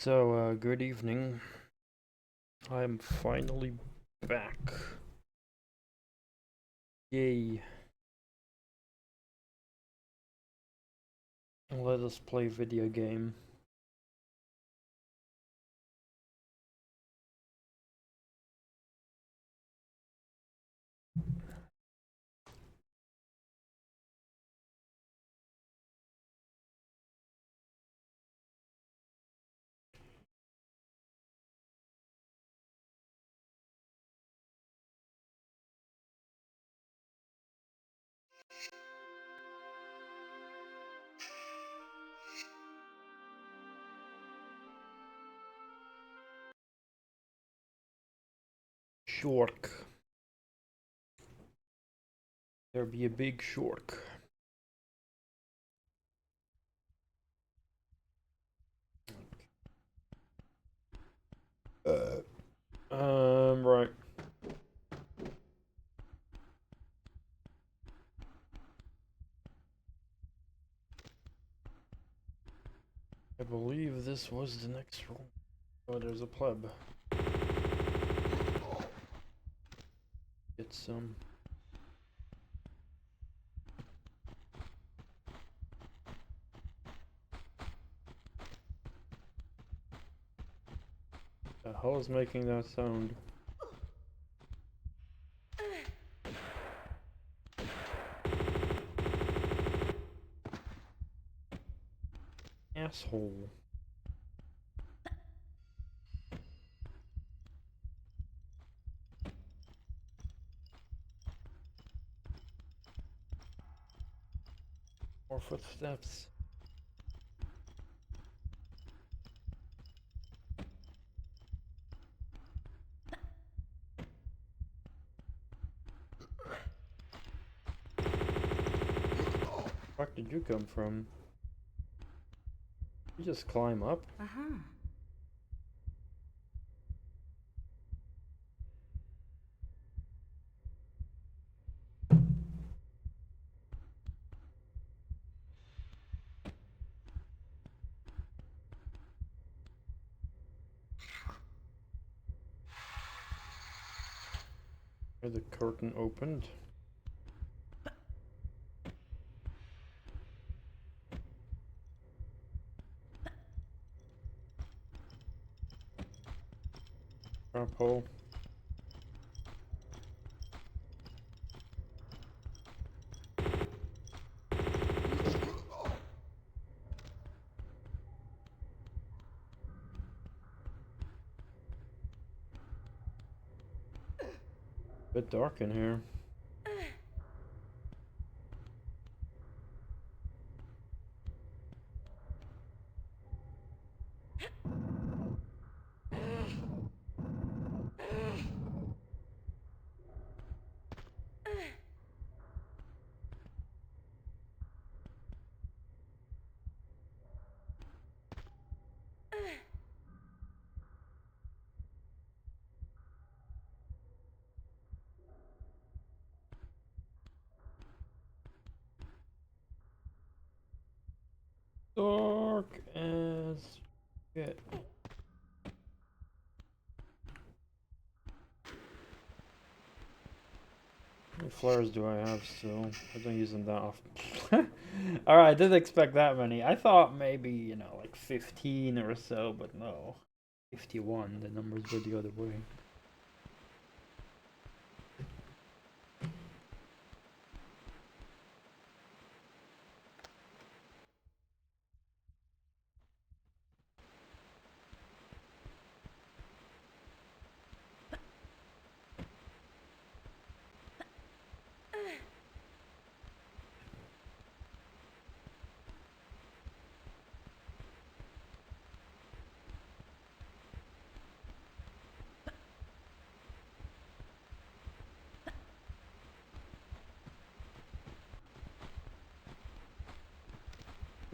So, good evening. I'm finally back. Yay. Let us play video game. Shork. There be a big shork. Right. I believe this was the next room. Oh, there's a pleb. Get some. The hell is making that sound? Asshole. More footsteps. Where did you come from? You just climb up? Uh-huh. The curtain opened. Trap hole. Bit dark in here. Dark as shit. How many flares do I have still? I don't use them that often. Alright, I didn't expect that many. I thought maybe, you know, like 15 or so, but no. 51, the numbers go the other way.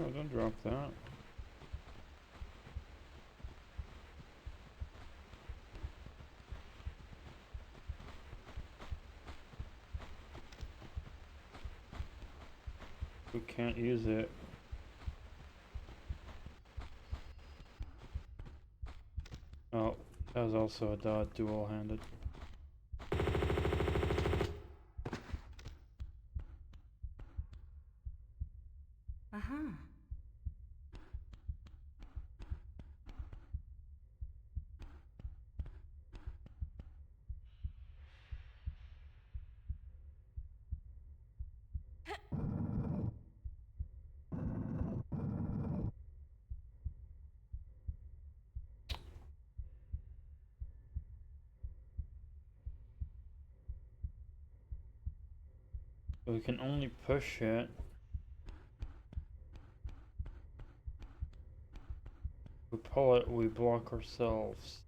Oh, don't drop that. Who can't use it? Oh, that was also a dot dual-handed. Uh-huh. We can only push it. We pull it, we block ourselves.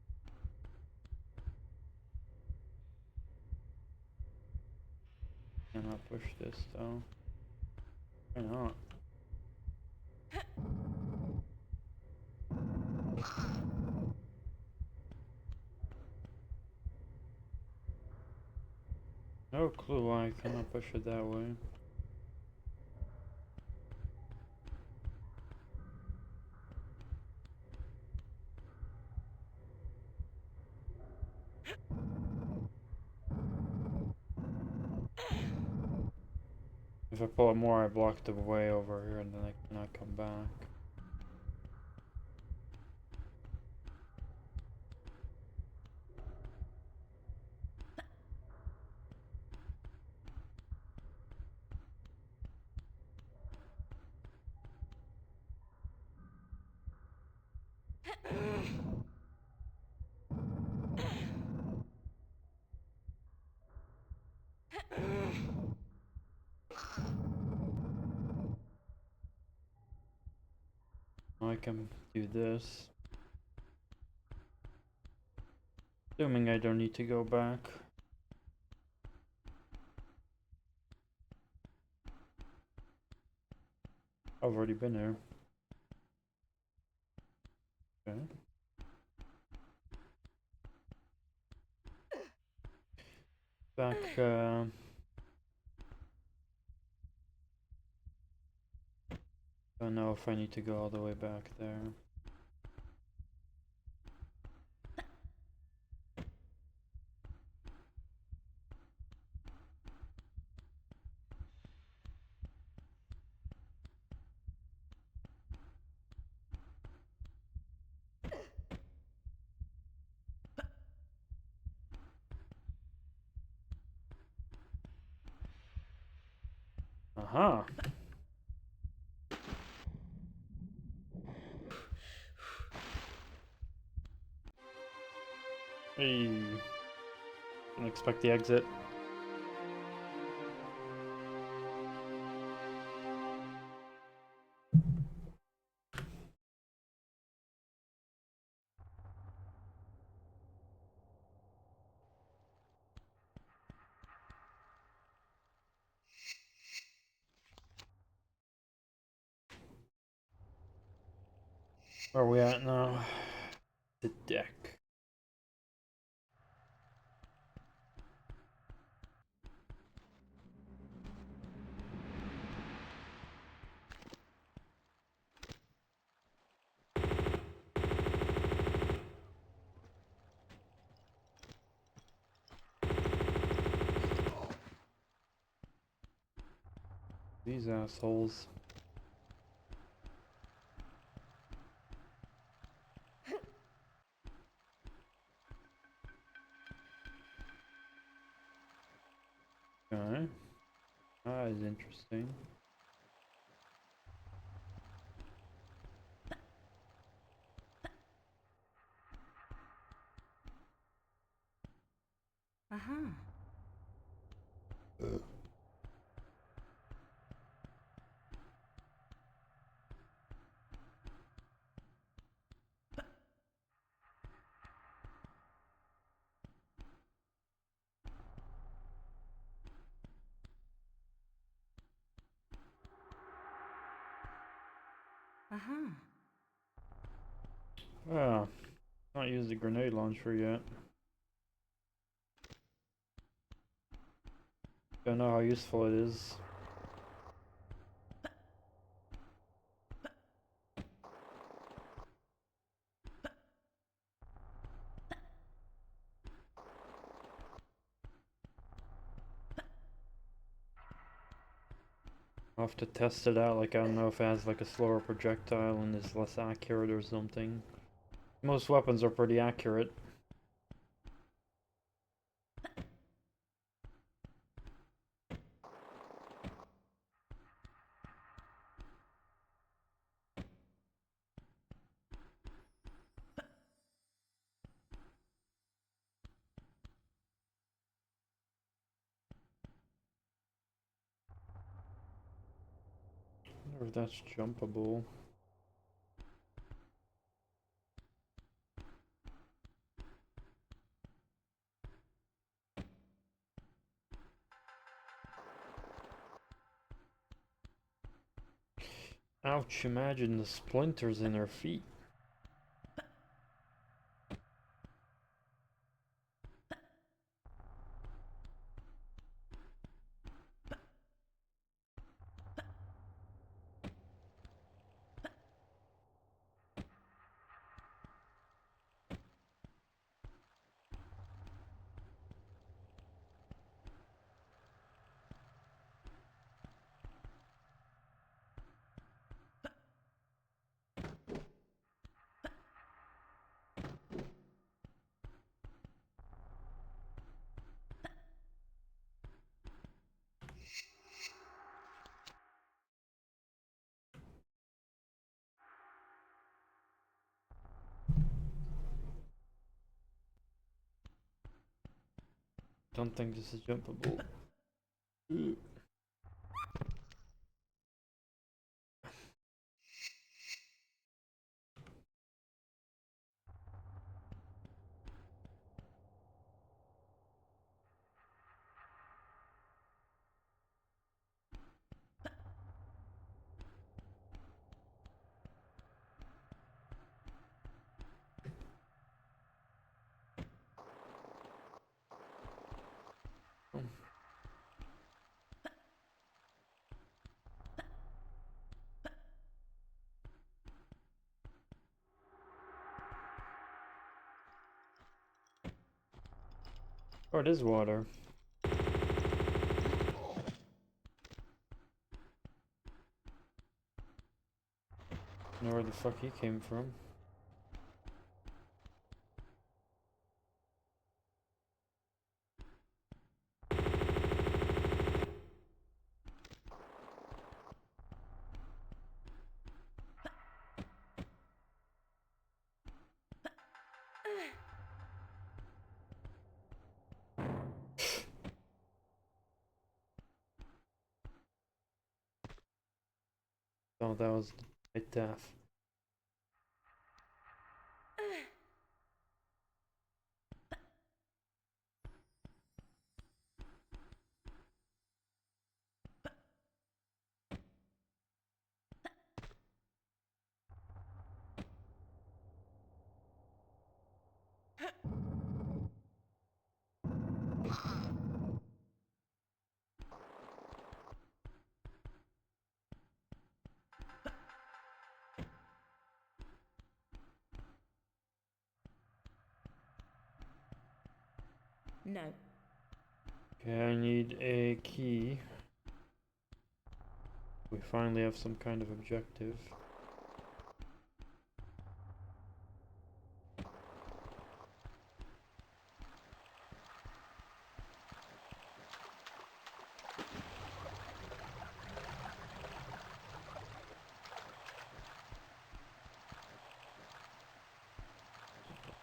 Cannot push this though. Why not? No clue why I cannot push it that way. If I pull it more, I block the way over here and then I cannot come back. I can do this. Assuming I don't need to go back. I've already been there. Okay. Back, don't know if I need to go all the way back there. Aha! Hey, didn't expect the exit. Where are we at now? The deck. These assholes. Okay. That is interesting. Uh-huh. Uh-huh. Ah, not used the grenade launcher yet. Don't know how useful it is. I'll have to test it out, like I don't know if it has like a slower projectile and is less accurate or something. Most weapons are pretty accurate. I wonder if that's jumpable. Ouch, imagine the splinters in her feet. Don't think this is jumpable. Oh, it is water. Know where the fuck he came from. Oh, that was right death. No. Okay, I need a key. We finally have some kind of objective.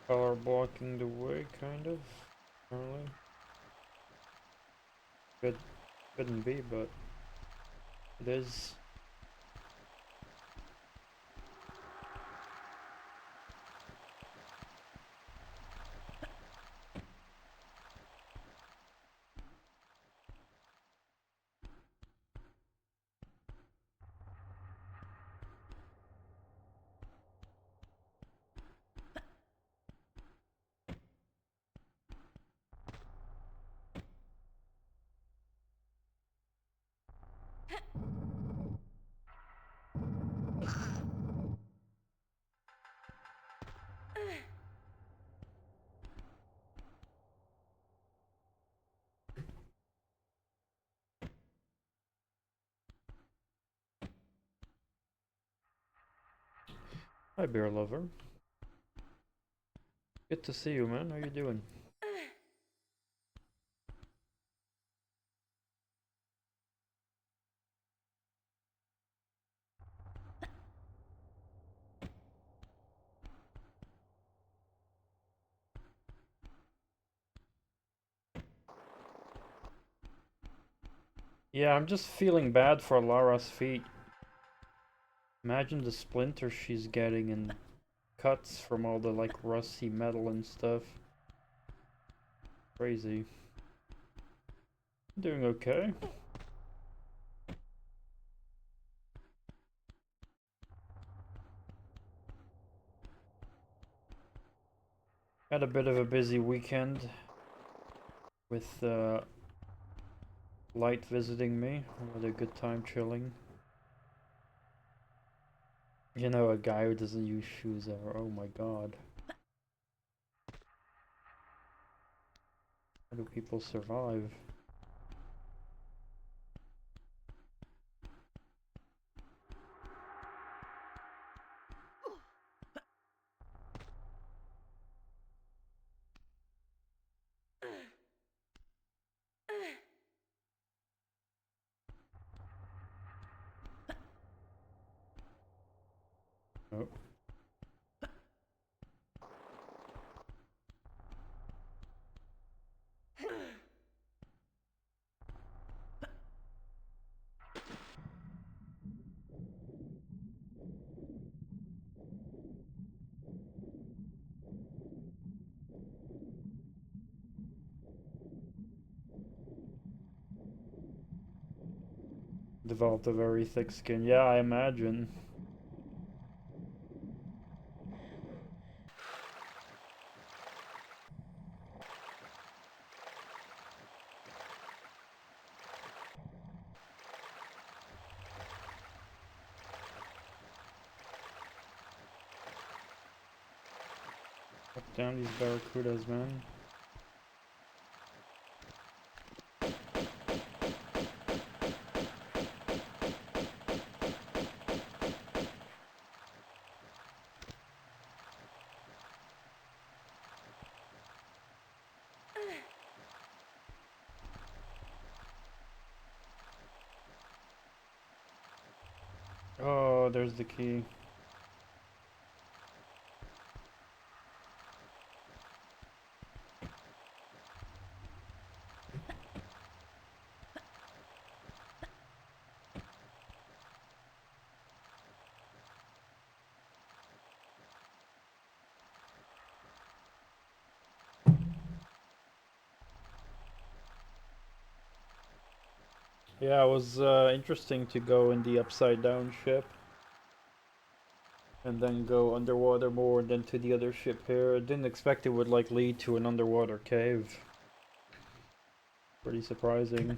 Color blocking the way, kind of. Apparently. Couldn't be, but it is. Hi, bear lover. Good to see you, man. How you doing? Yeah, I'm just feeling bad for Lara's feet. Imagine the splinters she's getting and cuts from all the like rusty metal and stuff. Crazy. Doing okay. Had a bit of a busy weekend with Light visiting me. Had a good time chilling. You know, a guy who doesn't use shoes ever. Oh my god. How do people survive? Oh. Developed a very thick skin. Yeah, I imagine. Fuck down these barracudas, man. Oh, there's the key. Yeah, it was interesting to go in the upside down ship. And then go underwater more than to the other ship here. I didn't expect it would like lead to an underwater cave. Pretty surprising.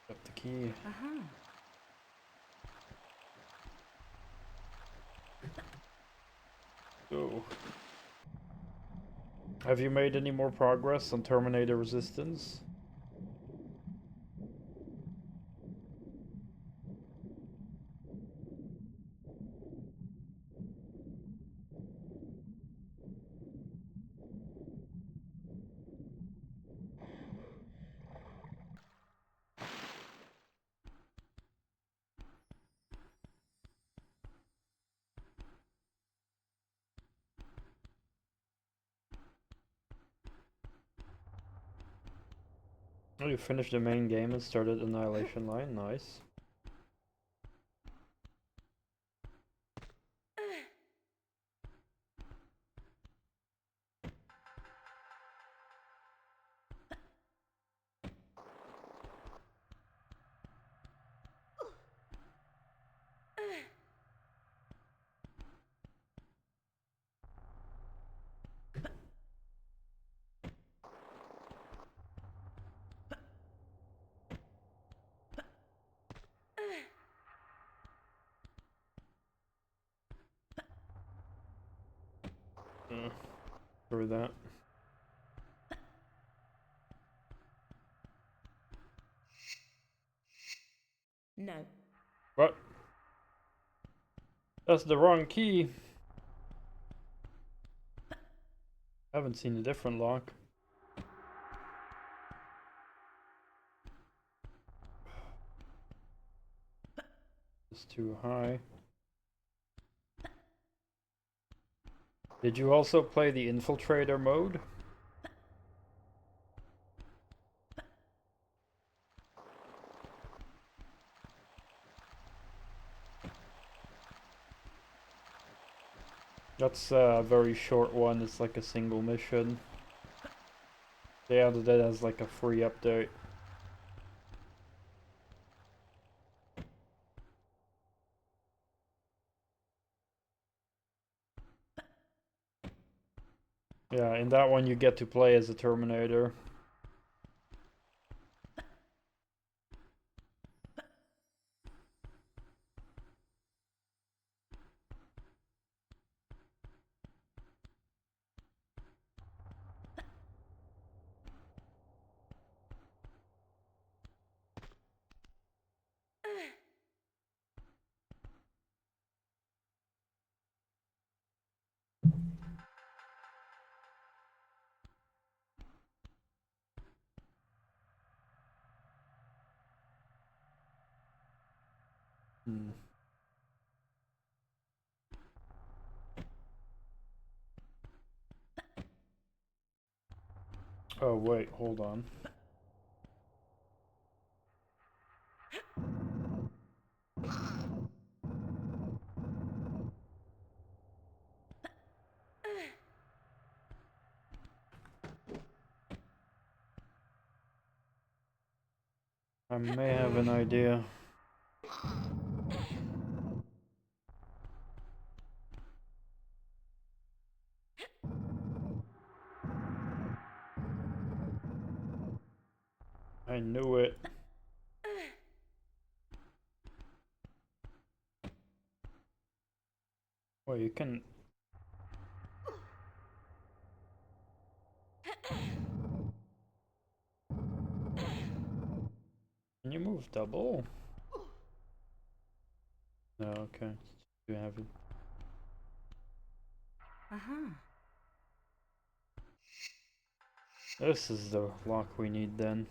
Got the key. Aha. Oh. Have you made any more progress on Terminator Resistance? Oh, you finished the main game and started Annihilation Line. Nice. Through that. No. That's the wrong key. I haven't seen a different lock. It's too high. Did you also play the infiltrator mode? That's a very short one. It's like a single mission. They added it as like a free update. Yeah, in that one you get to play as a Terminator. Hmm. Oh wait, hold on. I may have an idea. I knew it. Well, you can... Can you move double? No, okay. You have it. Aha. This is the lock we need then.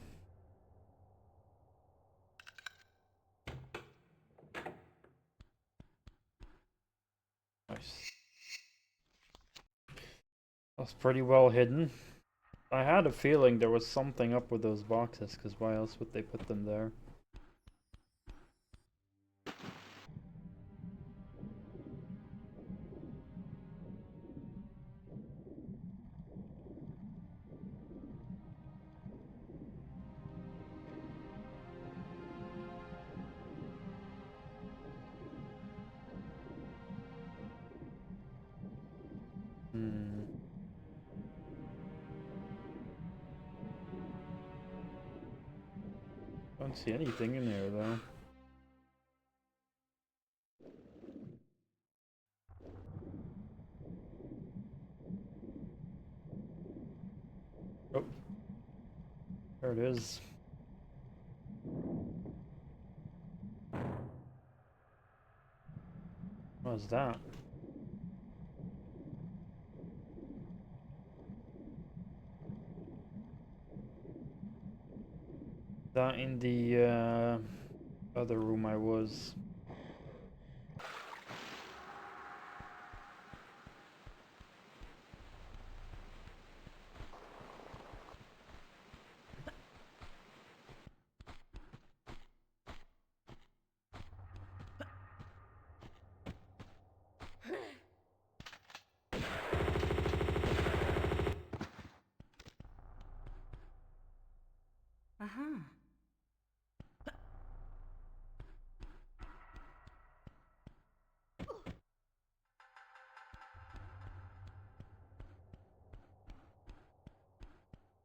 Nice. That's pretty well hidden. I had a feeling there was something up with those boxes, because why else would they put them there? Hmm. Don't see anything in there though. Oh, there it is. What was that? That in the other room I was. Aha.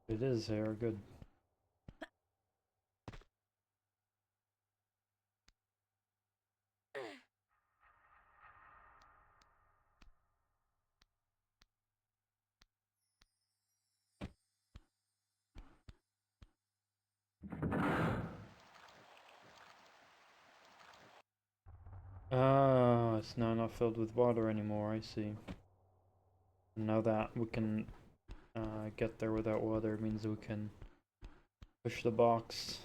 It is here, good. Ah, it's now not filled with water anymore, I see. Now that we can get there without water, means we can push the box.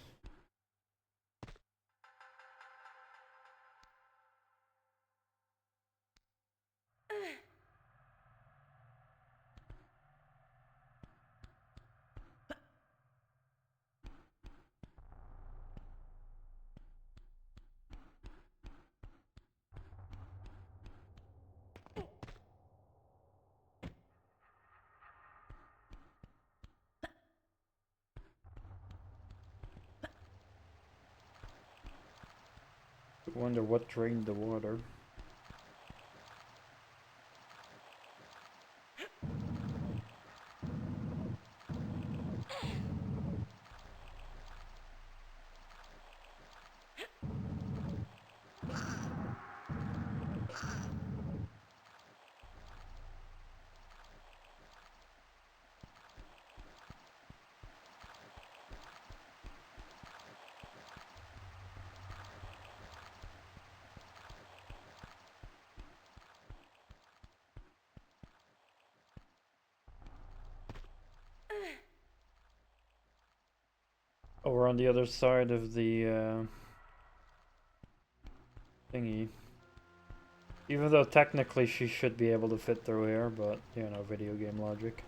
I wonder what drained the water. Oh, we're on the other side of the thingy. Even though technically she should be able to fit through here, but, you know, video game logic.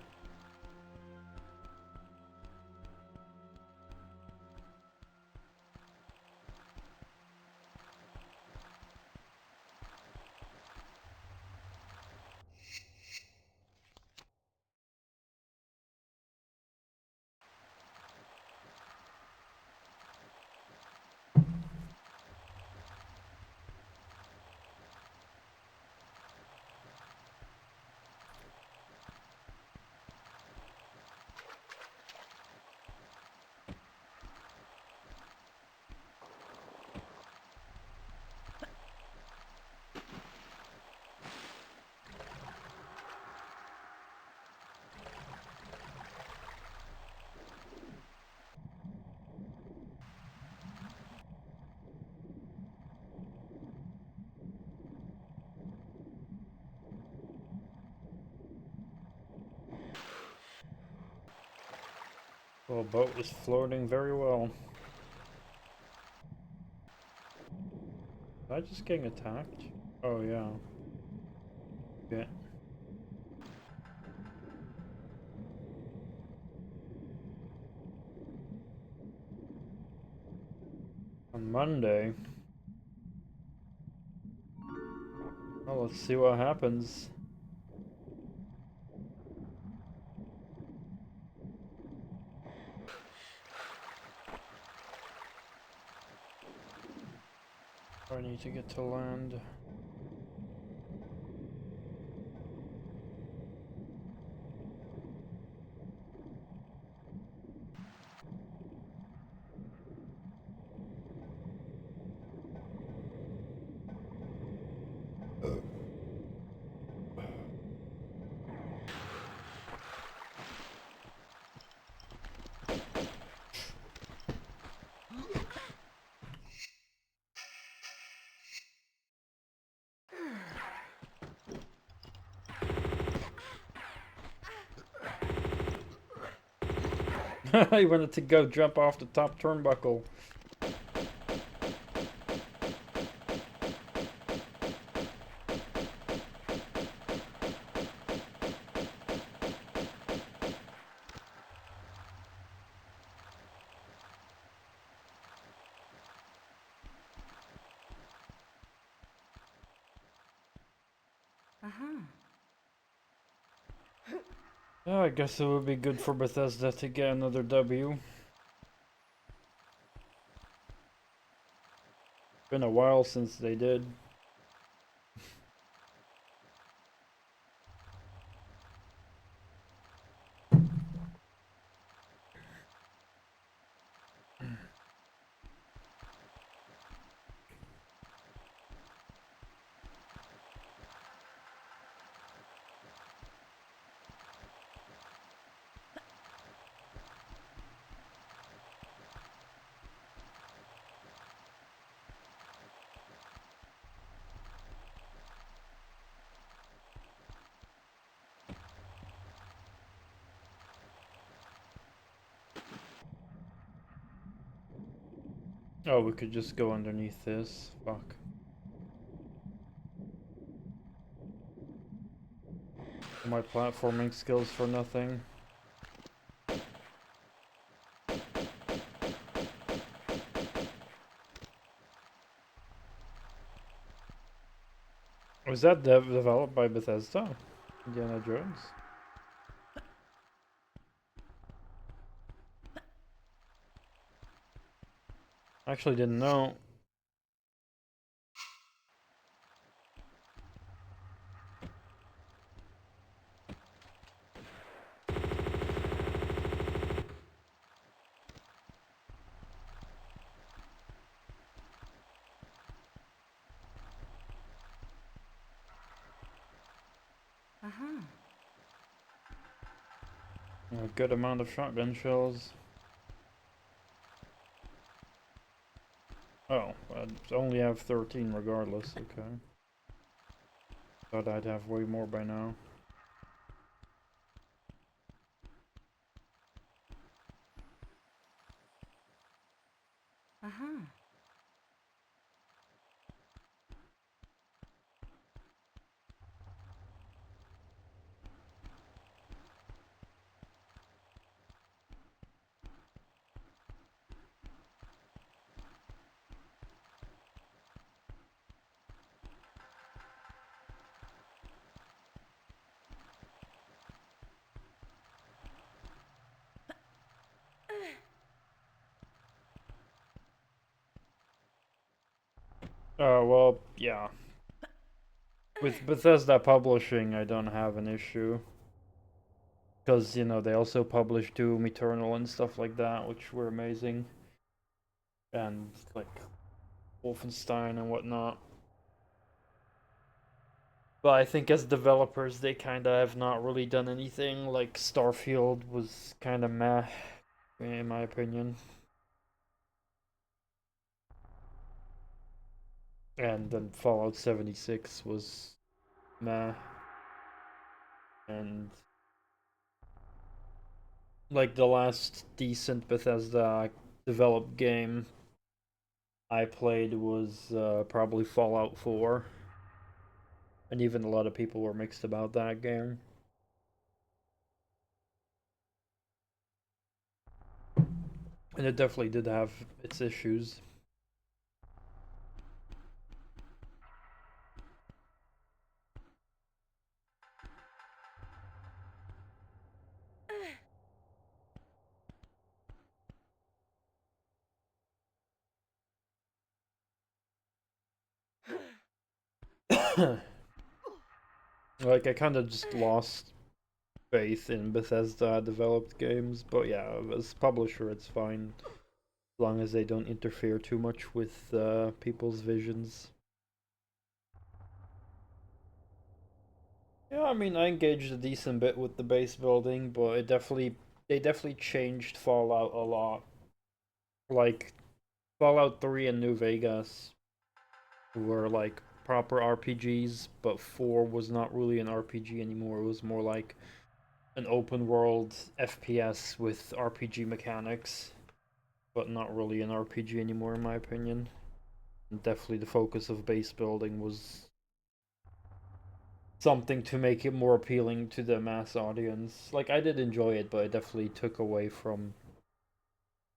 Well, boat is floating very well. Am I just getting attacked? Oh, yeah. Yeah. On Monday. Well, let's see what happens. I need to get to land. He wanted to go jump off the top turnbuckle. Oh, I guess it would be good for Bethesda to get another W. Been a while since they did. Oh, we could just go underneath this. Fuck. My platforming skills for nothing. Was that developed by Bethesda? Indiana Jones? Actually didn't know. Aha. A good amount of shotgun shells. Oh, I only have 13 regardless, okay. Thought I'd have way more by now. Aha. Well, yeah. With Bethesda publishing, I don't have an issue. Because, you know, they also published Doom Eternal and stuff like that, which were amazing. And, like, Wolfenstein and whatnot. But I think as developers, they kind of have not really done anything. Like, Starfield was kind of meh, in my opinion. And then Fallout 76 was meh. And like the last decent Bethesda developed game I played was probably Fallout 4. And even a lot of people were mixed about that game. And it definitely did have its issues. Like, I kind of just lost faith in Bethesda developed games, but yeah, as publisher, it's fine. As long as they don't interfere too much with people's visions. Yeah, I mean, I engaged a decent bit with the base building, but they definitely changed Fallout a lot. Like Fallout 3 and New Vegas were like proper RPGs, but 4 was not really an RPG anymore. It was more like an open world FPS with RPG mechanics, but not really an RPG anymore in my opinion. And definitely the focus of base building was something to make it more appealing to the mass audience. Like, I did enjoy it, but it definitely took away from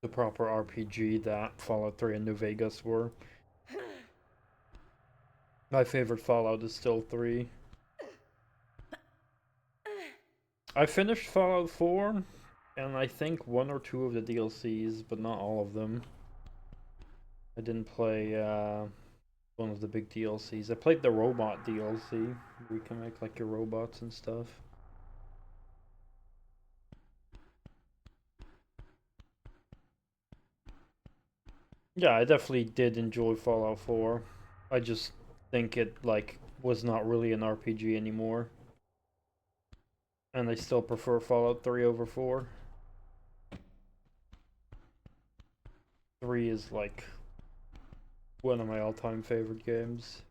the proper RPG that Fallout 3 and New Vegas were. My favorite Fallout is still 3. I finished Fallout 4, and I think one or two of the DLCs, but not all of them. I didn't play one of the big DLCs. I played the robot DLC, where you can make like your robots and stuff. Yeah, I definitely did enjoy Fallout 4. I just think it like was not really an RPG anymore. And I still prefer Fallout 3 over 4. 3 is like one of my all-time favorite games.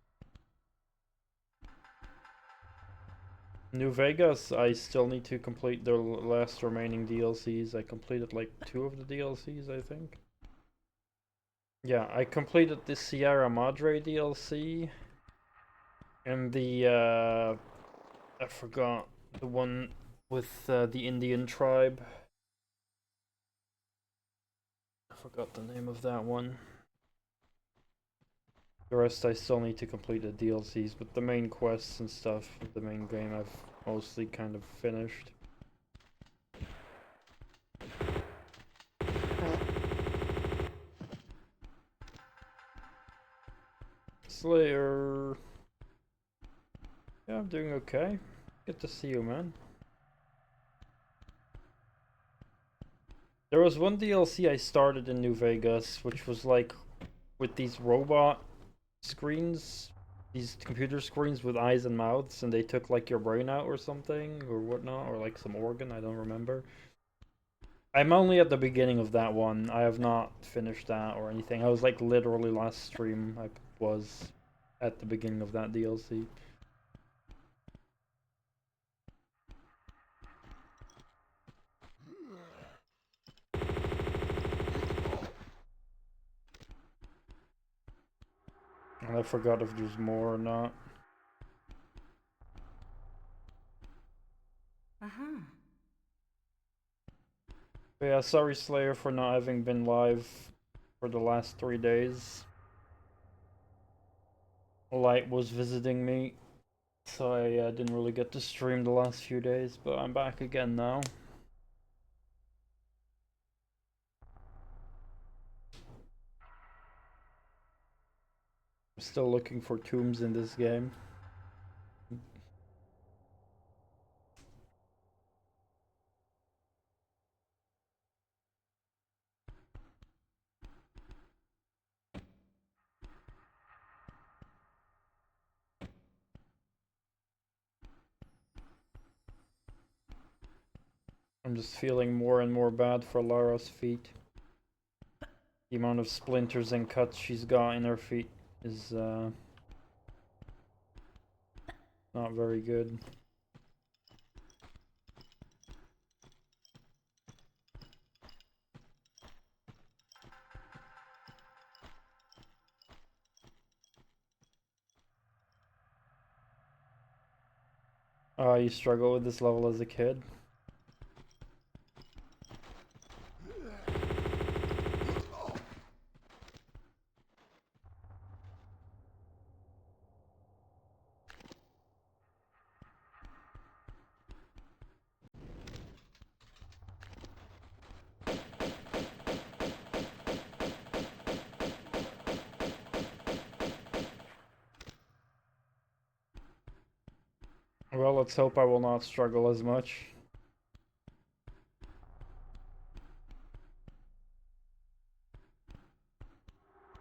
New Vegas, I still need to complete the last remaining DLCs. I completed like 2 of the DLCs, I think. Yeah, I completed the Sierra Madre DLC and the I forgot the one with the Indian tribe. I forgot the name of that one. The rest I still need to complete the DLCs, but the main quests and stuff of the main game I've mostly kind of finished. Slayer. Yeah, I'm doing okay. Good to see you, man. There was one DLC I started in New Vegas, which was like with these robot screens, these computer screens with eyes and mouths, and they took like your brain out or something or whatnot, or like some organ, I don't remember. I'm only at the beginning of that one. I have not finished that or anything. I was like literally last stream I was at the beginning of that DLC. And I forgot if there's more or not. Uh-huh. But yeah, sorry Slayer for not having been live for the last 3 days. Light was visiting me, so I didn't really get to stream the last few days, but I'm back again now. I'm still looking for tombs in this game. I'm just feeling more and more bad for Lara's feet. The amount of splinters and cuts she's got in her feet is not very good. You struggle with this level as a kid? Well, let's hope I will not struggle as much.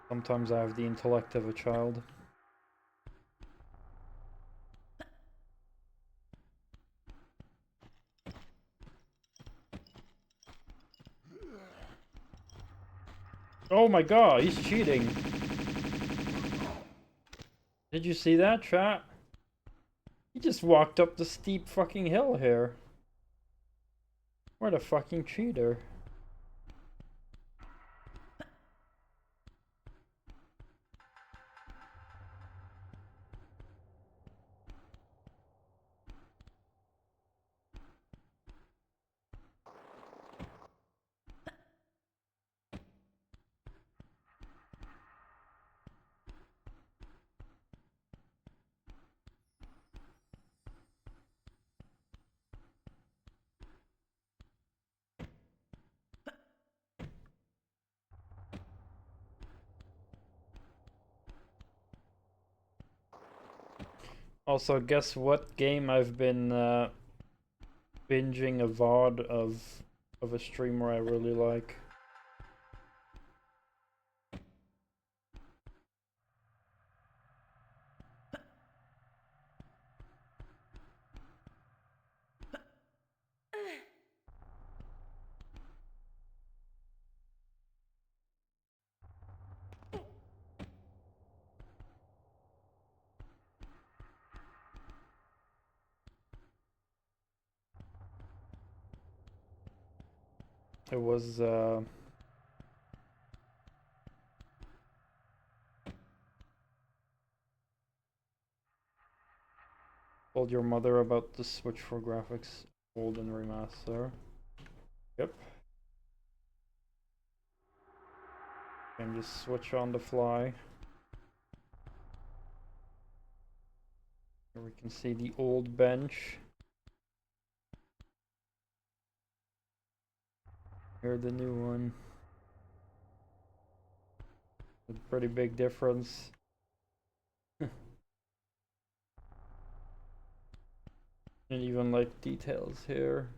Sometimes I have the intellect of a child. Oh my god, he's cheating! Did you see that, chat? He just walked up the steep fucking hill here. What a fucking cheater. Also, guess what game I've been binging a VOD of a streamer I really like. It was Told your mother about the switch for graphics, old and remaster. Yep. And just switch on the fly. Here we can see the old bench. Here the new one. A pretty big difference. And even like details here.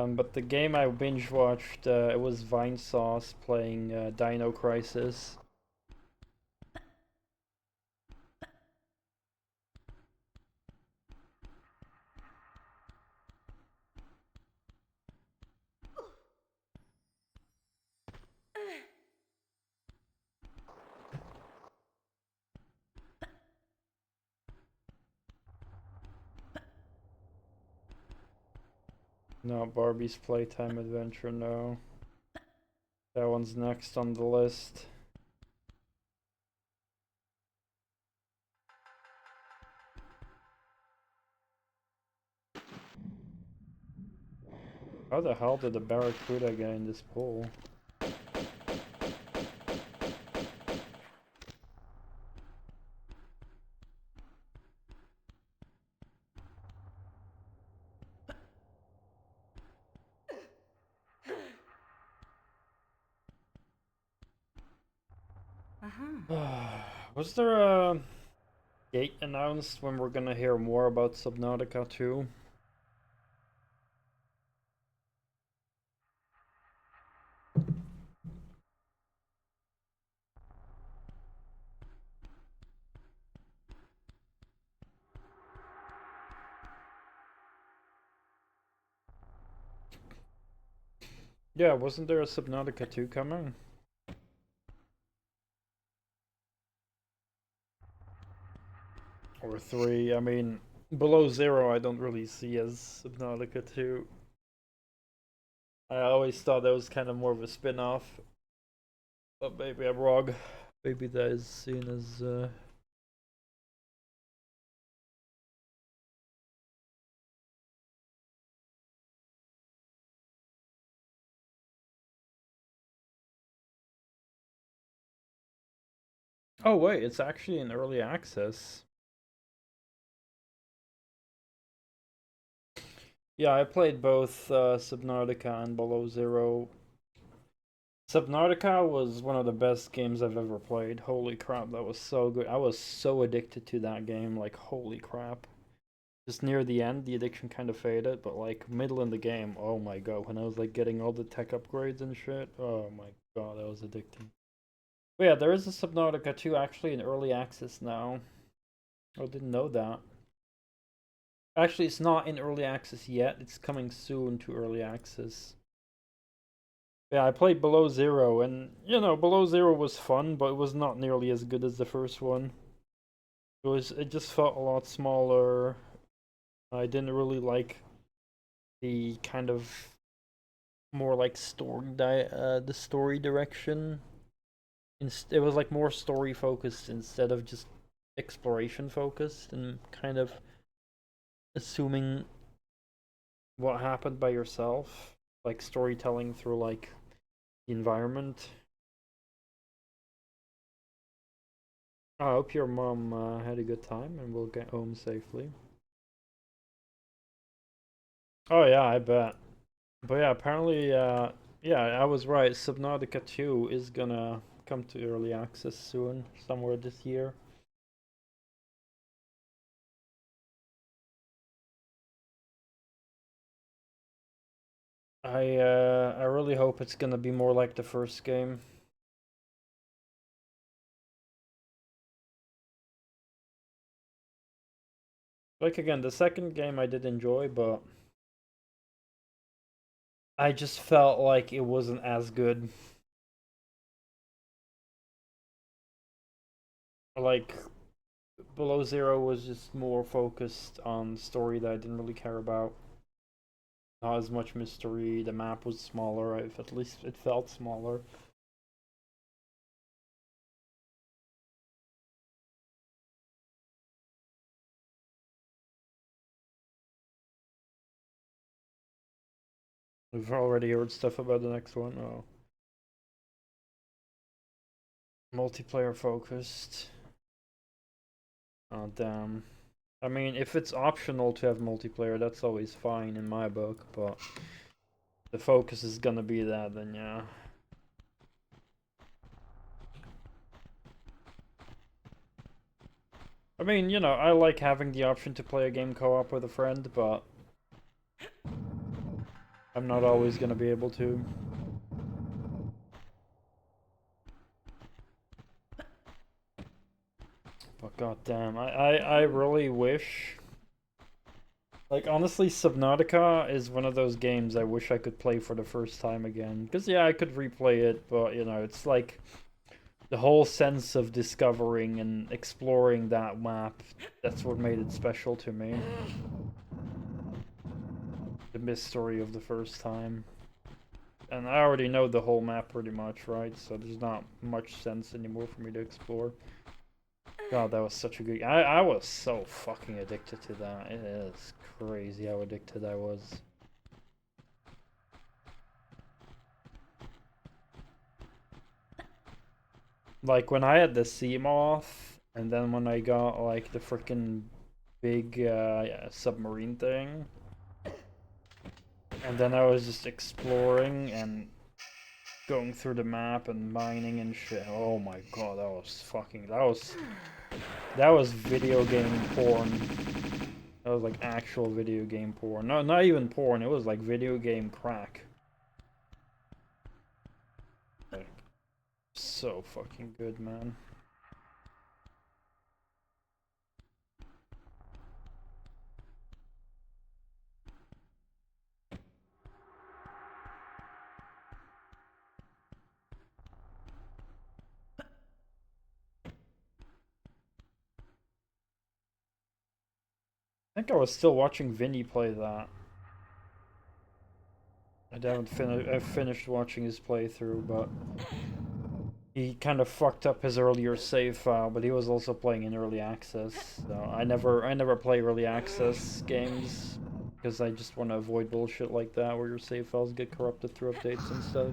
But the game I binge watched, it was Vine Sauce playing Dino Crisis. Not Barbie's Playtime Adventure, no. That one's next on the list. How the hell did the Barracuda get in this pool? Was there a date announced when we're gonna hear more about Subnautica 2? Yeah, wasn't there a Subnautica 2 coming? Or 3, I mean, Below Zero I don't really see as Subnautica 2. I always thought that was kind of more of a spin-off. But maybe I'm wrong. Maybe that is seen as, Oh wait, it's actually in early access. Yeah, I played both Subnautica and Below Zero. Subnautica was one of the best games I've ever played. Holy crap, that was so good. I was so addicted to that game, like holy crap. Just near the end, the addiction kind of faded, but like middle in the game, oh my god, when I was like getting all the tech upgrades and shit, oh my god, that was addicting. But yeah, there is a Subnautica 2 actually in early access now. I didn't know that. Actually, it's not in early access yet. It's coming soon to early access. Yeah, I played Below Zero, and you know, Below Zero was fun, but it was not nearly as good as the first one. It just felt a lot smaller. I didn't really like the kind of more like the story direction. It was like more story focused instead of just exploration focused and kind of assuming what happened by yourself, like storytelling through like the environment. I hope your mom had a good time and will get home safely. Oh yeah, I bet. But yeah, apparently, yeah, I was right. Subnautica 2 is gonna come to early access soon, somewhere this year. I really hope it's gonna be more like the first game. Like again, the second game I did enjoy, but I just felt like it wasn't as good. Like Below Zero was just more focused on story that I didn't really care about. Not as much mystery. The map was smaller. At least it felt smaller. We've already heard stuff about the next one. Oh. Multiplayer focused. Oh, damn. I mean, if it's optional to have multiplayer, that's always fine in my book, but the focus is gonna be that, then yeah. I mean, you know, I like having the option to play a game co-op with a friend, but I'm not always gonna be able to. But goddamn, I really wish. Like, honestly, Subnautica is one of those games I wish I could play for the first time again. Because, yeah, I could replay it, but, you know, it's like the whole sense of discovering and exploring that map. That's what made it special to me. The mystery of the first time. And I already know the whole map pretty much, right? So there's not much sense anymore for me to explore. God, that was such a good... I was so fucking addicted to that. It is crazy how addicted I was. Like, when I had the Seamoth, and then when I got, like, the freaking big submarine thing, and then I was just exploring and going through the map and mining and shit. Oh my god, that was fucking... That was video game porn. That was like actual video game porn. No, not even porn. It was like video game crack. Like, so fucking good, man. I think I was still watching Vinny play that. I finished watching his playthrough, but he kind of fucked up his earlier save file. But he was also playing in early access, so I never play early access games because I just want to avoid bullshit like that where your save files get corrupted through updates and stuff.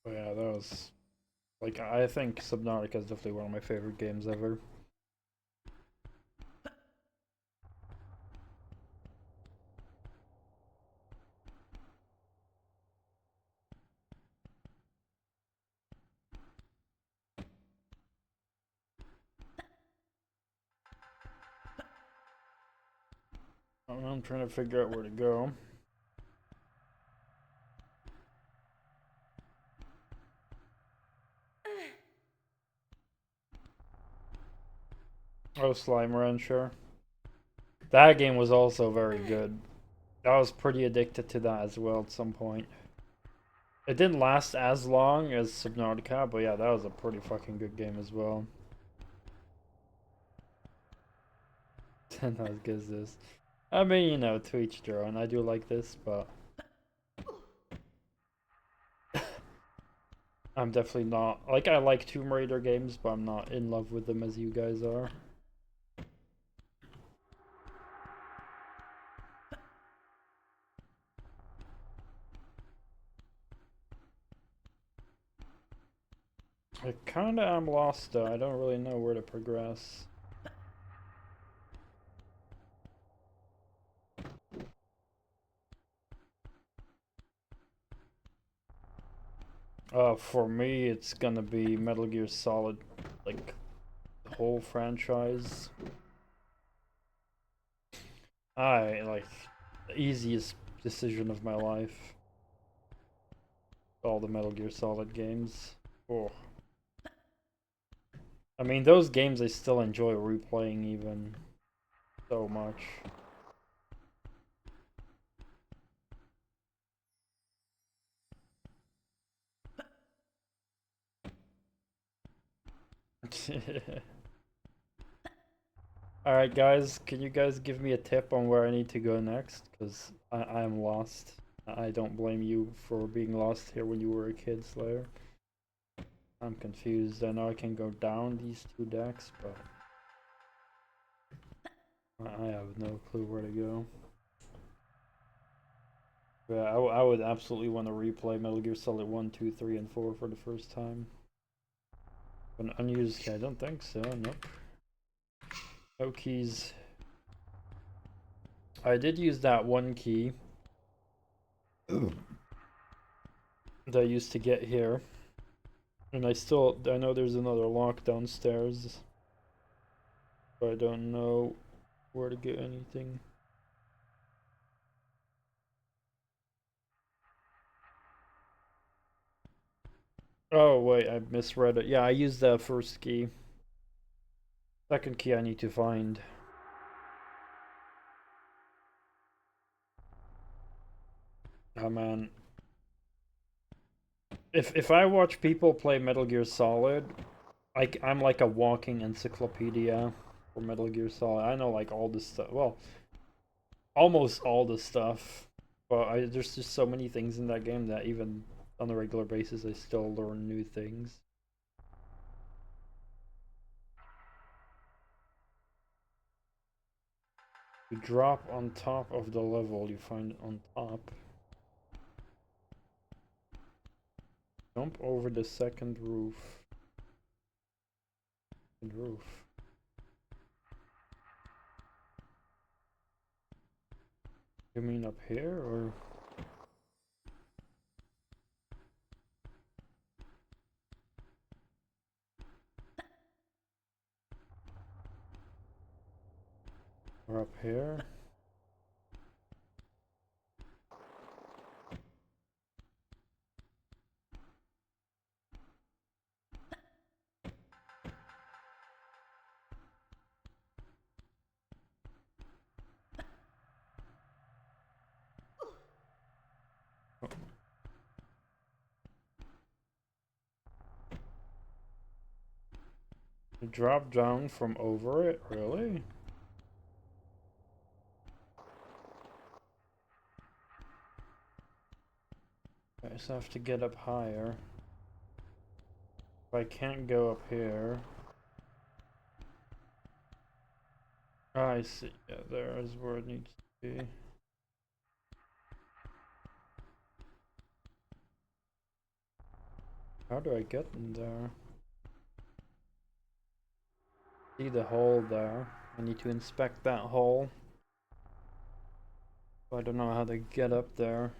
But yeah, that was like I think Subnautica is definitely one of my favorite games ever. I'm trying to figure out where to go. Oh, Slime Rancher. That game was also very good. I was pretty addicted to that as well at some point. It didn't last as long as Subnautica, but yeah, that was a pretty fucking good game as well. Not as good as this. I mean, you know, to each their own. I do like this, but I'm definitely not... Like, I like Tomb Raider games, but I'm not in love with them as you guys are. I kinda am lost though. I don't really know where to progress. For me, it's gonna be Metal Gear Solid, like, the whole franchise. Like, the easiest decision of my life. All the Metal Gear Solid games. Oh. I mean, those games I still enjoy replaying even so much. Alright guys, can you guys give me a tip on where I need to go next? Because I am lost. I don't blame you for being lost here when you were a kid, Slayer. I'm confused. I know I can go down these two decks, but I have no clue where to go. Yeah, I would absolutely want to replay Metal Gear Solid 1, 2, 3, and 4 for the first time. An unused key, I don't think so, nope. No keys. I did use that one key that I used to get here. And I know there's another lock downstairs. But I don't know where to get anything. Oh wait, I misread it. Yeah, I used the first key. Second key I need to find. Oh man. If I watch people play Metal Gear Solid, I'm like a walking encyclopedia for Metal Gear Solid. I know like all this stuff. Well, almost all the stuff. But there's just so many things in that game that even on a regular basis I still learn new things. You drop on top of the level you find on top. Jump over the second roof. You mean up here or? Or up here? Oh. You drop down from over it? Really? I just have to get up higher. If I can't go up here. Ah, I see. Yeah, there is where it needs to be. How do I get in there? See the hole there. I need to inspect that hole. I don't know how to get up there.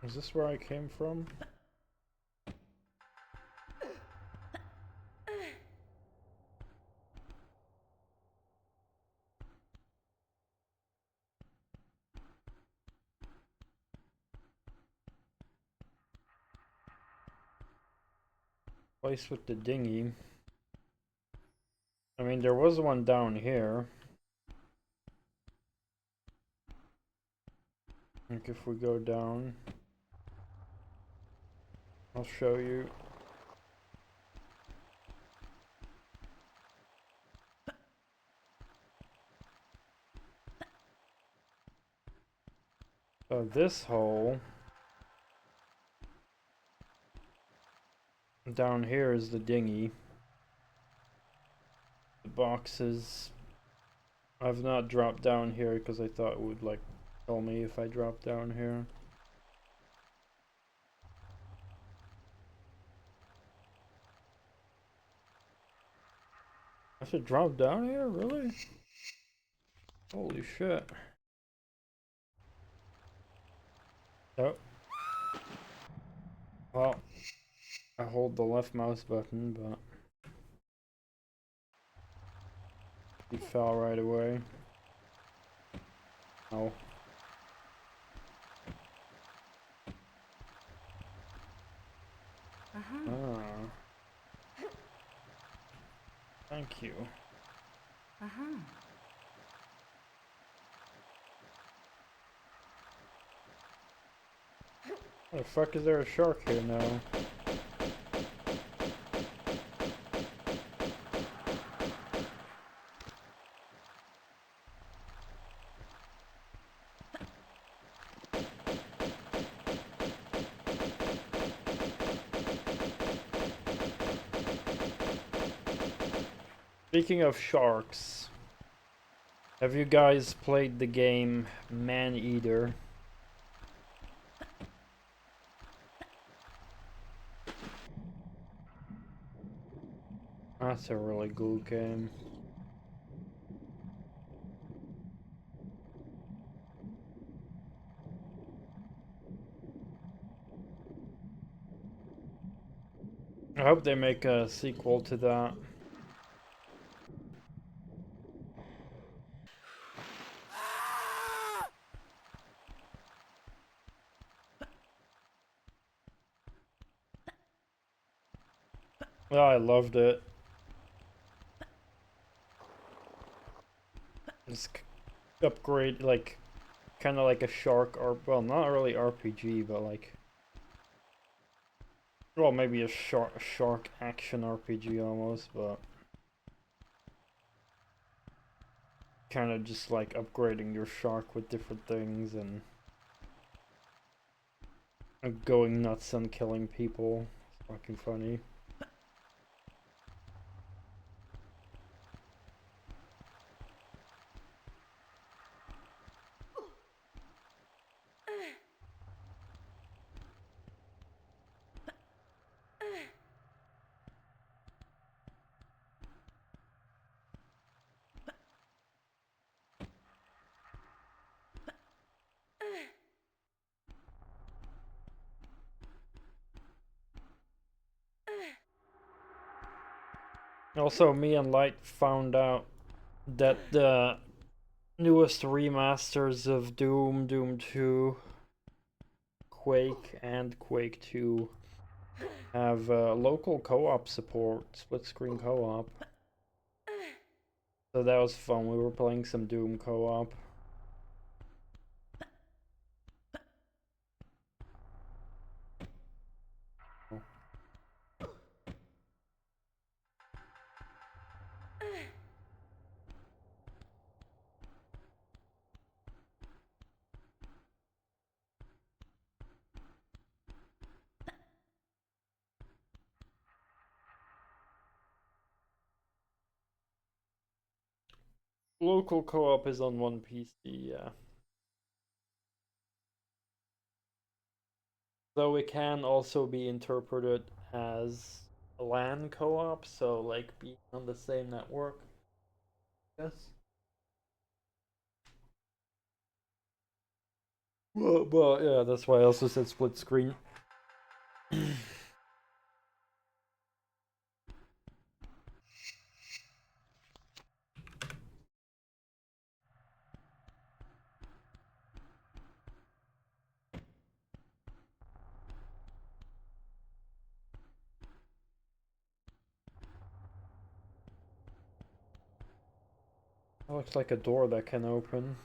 Is this where I came from? Place with the dinghy. I mean, there was one down here. Like if we go down, I'll show you. So this hole down here is the dinghy. The boxes. I've not dropped down here because I thought it would like tell me if I drop down here. I should drop down here? Really? Holy shit. Oh. Well, I hold the left mouse button, but he fell right away. Oh. Uh-huh. Ah. Thank you. Uh-huh. Why the fuck is there a shark here now? Speaking of sharks, have you guys played the game Man-Eater? That's a really good game. I hope they make a sequel to that. Oh, I loved it. Just upgrade, like, kind of like a shark, or well, not really RPG, but like, well, maybe a shark action RPG almost, but kind of just like upgrading your shark with different things and going nuts and killing people. It's fucking funny. Also, me and Light found out that the newest remasters of Doom, Doom 2, Quake, and Quake 2 have local co-op support, split-screen co-op. So that was fun. We were playing some Doom co-op. Local co-op is on one PC, yeah. Though it can also be interpreted as a LAN co-op, so like being on the same network. Yes. Well, yeah, that's why I also said split screen. That looks like a door that can open.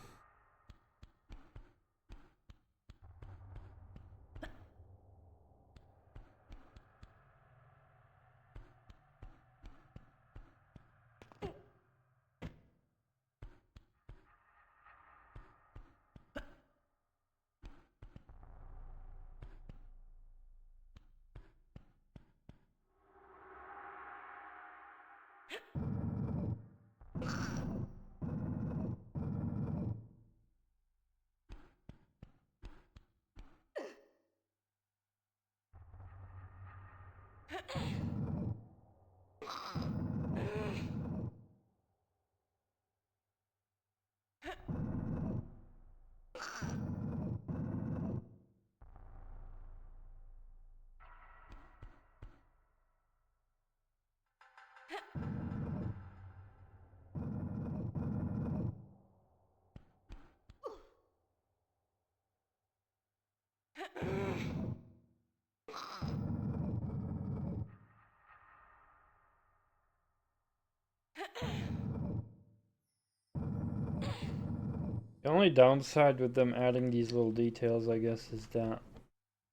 The only downside with them adding these little details, I guess, is that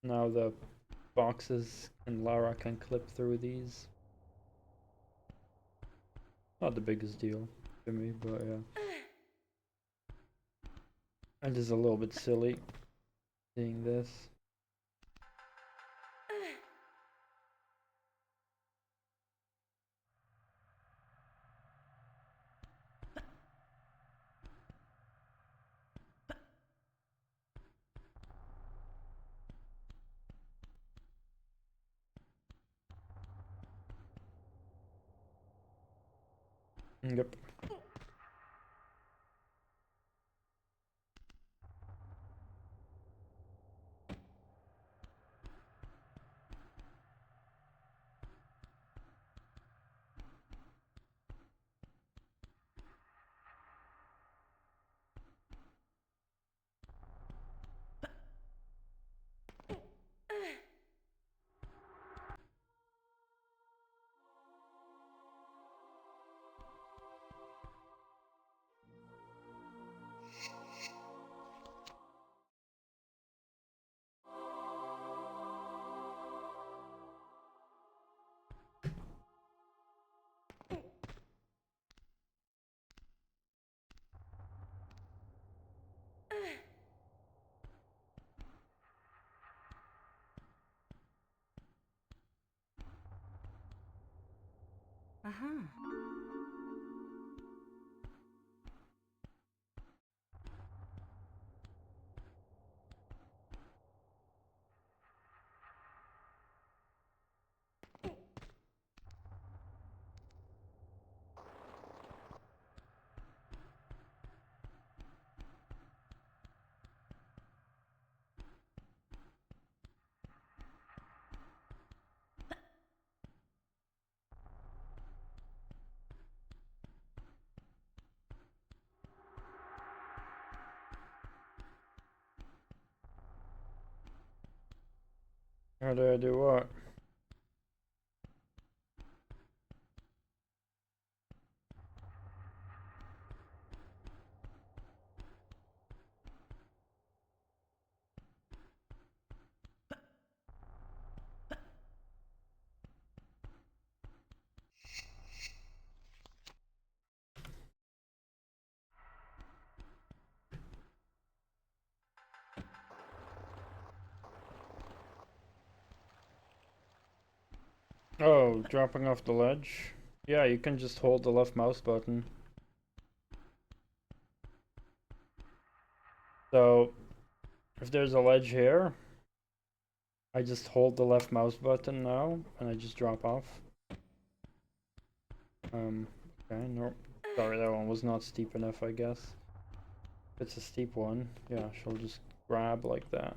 now the boxes and Lara can clip through these. Not the biggest deal to me, but yeah. And it's a little bit silly seeing this. Yep. Aha. How do I do what? Oh, dropping off the ledge? Yeah, you can just hold the left mouse button. So, if there's a ledge here, I just hold the left mouse button now, and I just drop off. Okay, no. Sorry, that one was not steep enough, I guess. If it's a steep one, yeah, she'll just grab like that.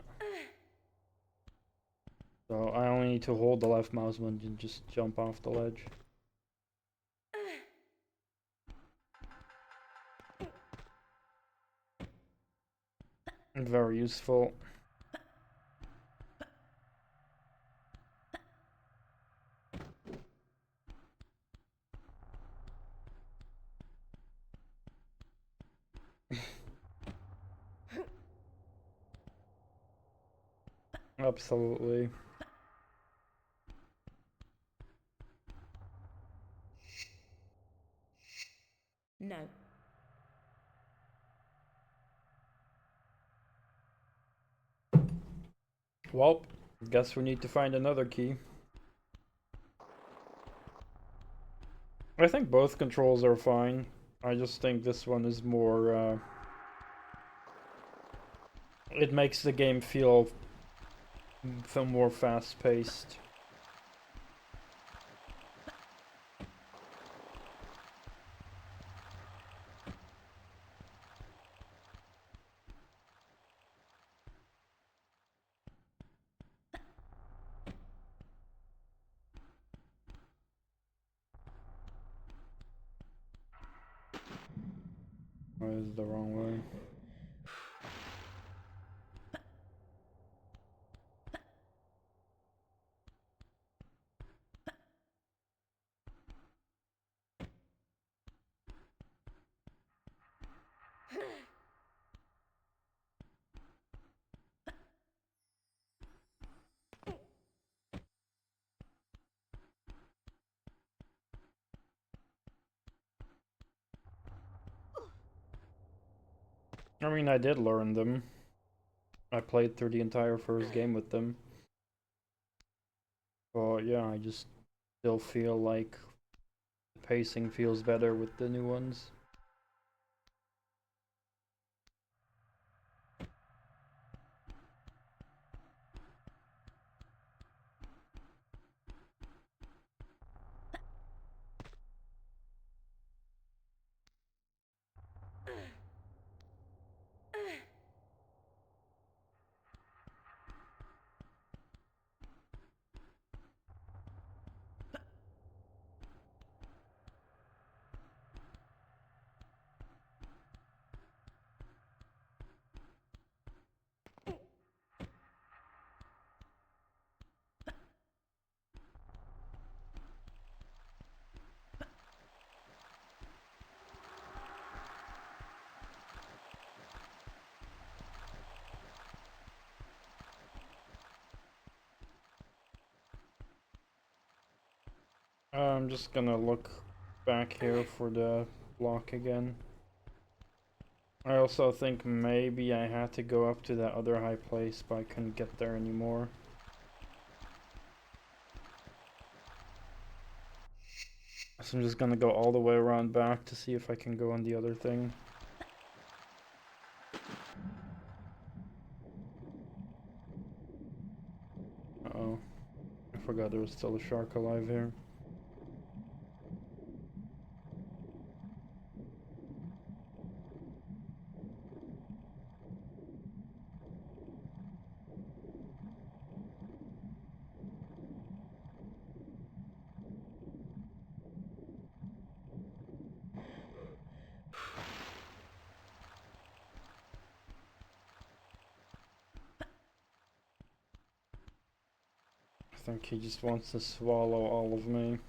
So I only need to hold the left mouse button and just jump off the ledge. And very useful. Absolutely. No. Well, guess we need to find another key. I think both controls are fine. I just think this one is more, it makes the game feel more fast-paced. Oh, this is the wrong way. I mean, I did learn them. I played through the entire first game with them. But yeah, I just still feel like the pacing feels better with the new ones. I'm just gonna look back here for the block again. I also think maybe I had to go up to that other high place, but I couldn't get there anymore. So I'm just gonna go all the way around back to see if I can go on the other thing. Uh-oh. I forgot there was still a shark alive here. I think he just wants to swallow all of me.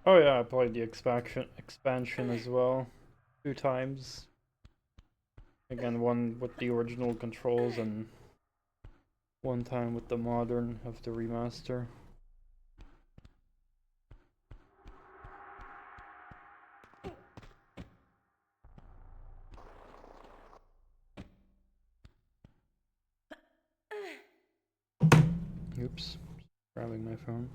Oh yeah, I played the expansion as well. 2 times. Again, one with the original controls and one time with the modern of the remaster. Oops, grabbing my phone.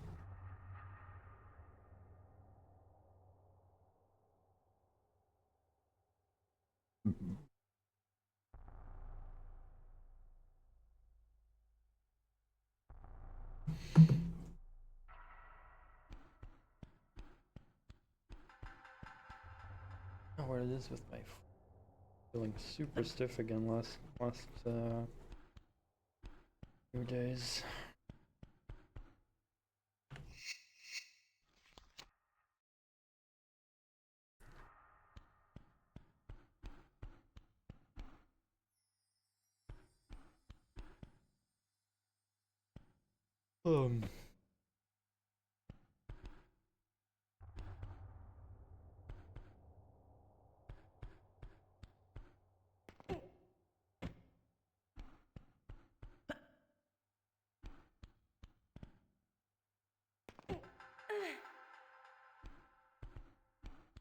Oh, what it is with my feeling super stiff again last few days. Um.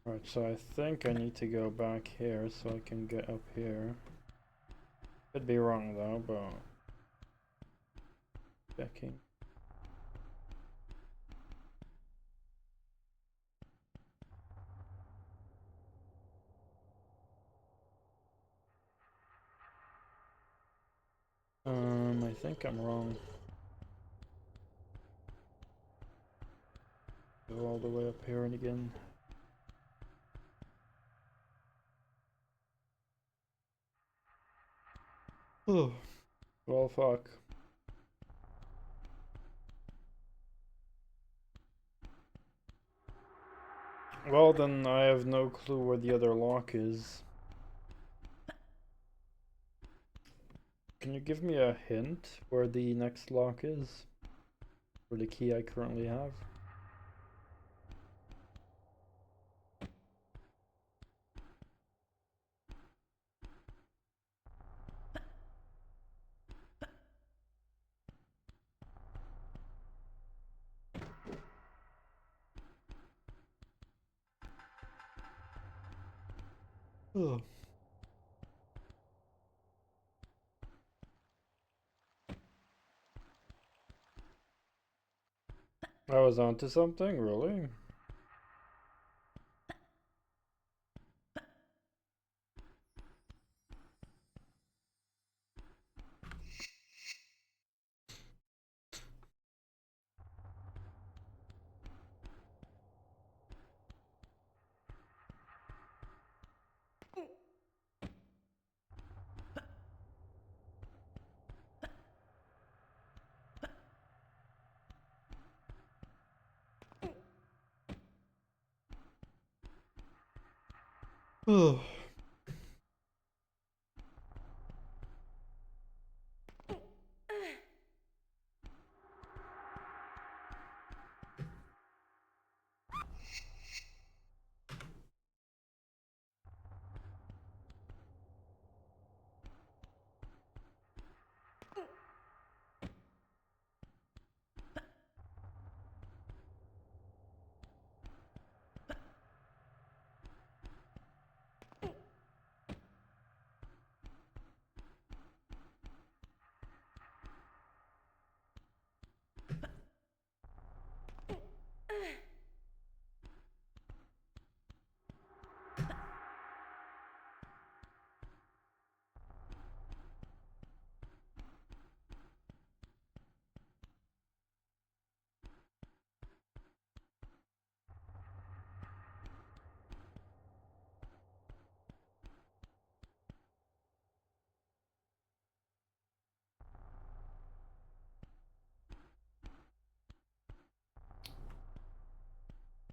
Alright, so I think I need to go back here so I can get up here. Could be wrong though, but checking. I think I'm wrong. Go all the way up here and again. Oh, well, fuck. Well, then I have no clue where the other lock is. Can you give me a hint where the next lock is? For the key I currently have? Ugh. I was onto something, really? Ugh.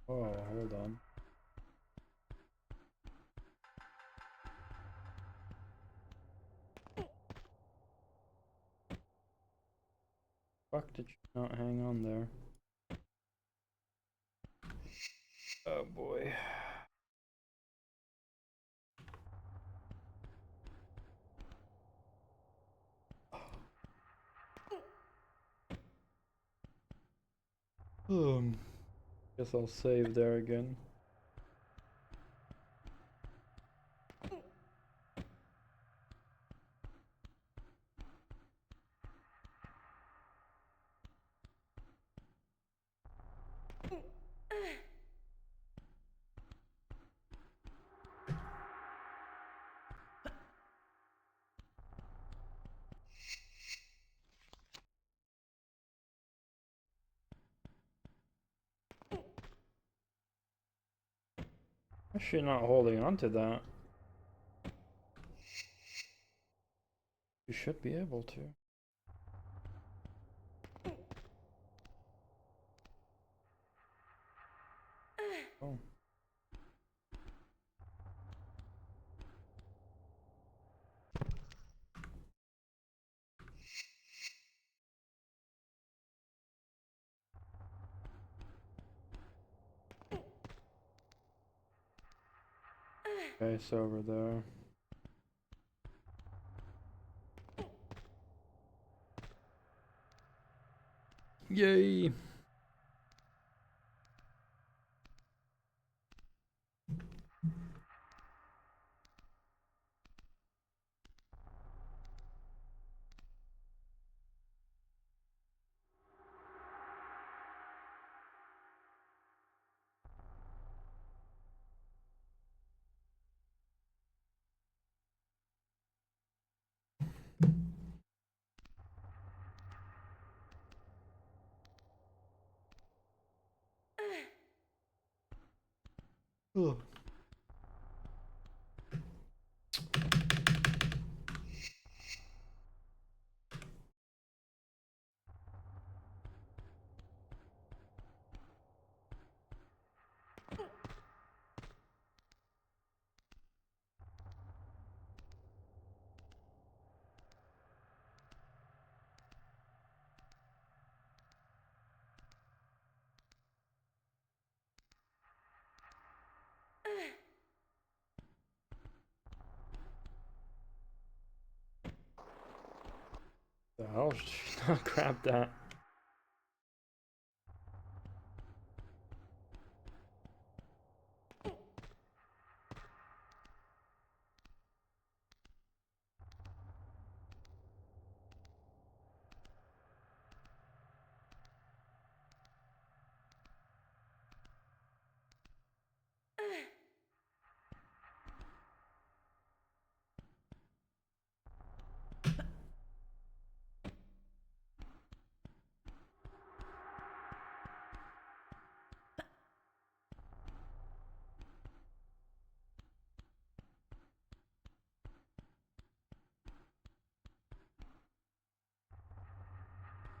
Oh, hold on. Fuck, did you not hang on there? Oh boy. Guess I'll save there again. Actually not holding on to that. You should be able to. Oh. Okay, it's over there. Yay! Ugh. The hell? Should she not grab that?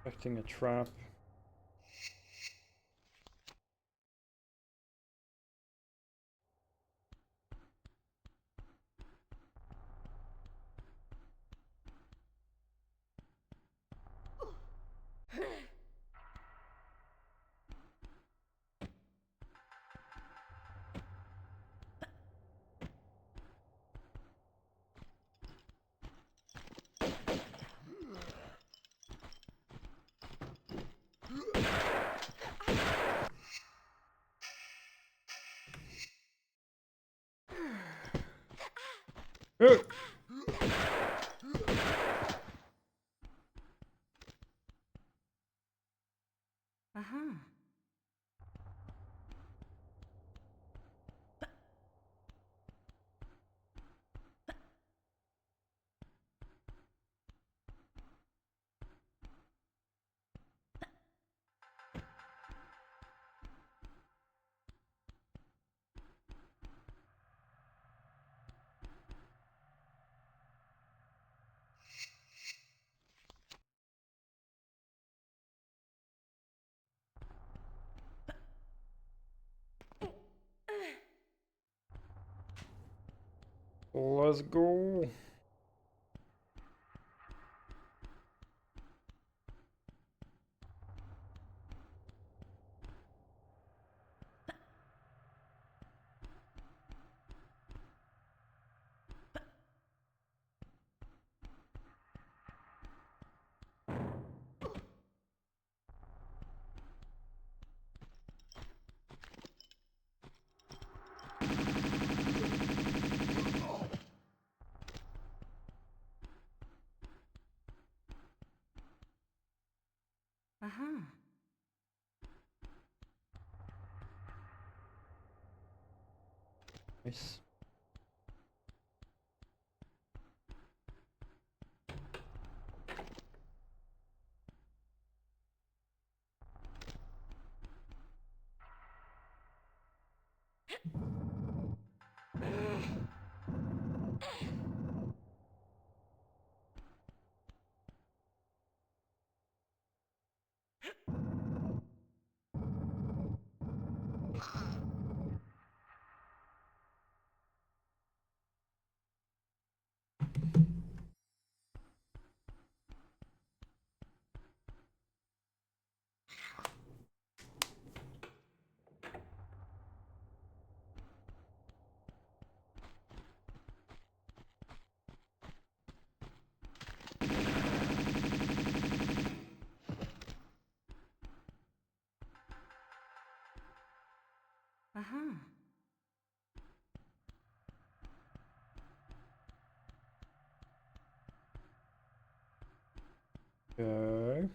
Expecting a trap. Uh-huh. Let's go. Uh-huh. Nice. Uh-huh. Okay.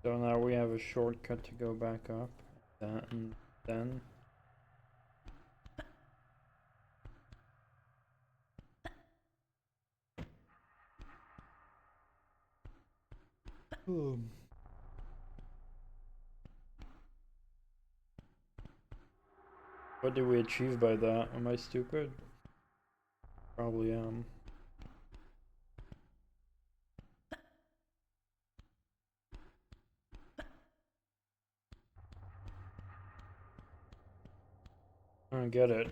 So now we have a shortcut to go back up. That and then. Boom. What did we achieve by that? Am I stupid? Probably am. I don't get it.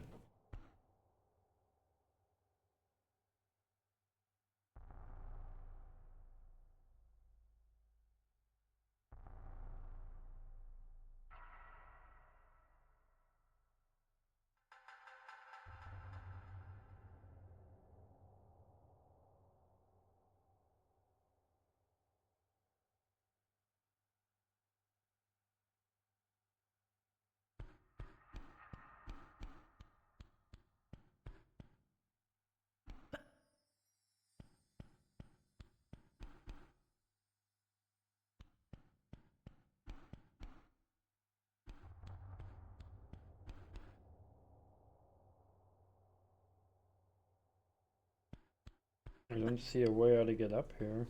I don't see a way how to get up here.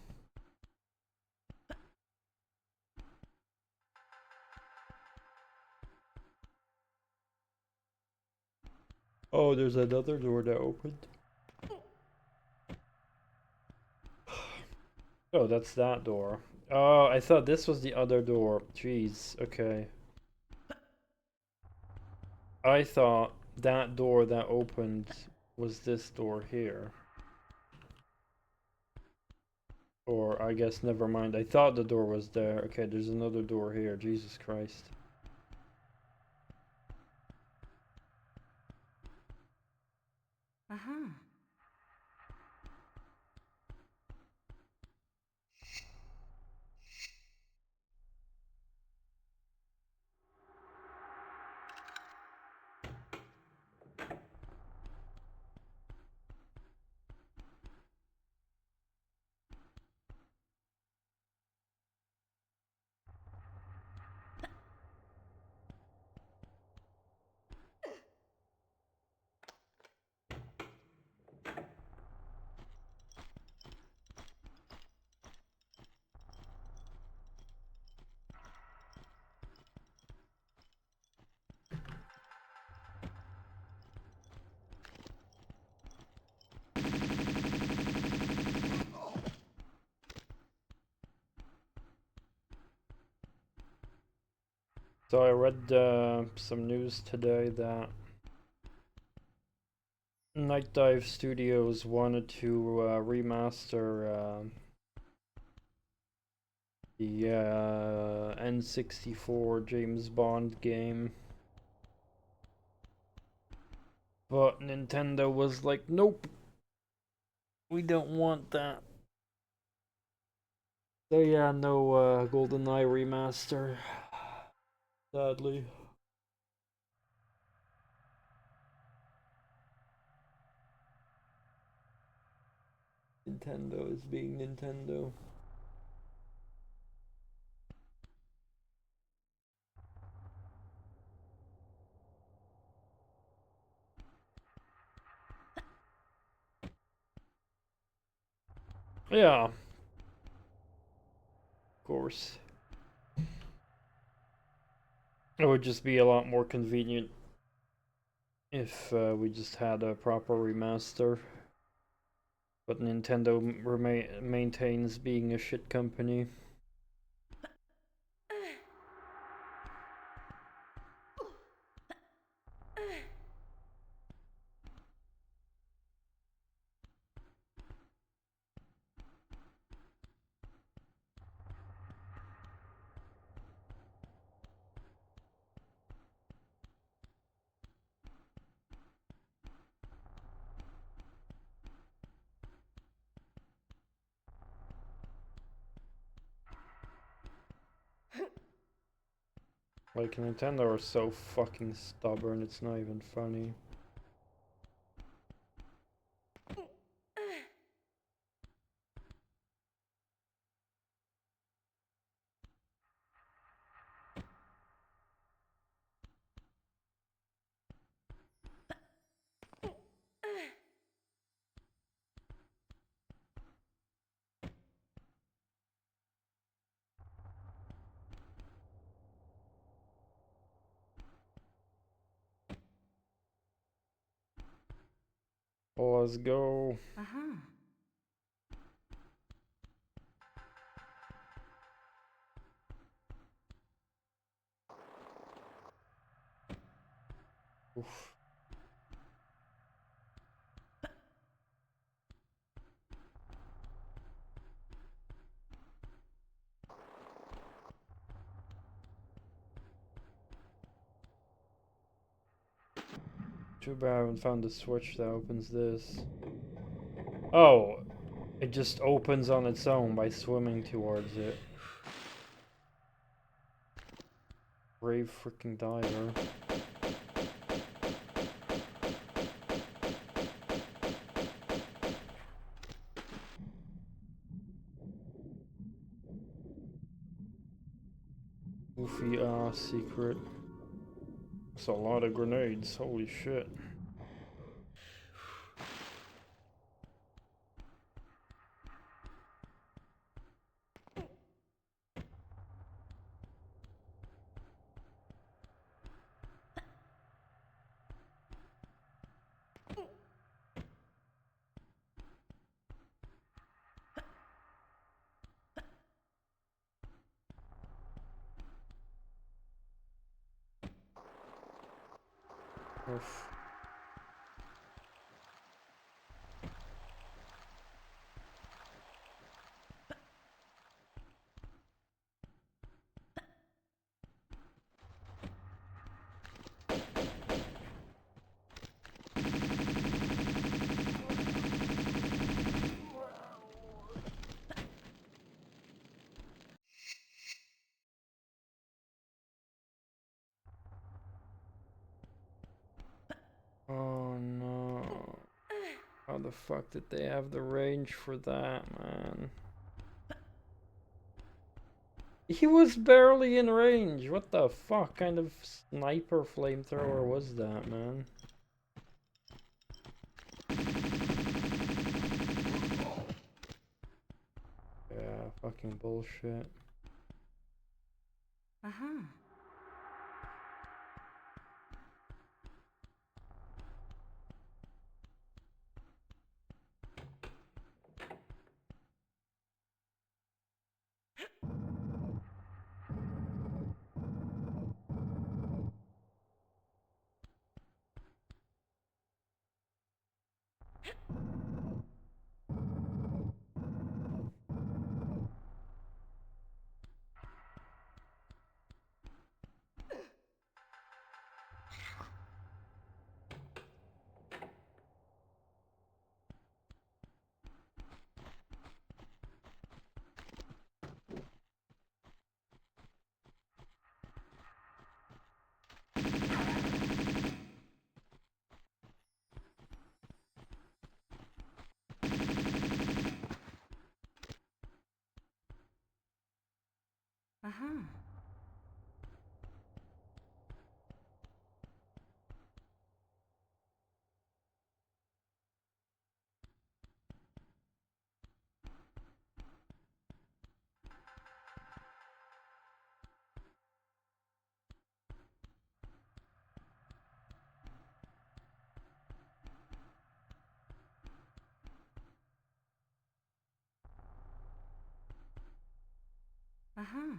Oh, there's another door that opened. Oh, that's that door. Oh, I thought this was the other door. Jeez, okay. I thought that door that opened was this door here. Or I guess never mind. I thought the door was there. Okay, there's another door here. Jesus Christ. Uh-huh. So I read some news today that Night Dive Studios wanted to remaster the N64 James Bond game. But Nintendo was like, nope, we don't want that. So yeah, no GoldenEye remaster, sadly. Nintendo is being Nintendo. Yeah, of course. It would just be a lot more convenient if we just had a proper remaster. But Nintendo maintains being a shit company. Like, Nintendo are so fucking stubborn, it's not even funny. Well, let's go. Uh-huh. Oof. Too bad I haven't found the switch that opens this. Oh, it just opens on its own by swimming towards it. Brave freaking diver. Goofy secret. That's a lot of grenades, holy shit. Oof. Oh no. How the fuck did they have the range for that, man? He was barely in range. What the fuck kind of sniper flamethrower was that, man? Yeah, fucking bullshit. Uh-huh. Uh-huh. Uh-huh.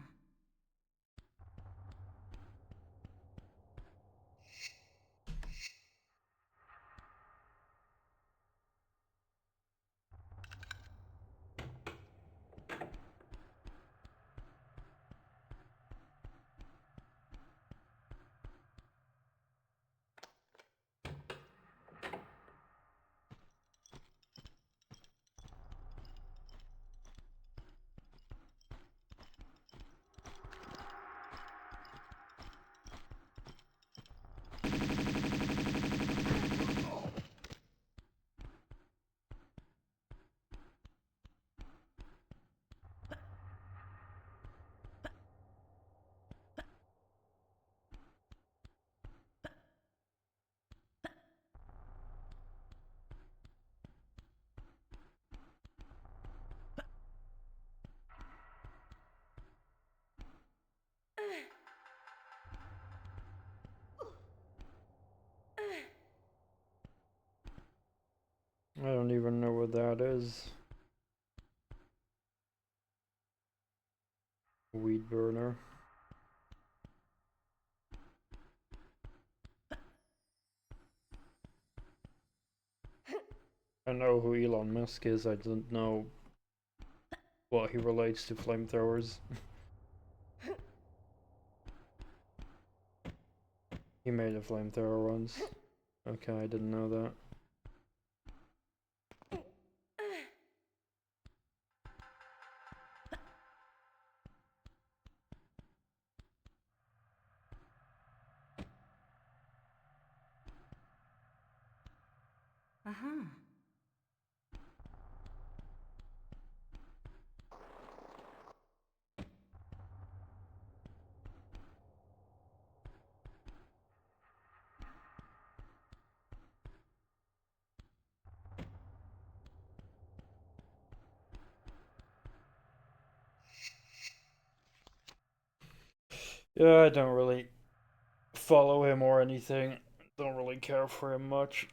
I don't even know what that is. Weed burner. I know who Elon Musk is, I don't know what he relates to flamethrowers. He made a flamethrower once. Okay, I didn't know that. Uh-huh. Yeah, I don't really follow him or anything. Don't really care for him much.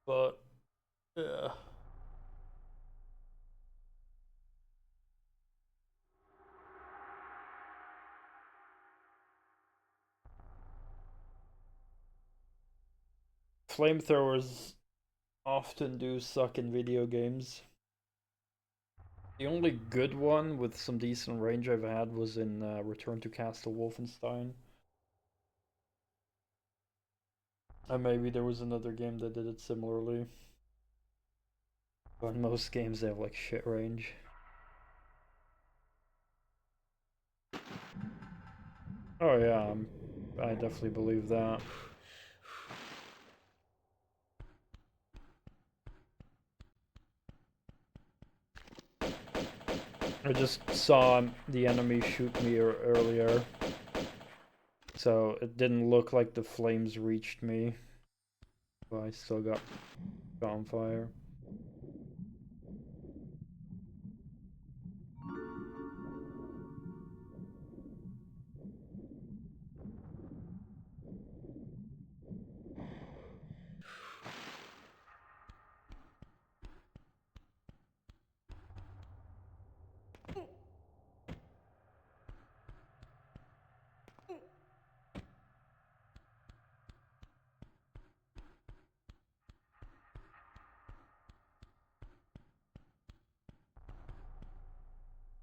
But, yeah. flamethrowers often do suck in video games. The only good one with some decent range I've had was in Return to Castle Wolfenstein. And maybe there was another game that did it similarly. But in most games they have like shit range. Oh yeah, I definitely believe that. I just saw the enemy shoot me earlier. So it didn't look like the flames reached me. But I still got on fire.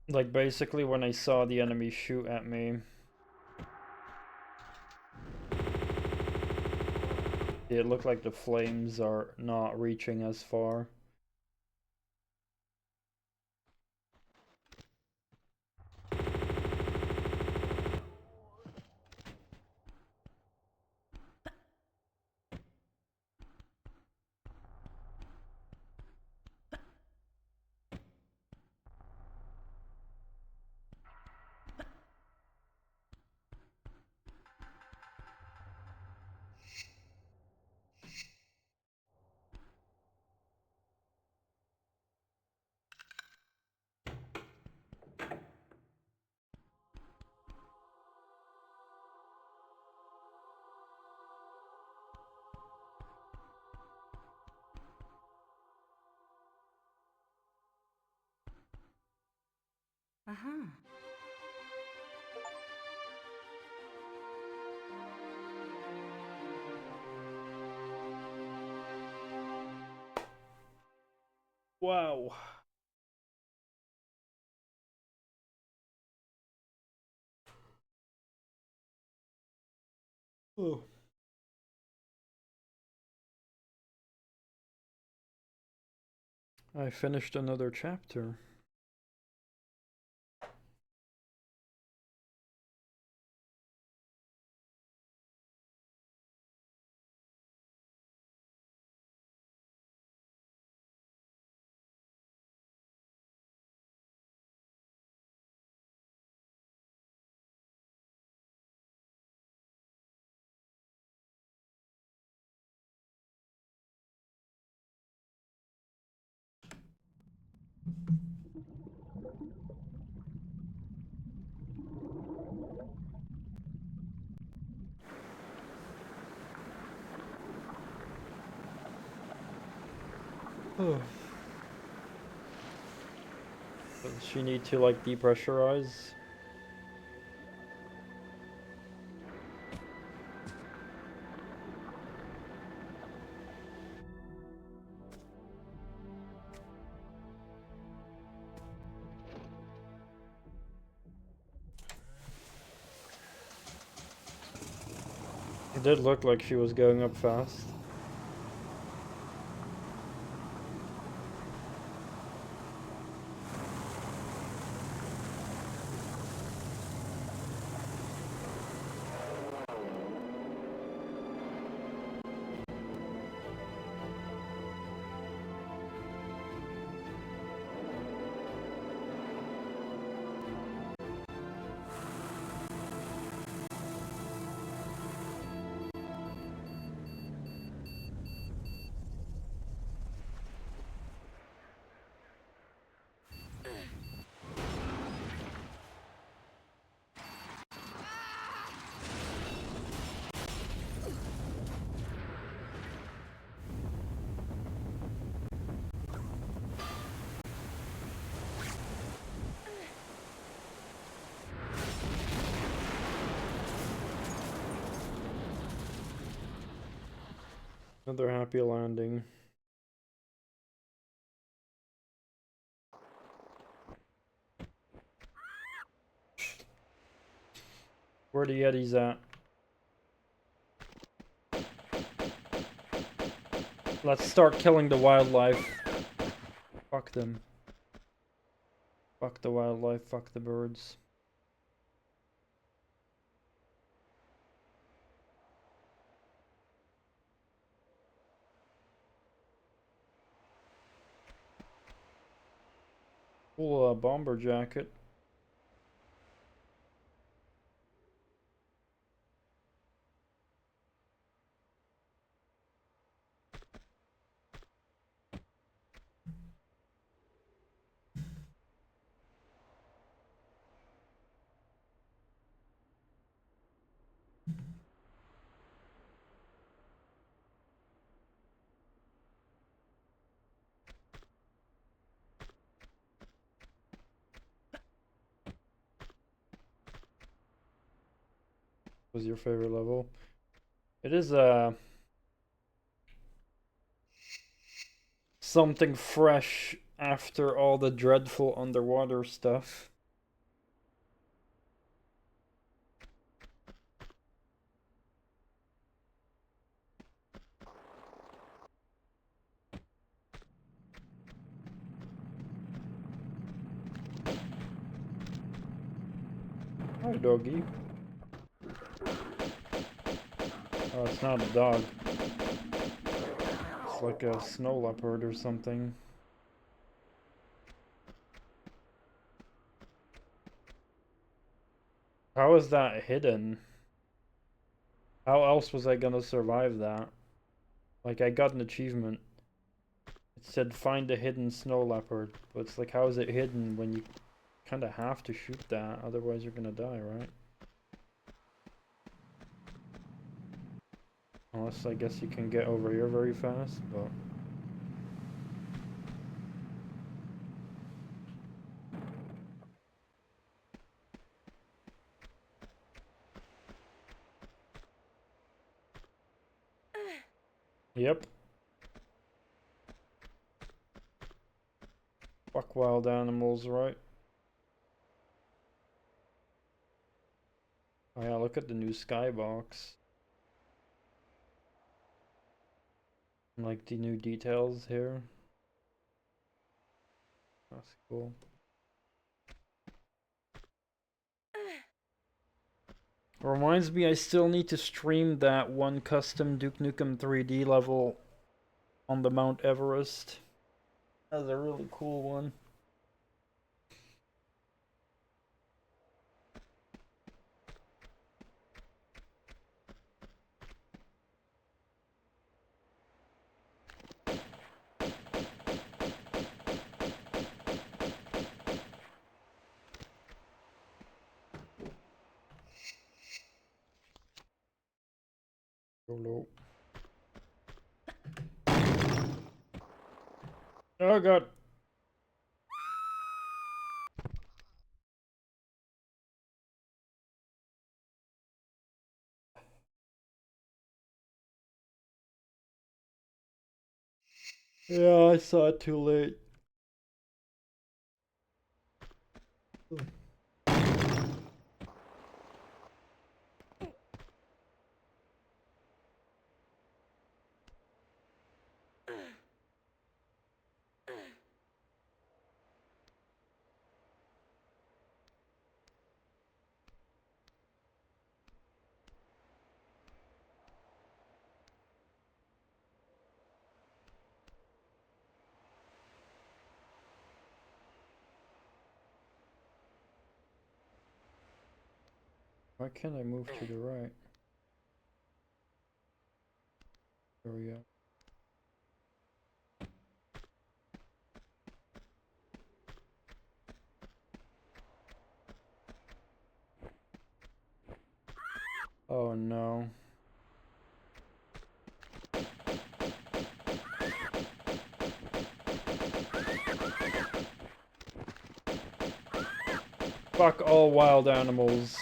Like basically when I saw the enemy shoot at me, it looked like the flames are not reaching as far. Uh-huh. Wow. Oh. I finished another chapter. Oh. Does she need to like depressurize? It did look like she was going up fast. Another happy landing. Where the Yetis at? Let's start killing the wildlife. Fuck them. Fuck the wildlife, fuck the birds. Cool bomber jacket. Was your favorite level? It is something fresh after all the dreadful underwater stuff. Hi, doggy. Oh, it's not a dog. It's like a snow leopard or something. How is that hidden? How else was I gonna survive that? Like, I got an achievement. It said find a hidden snow leopard. But it's like, how is it hidden when you kind of have to shoot that? Otherwise you're gonna die, right? Unless I guess you can get over here very fast, but... Yep. Fuck wild animals, right? Oh yeah, look at the new skybox. Like the new details here. That's cool. Reminds me I still need to stream that one custom Duke Nukem 3D level on the Mount Everest. That's a really cool one. Oh god. Yeah, I saw it too late. Why can't I move to the right? There we go. Oh no. Fuck all wild animals.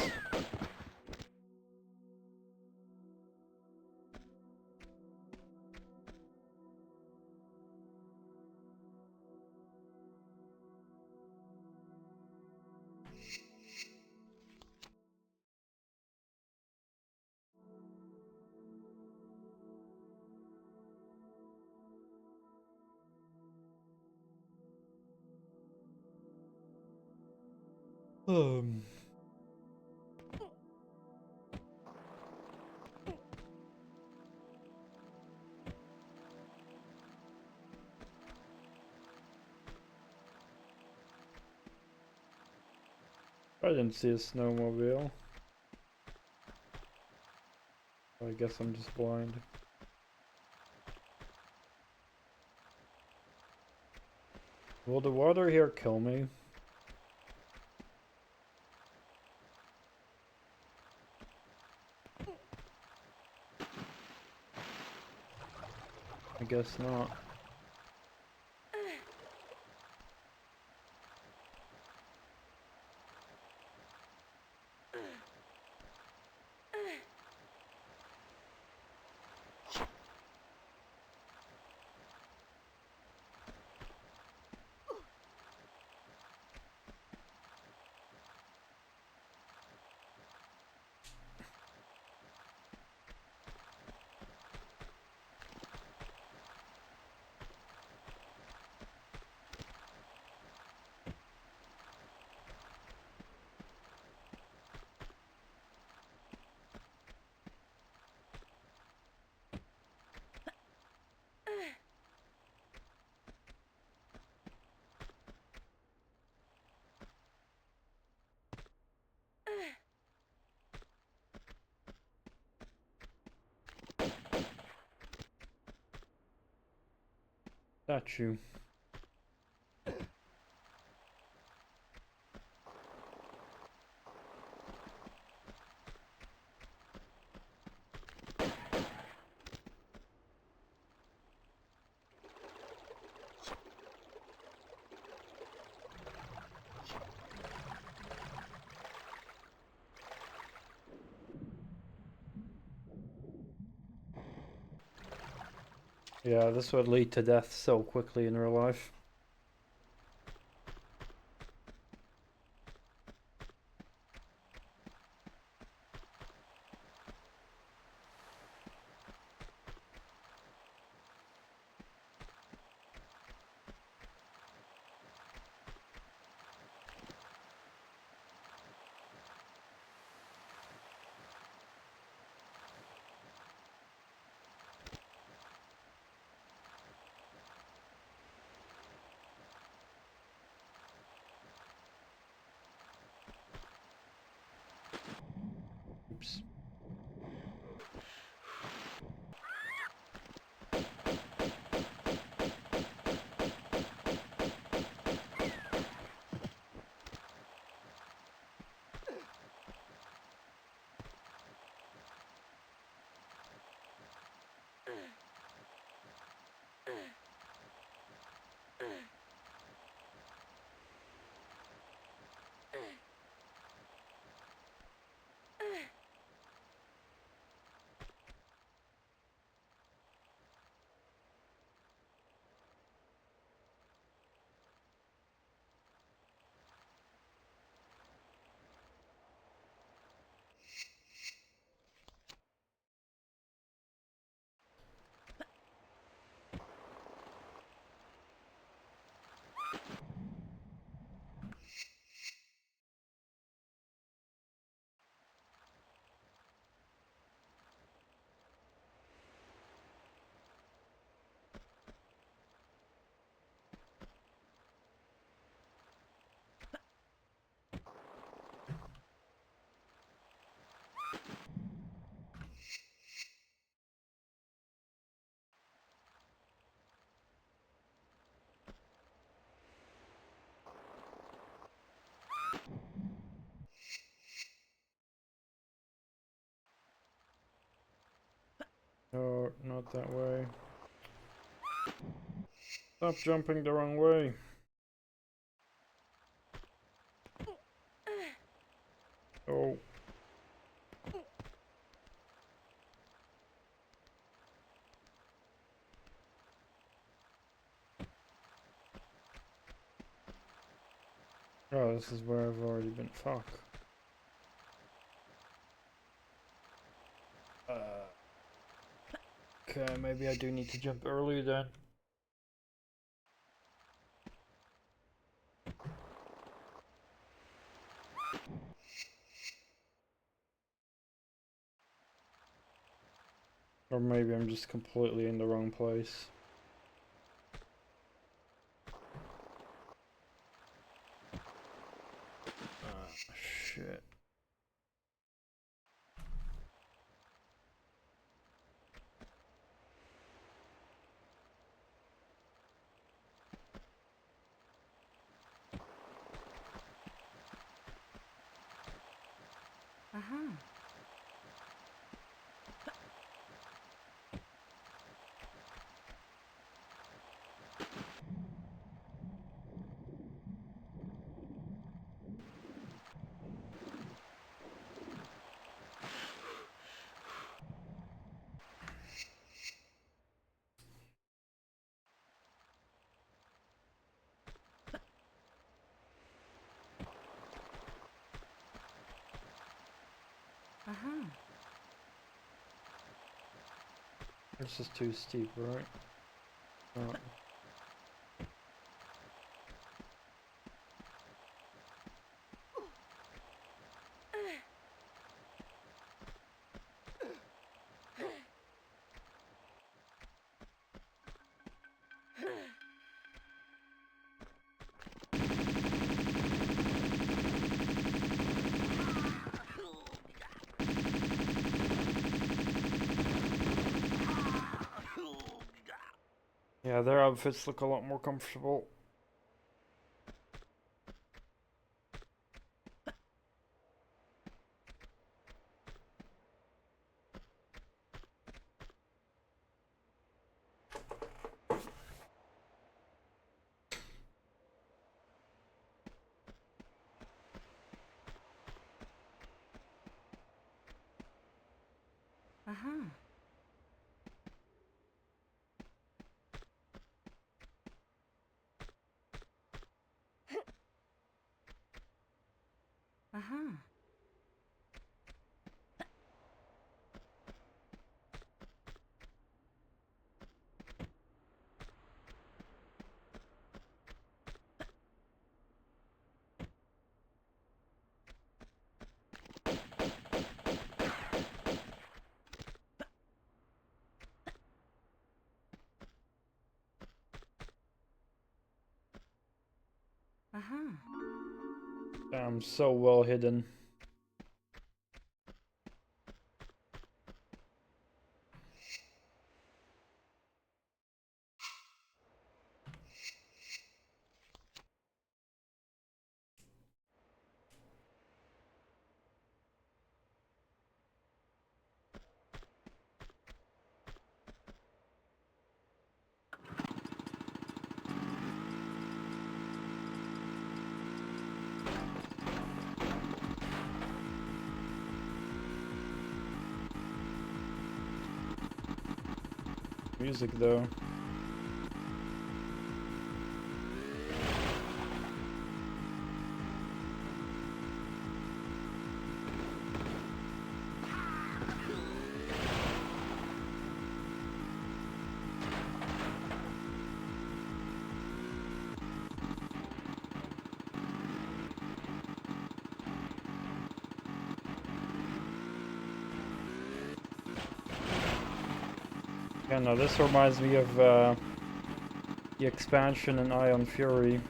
Um. I didn't see a snowmobile. I guess I'm just blind. Will the water here kill me? I guess not. Statue. Yeah, this would lead to death so quickly in real life. Oops. No, not that way. Stop jumping the wrong way. Oh. Oh, this is where I've already been. Fuck. Okay, maybe I do need to jump earlier then. Or maybe I'm just completely in the wrong place. Shit. Uh-huh. Uh-huh. This is too steep, right? Oh. Yeah, their outfits look a lot more comfortable. Uh-huh. Uh-huh. Uh-huh. Damn, so well hidden. Music though. Yeah, no, this reminds me of the expansion in Ion Fury.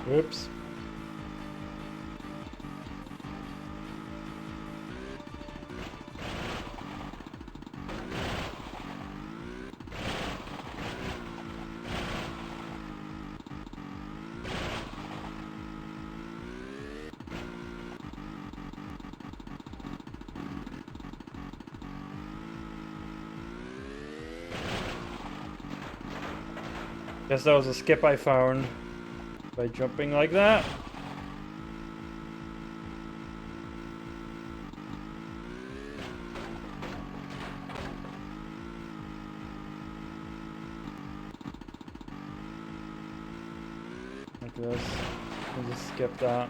Whoops. Guess that was a skip I found by jumping like that. Like this. I'll just skip that.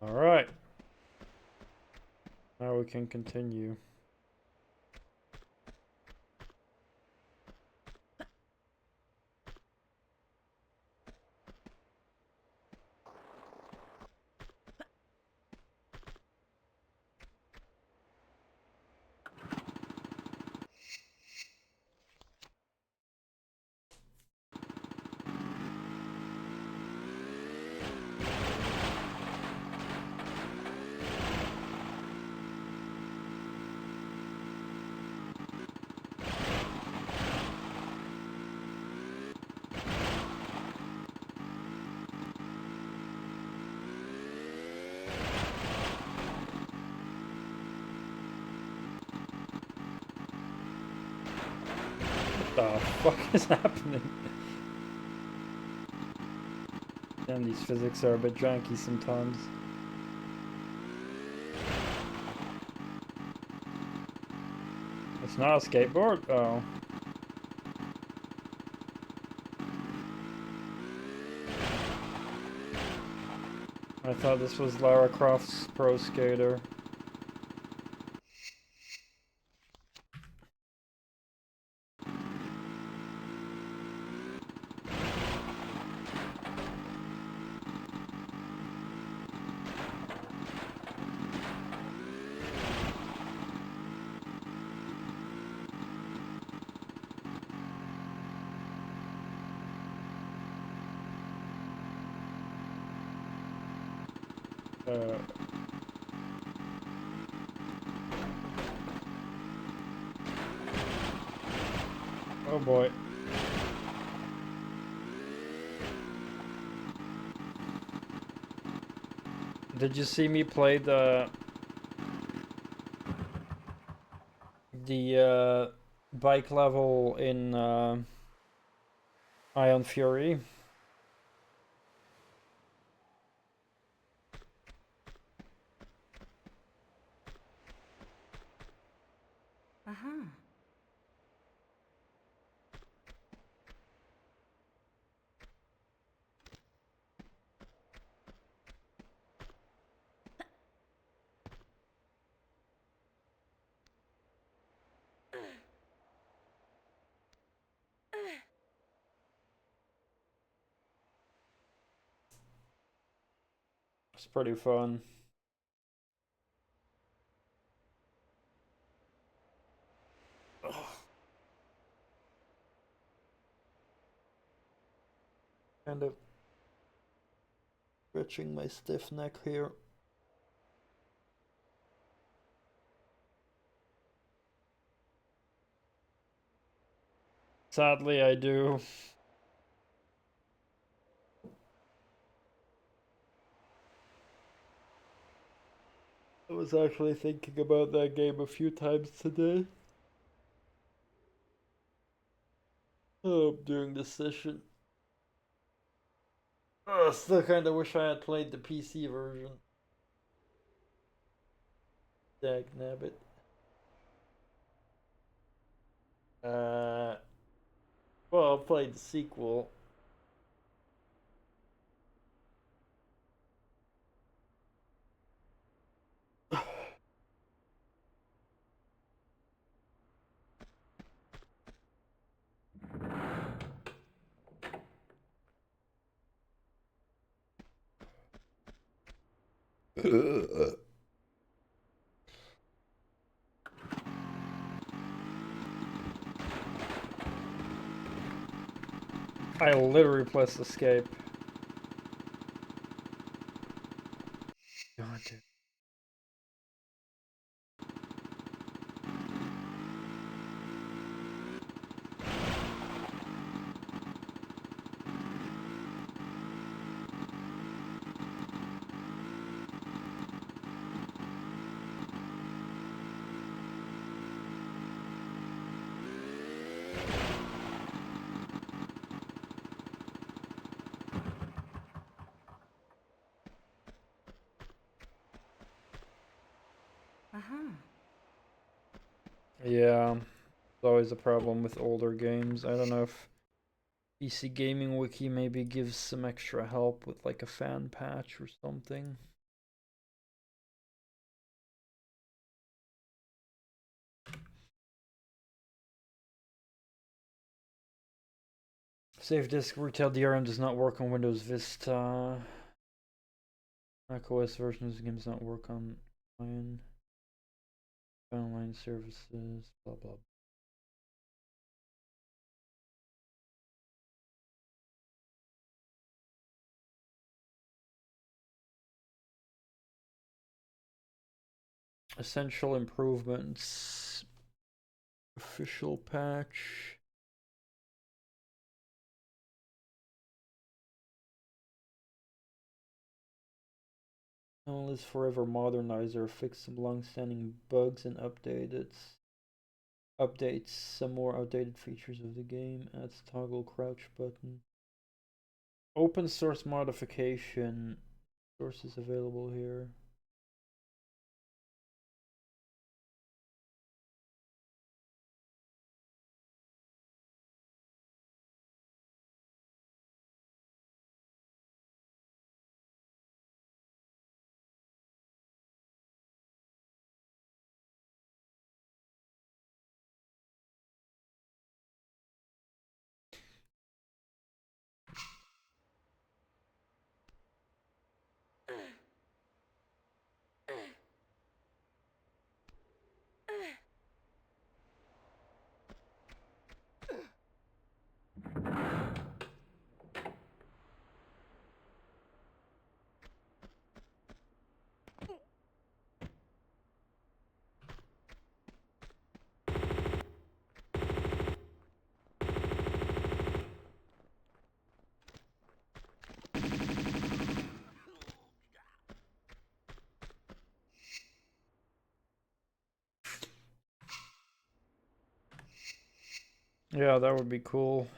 Alright. Now we can continue. What the fuck is happening? Damn, these physics are a bit janky sometimes. It's not a skateboard? Oh. I thought this was Lara Croft's Pro Skater. Uh, oh boy. Did you see me play the bike level in Ion Fury? Uh-huh. It's pretty fun. Kind of stretching my stiff neck here. Sadly, I do. I was actually thinking about that game a few times today. During this session. Still kind of wish I had played the PC version. Dag nabbit. Well, I played the sequel. I literally pressed escape. God, dude. Uh-huh. Yeah, it's always a problem with older games. I don't know if PC Gaming Wiki maybe gives some extra help with like a fan patch or something. Safe disk retail DRM does not work on Windows Vista. macOS version of the game does not work on online services. Blah blah. Essential improvements. Official patch. Is Forever Modernizer fixed some long-standing bugs and updates some more outdated features of the game. Adds toggle crouch button. Open source modification. Sources available here. Yeah, that would be cool.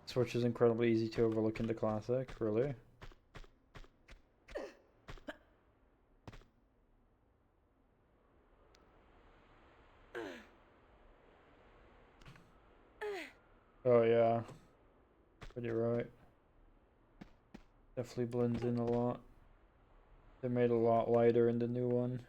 Switch is incredibly easy to overlook in the classic, really. Oh yeah, but you're right. Definitely blends in a lot. They made it a lot lighter in the new one.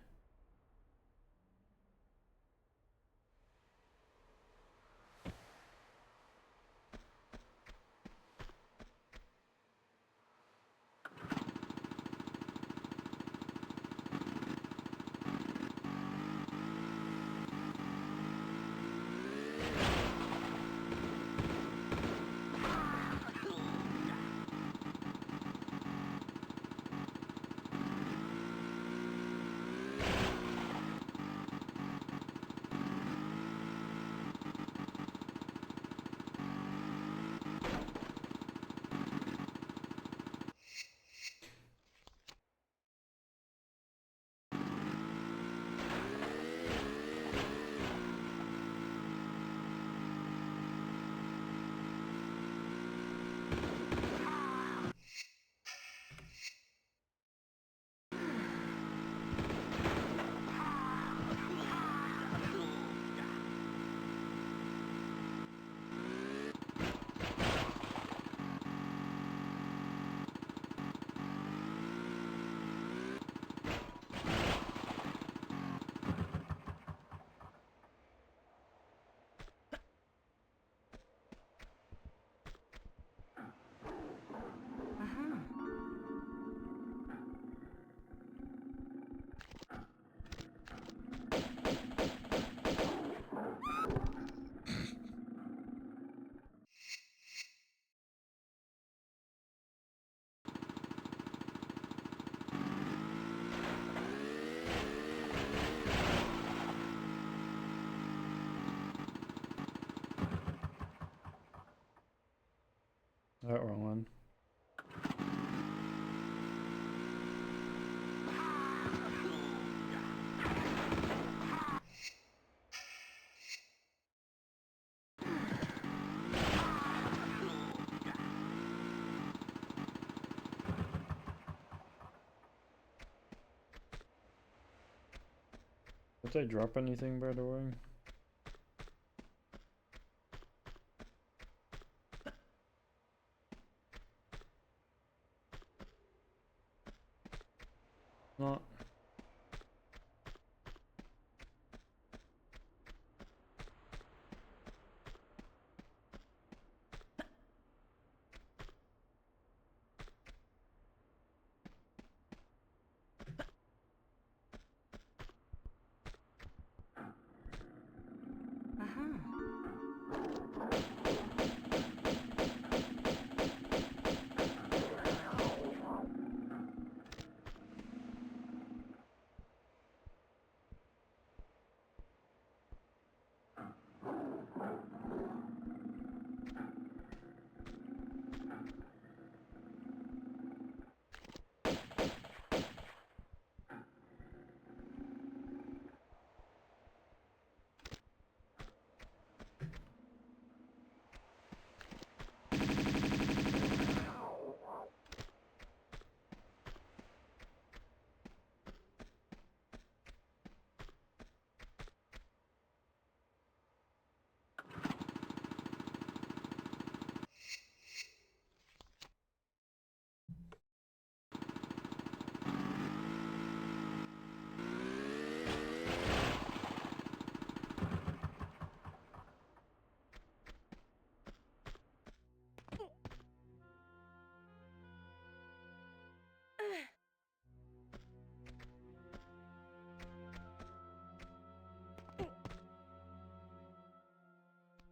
That wrong one. Did I drop anything, by the way? Not.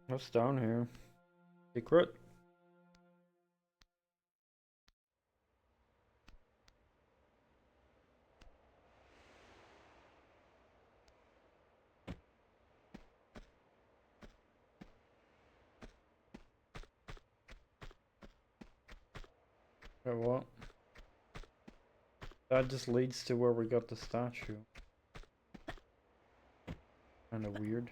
What's down here? Secret? Okay, what? That just leads to where we got the statue. Kinda weird.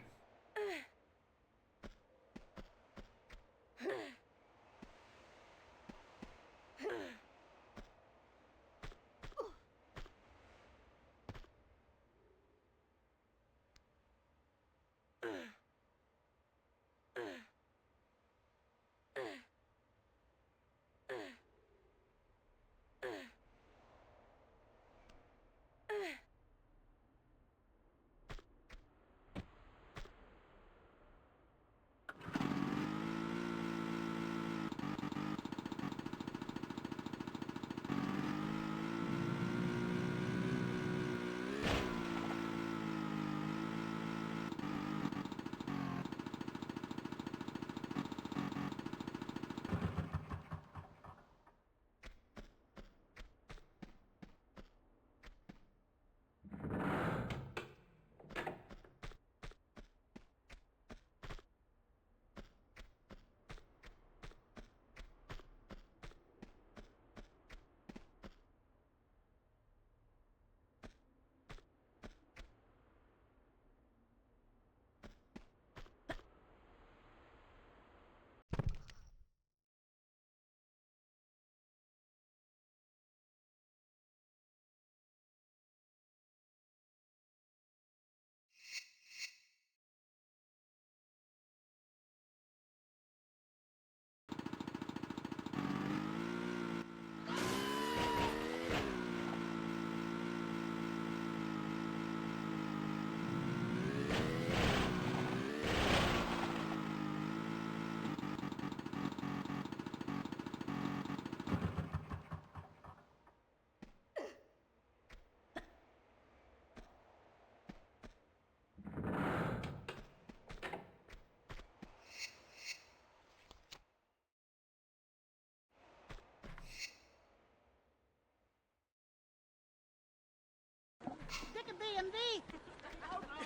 Dikke BMW!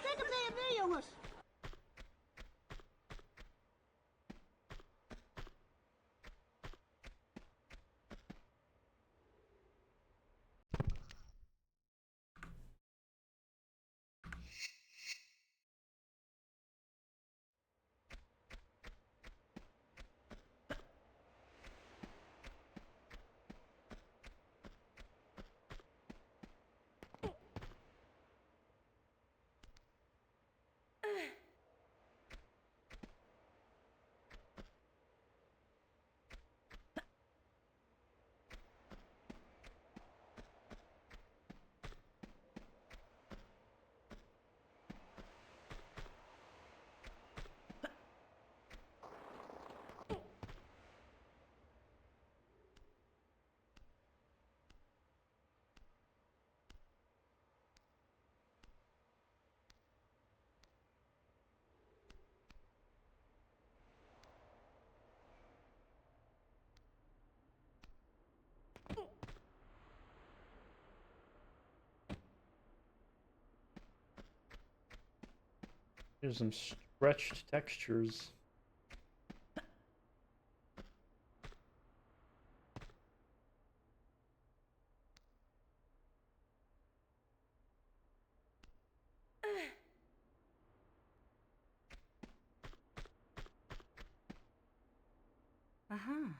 Dikke BMW, jongens! There's some stretched textures. Aha.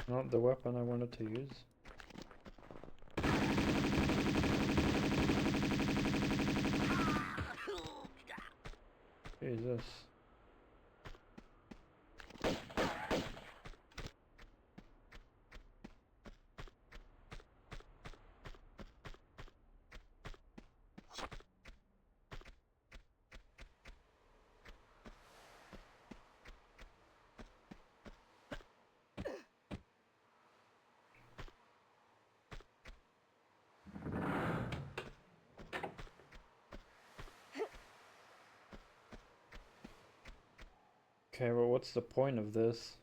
Not the weapon I wanted to use. Jesus. Okay, well, what's the point of this?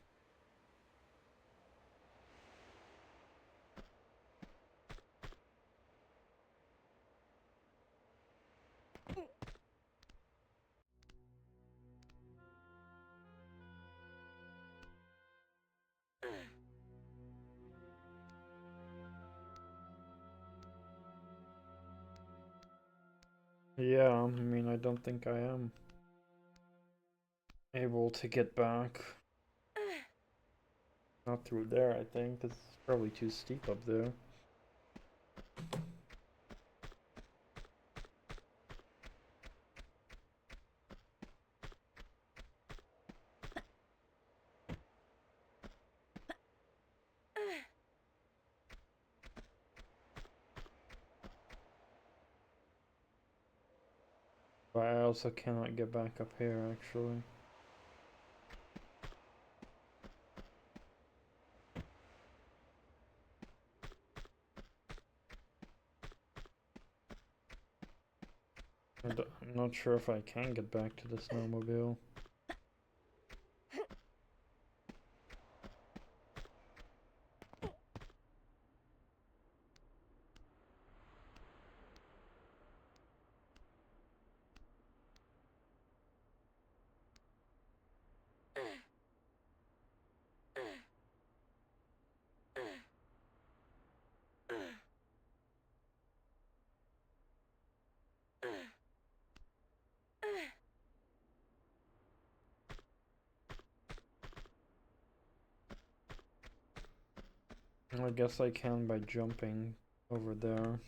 Yeah, I mean, I don't think I am able to get back. Not through there, I think. It's probably too steep up there. But I also cannot get back up here, actually. I'm not sure if I can get back to the snowmobile. I guess I can by jumping over there.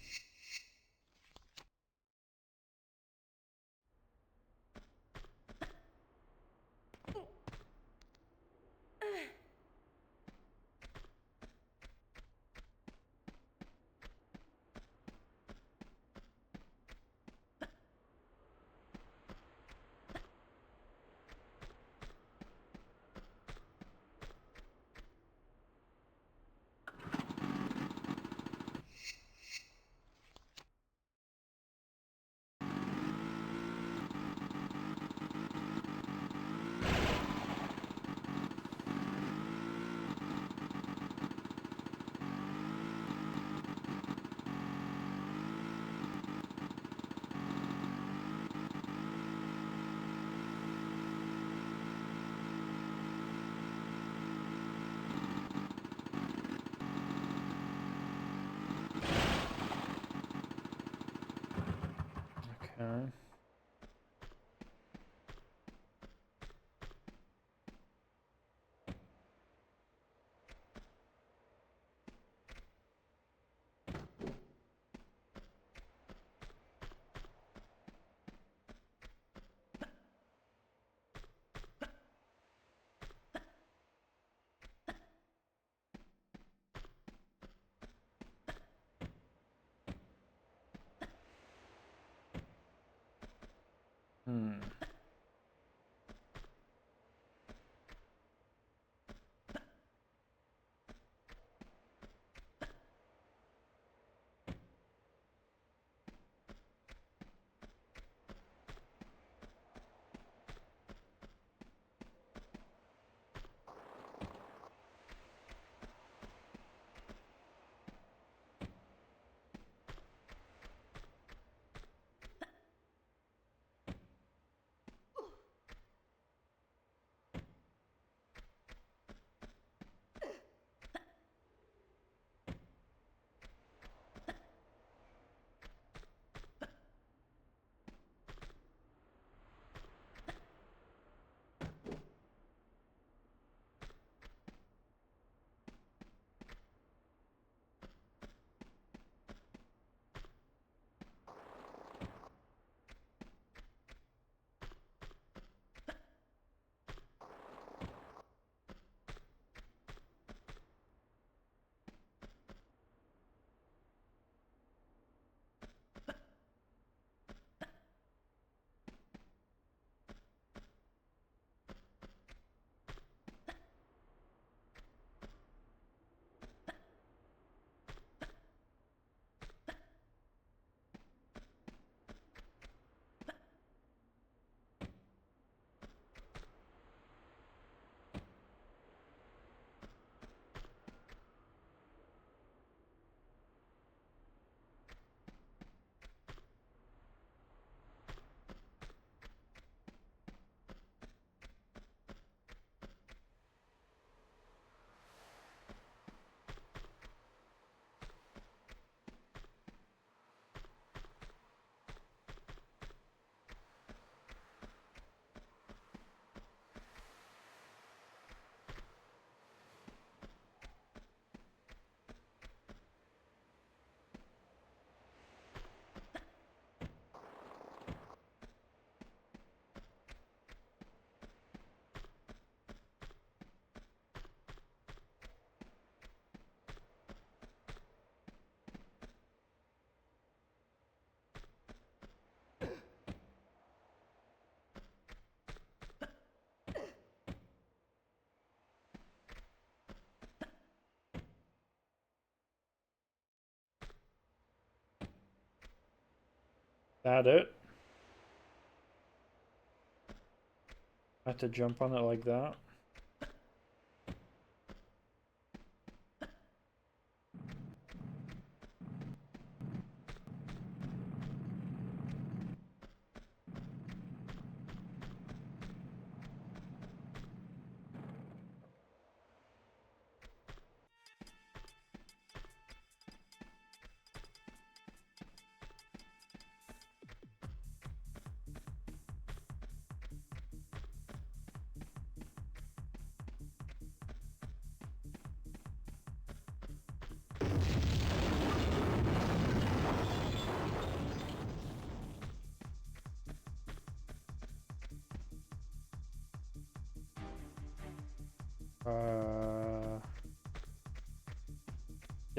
Okay. Hmm. That it? I have to jump on it like that?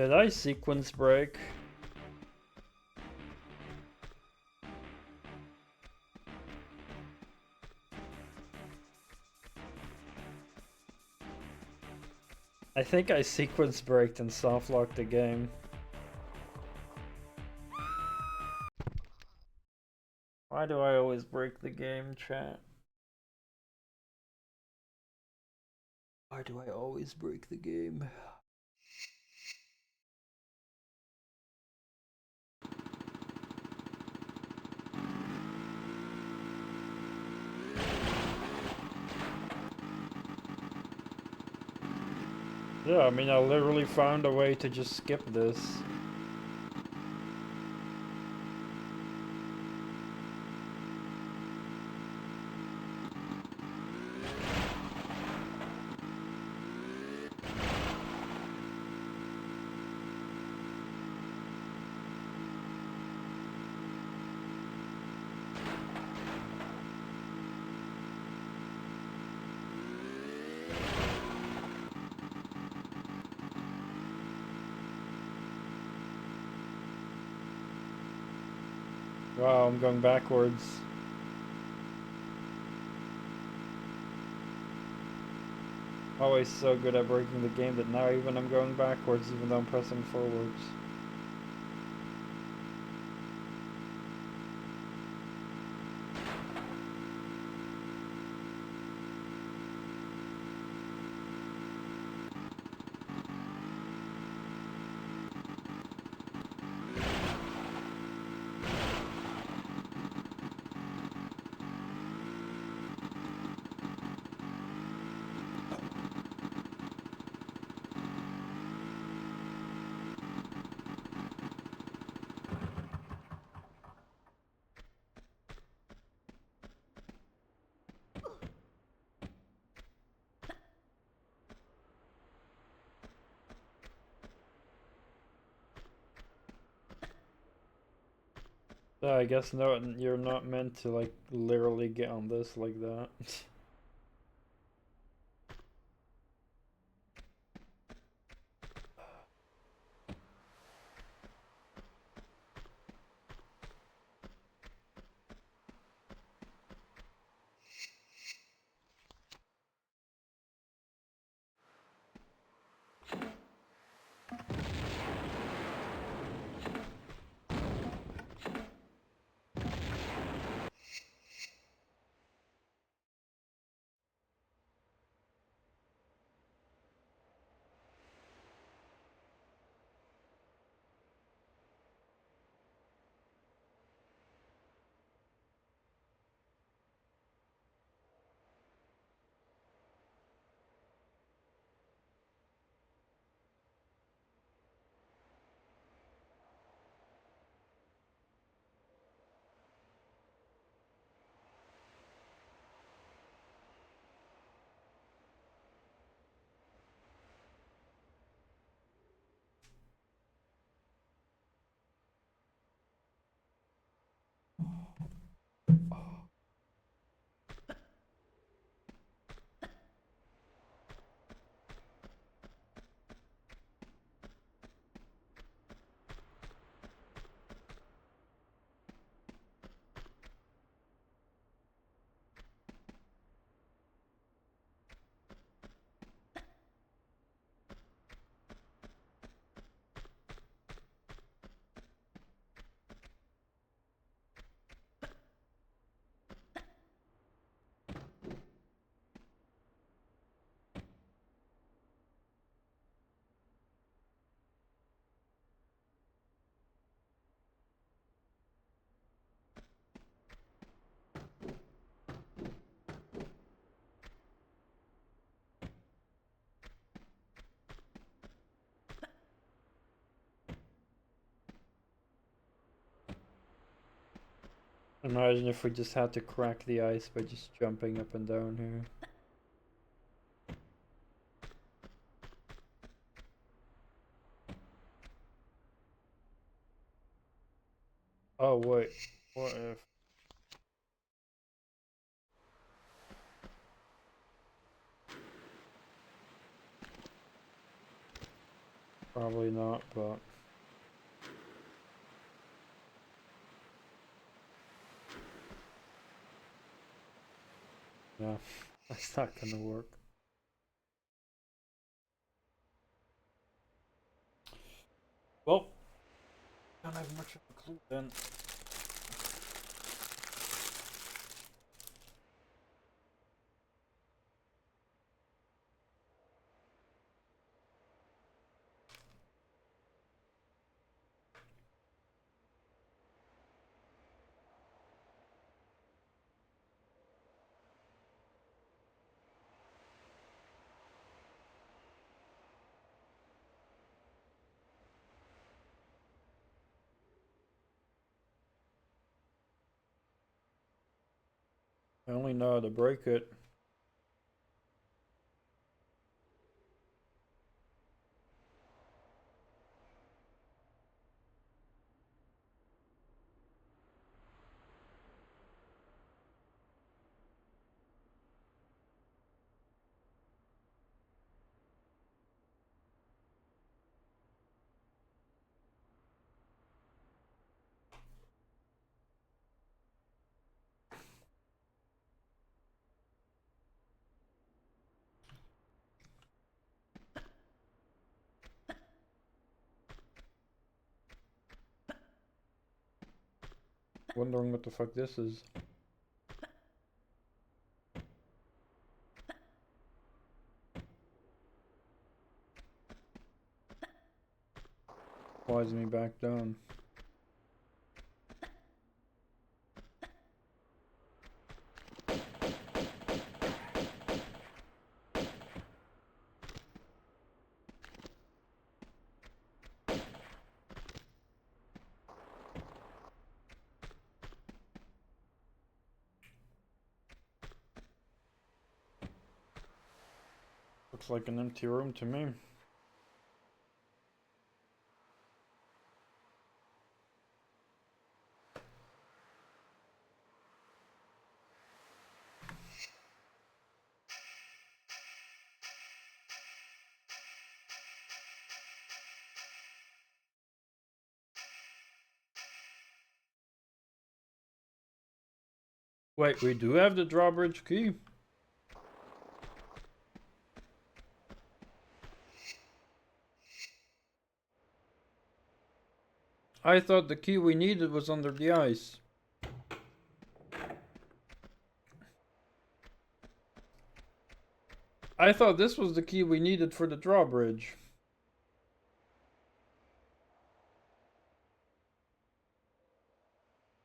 Did I sequence break? I think I sequence braked and soft locked the game. Why do I always break the game, chat? Why do I always break the game? Yeah, I mean, I literally found a way to just skip this. Wow, I'm going backwards. Always so good at breaking the game that now even I'm going backwards even though I'm pressing forwards. Yeah, I guess no, you're not meant to like literally get on this like that. Imagine if we just had to crack the ice by just jumping up and down here. Oh wait, what if? Probably not, but... yeah, that's not gonna work. Well, don't have much of a clue then. I only know how to break it. Wondering what the fuck this is. Flies me back down. Looks like an empty room to me. Wait, we do have the drawbridge key? I thought the key we needed was under the ice. I thought this was the key we needed for the drawbridge.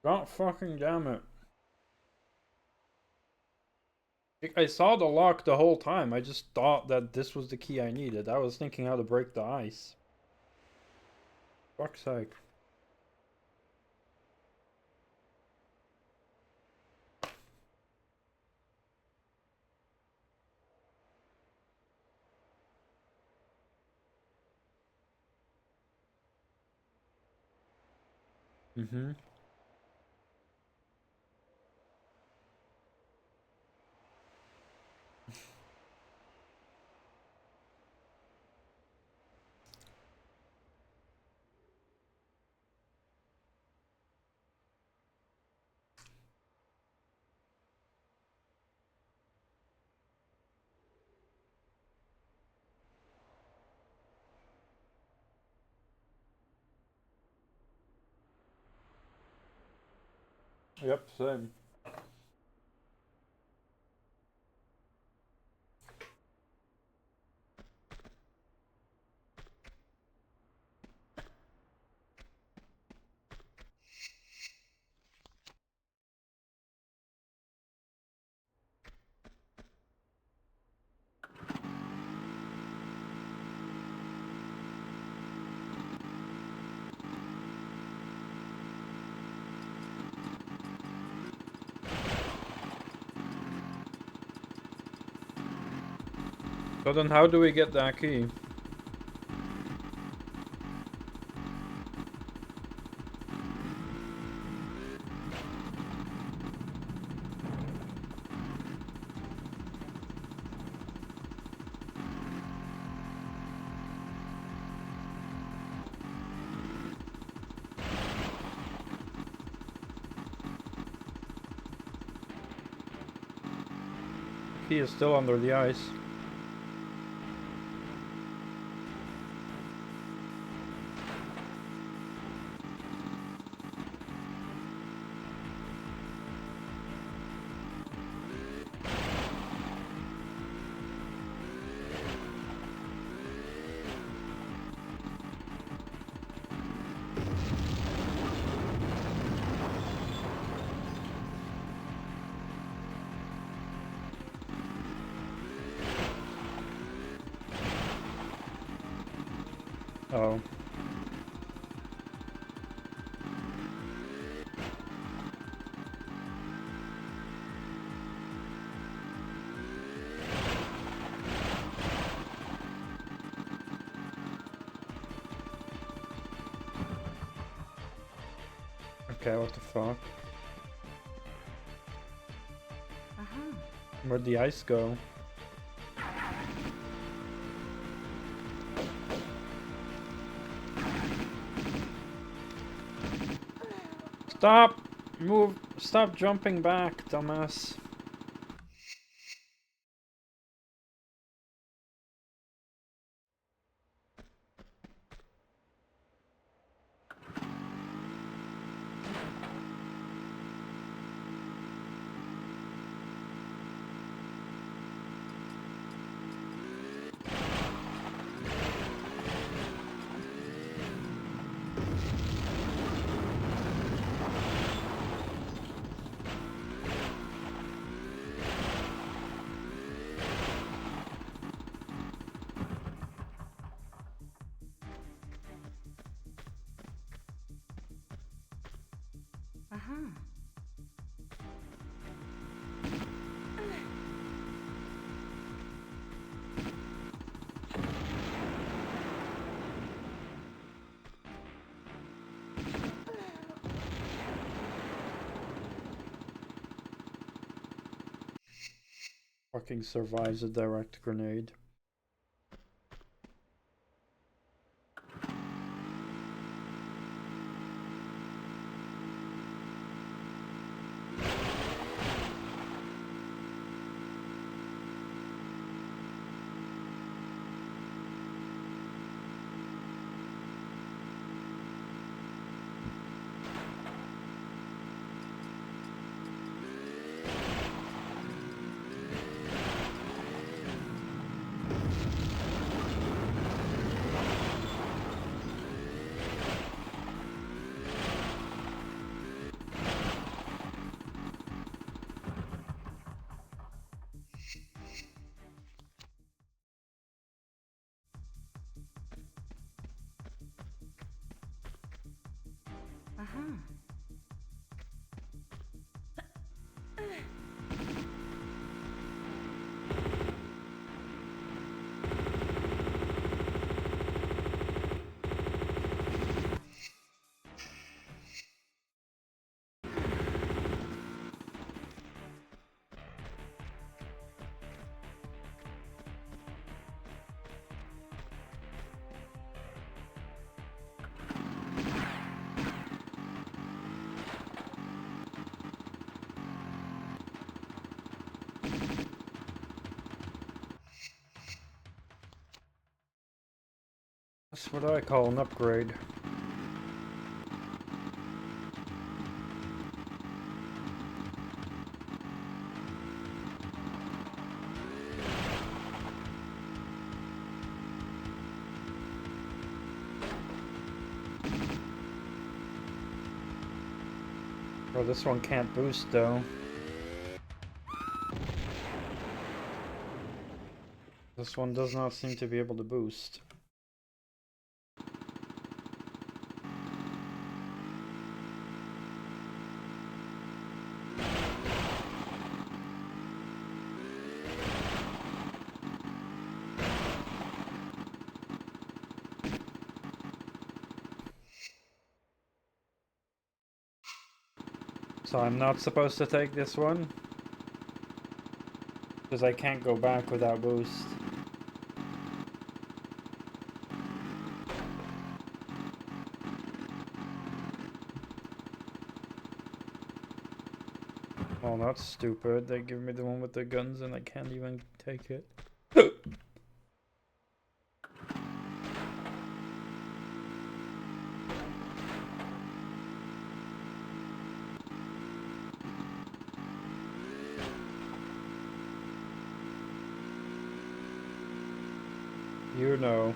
God fucking damn it. I saw the lock the whole time. I just thought that this was the key I needed. I was thinking how to break the ice. Fuck's sake. Mm-hmm. Yep, same. So then how do we get that key? Key is still under the ice. Oh. Okay, what the fuck? Where'd the ice go? Stop! Move! Stop jumping back, dumbass. Fucking survives a direct grenade. That's what I call an upgrade. Oh, this one can't boost though. This one does not seem to be able to boost. So I'm not supposed to take this one? Because I can't go back without boost. Oh, that's stupid. They give me the one with the guns and I can't even take it. You know.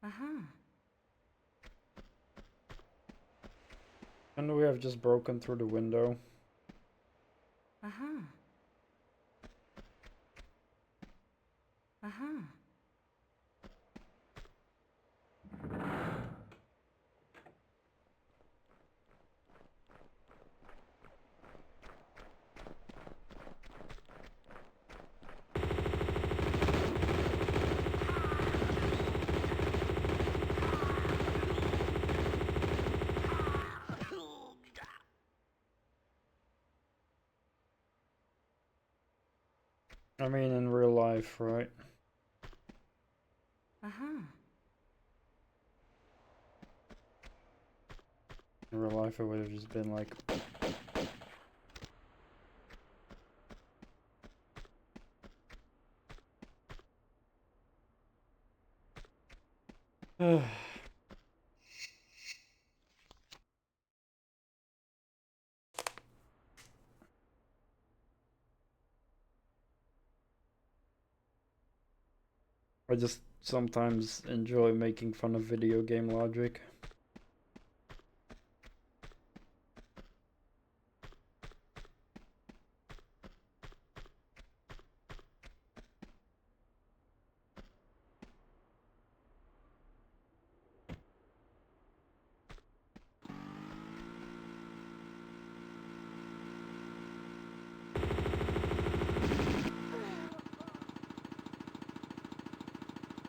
Uh-huh. And we have just broken through the window. Uh-huh. Uh-huh. I mean, in real life, right? Uh-huh. In real life, it would have just been like... I just sometimes enjoy making fun of video game logic.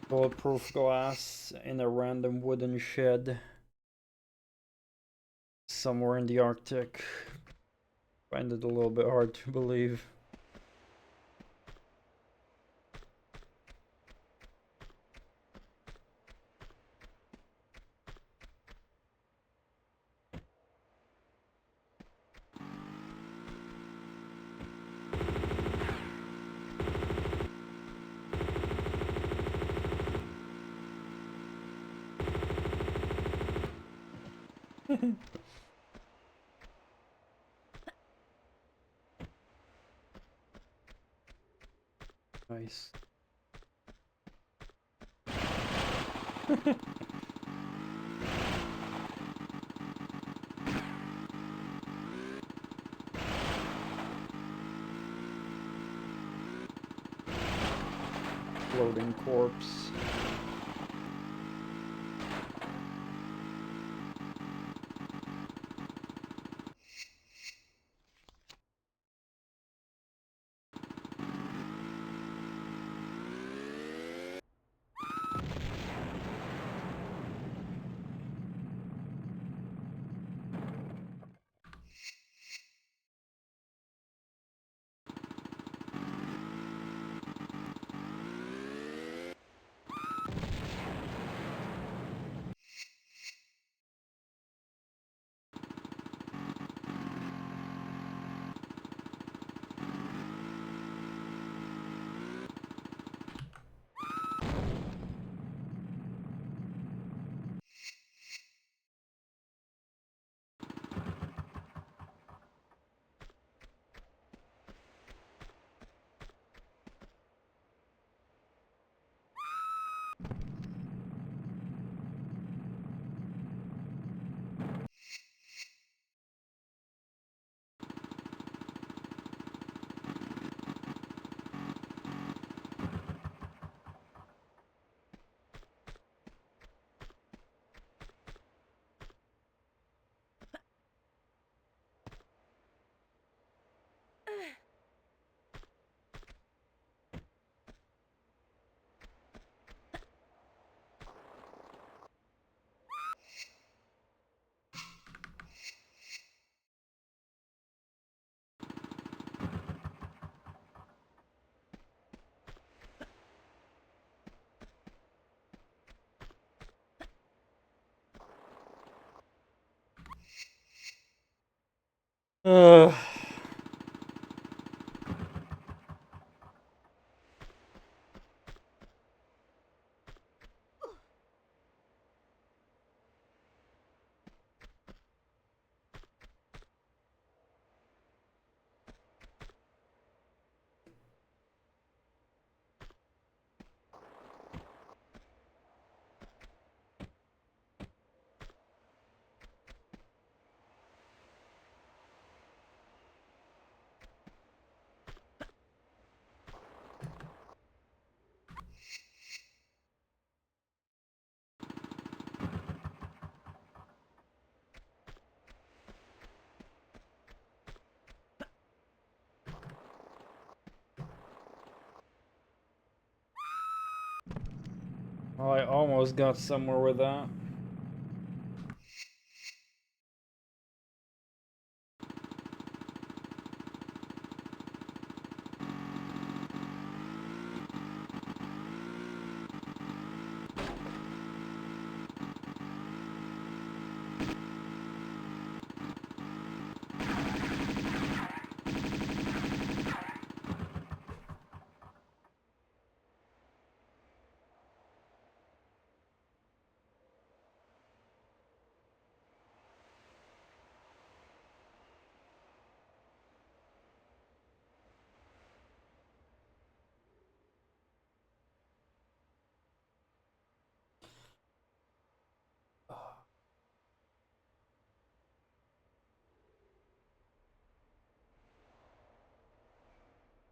Bulletproof glass in a random wooden shed somewhere in the Arctic. Find it a little bit hard to believe. Nice. Floating corpse. Uh, I almost got somewhere with that.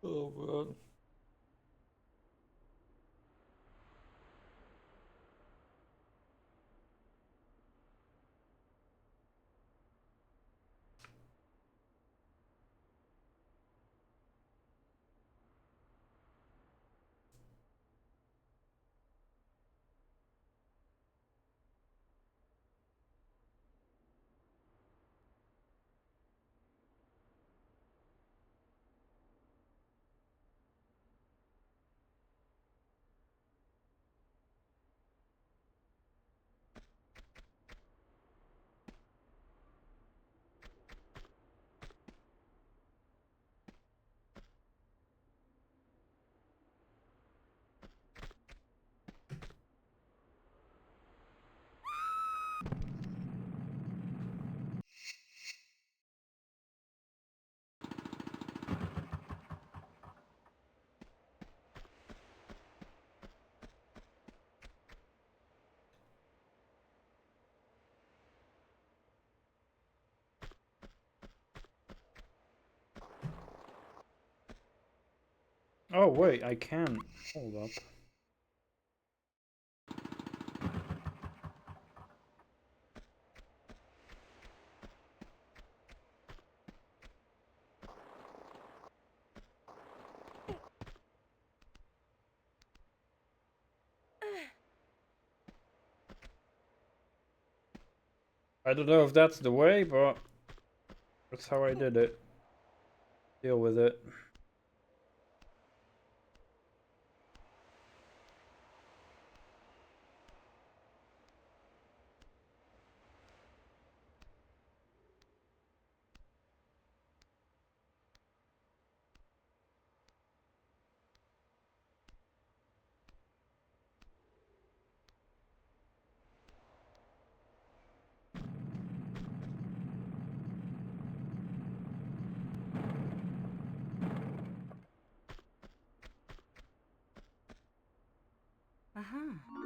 Oh man. Oh wait, I can. Hold up. I don't know if that's the way, but that's how I did it. Deal with it. Uh-huh.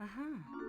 Uh-huh.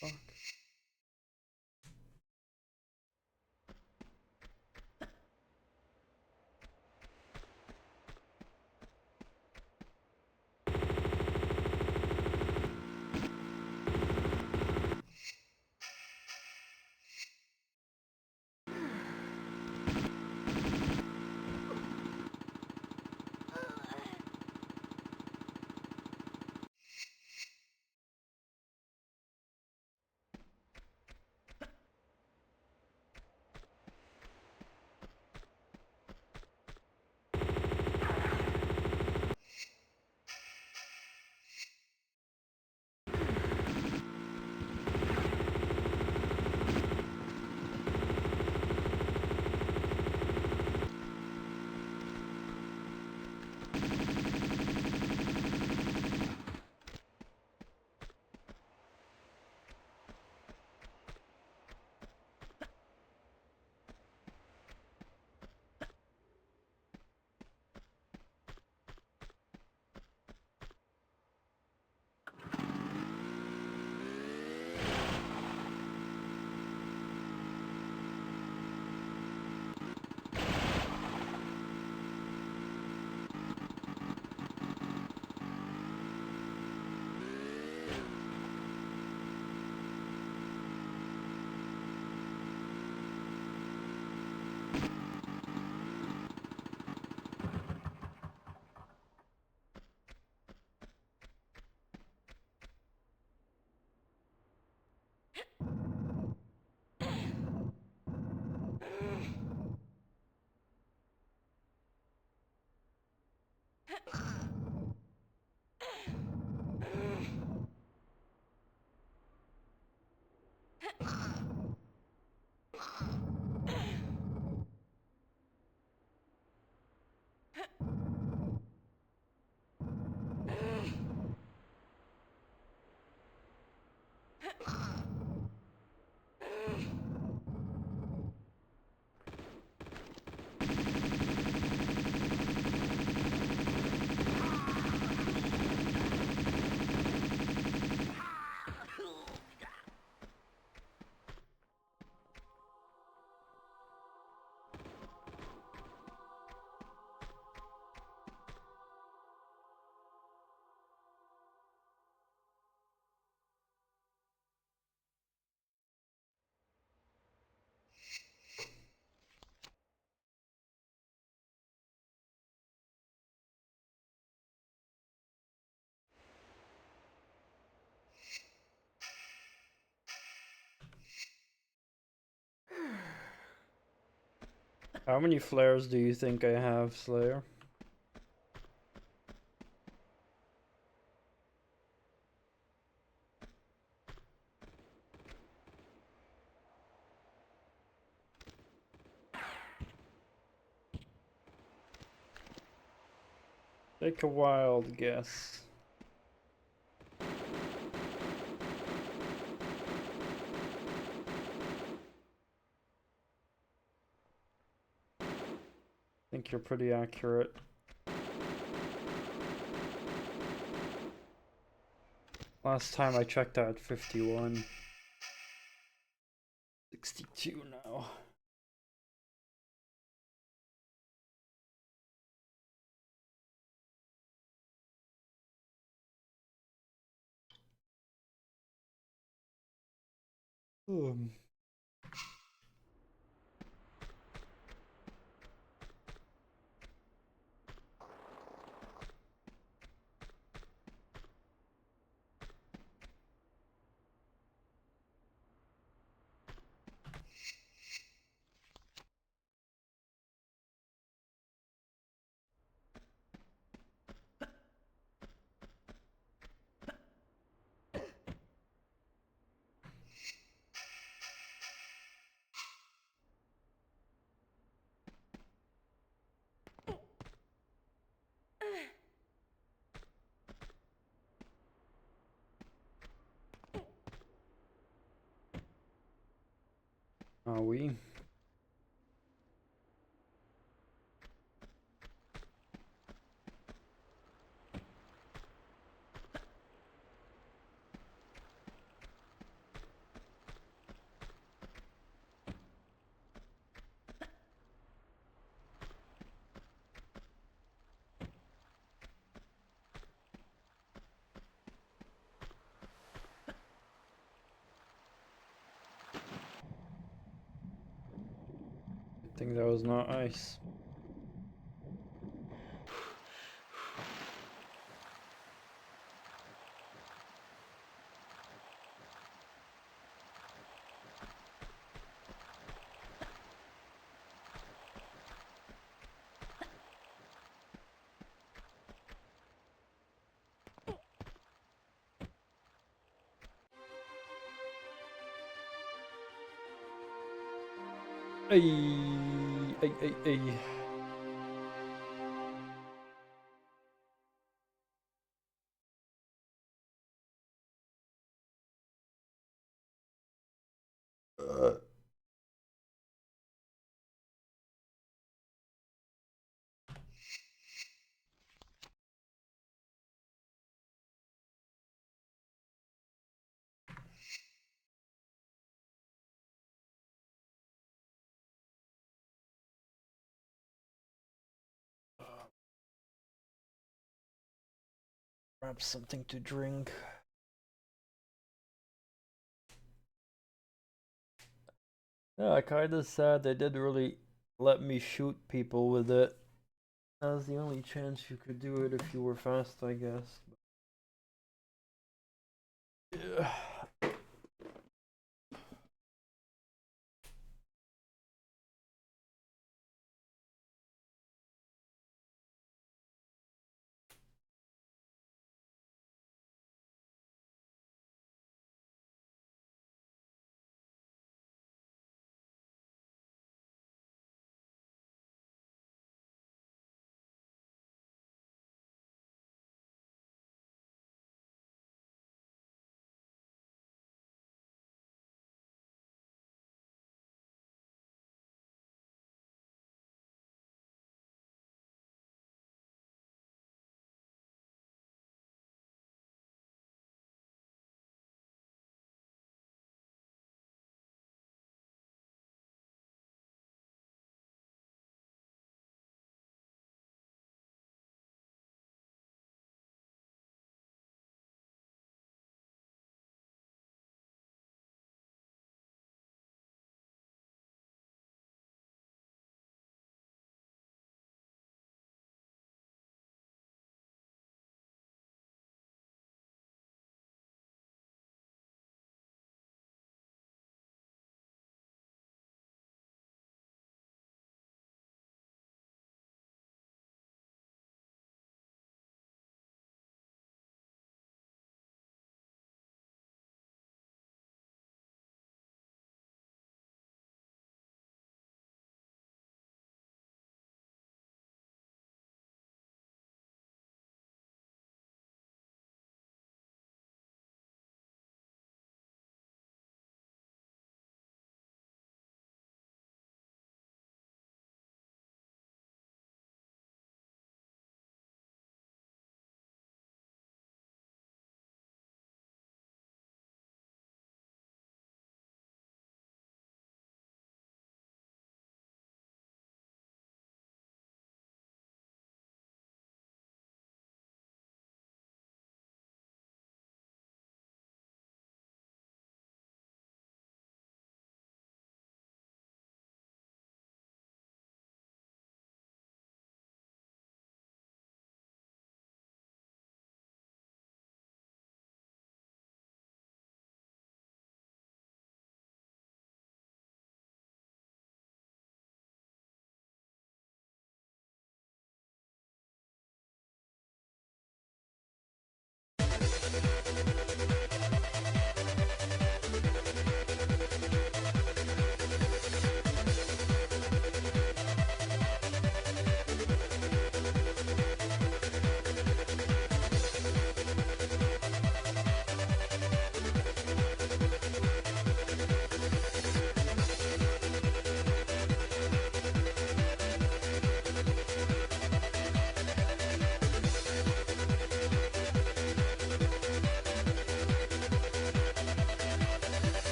fuck? How many flares do you think I have, Slayer? Take a wild guess. I think you're pretty accurate. Last time I checked out 51. 62 now. Um. Are we? think that was not ice. Ay, ay, ay, ay. Grab something to drink. Yeah, I kinda sad they didn't really let me shoot people with it. That was the only chance you could do it if you were fast, I guess. Yeah.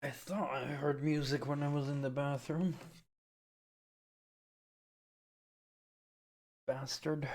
I thought I heard music when I was in the bathroom. Bastard.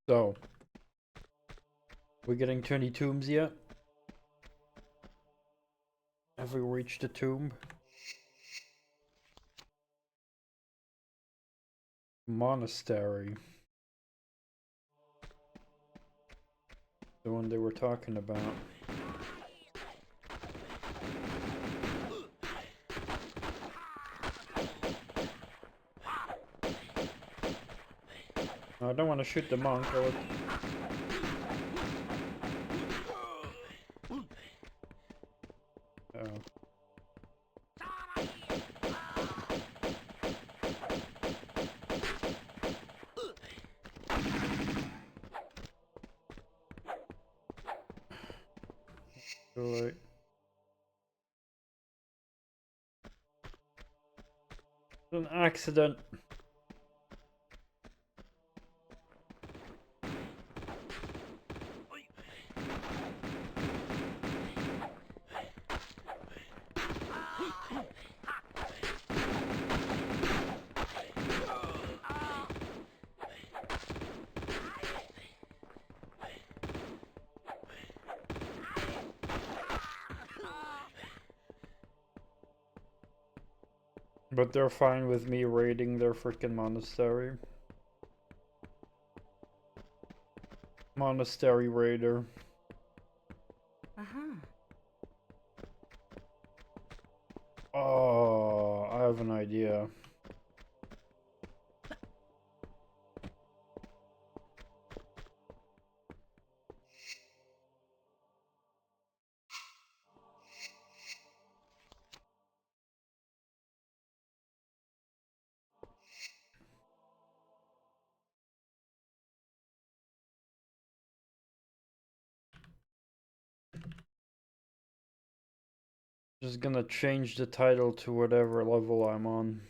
So, we getting to any tombs yet? Have we reached a tomb? Monastery. The one they were talking about. No, I don't want to shoot the monk. Oh. Right. An accident. But they're fine with me raiding their freaking monastery. Monastery raider. Oh, I have an idea. Just gonna change the title to whatever level I'm on.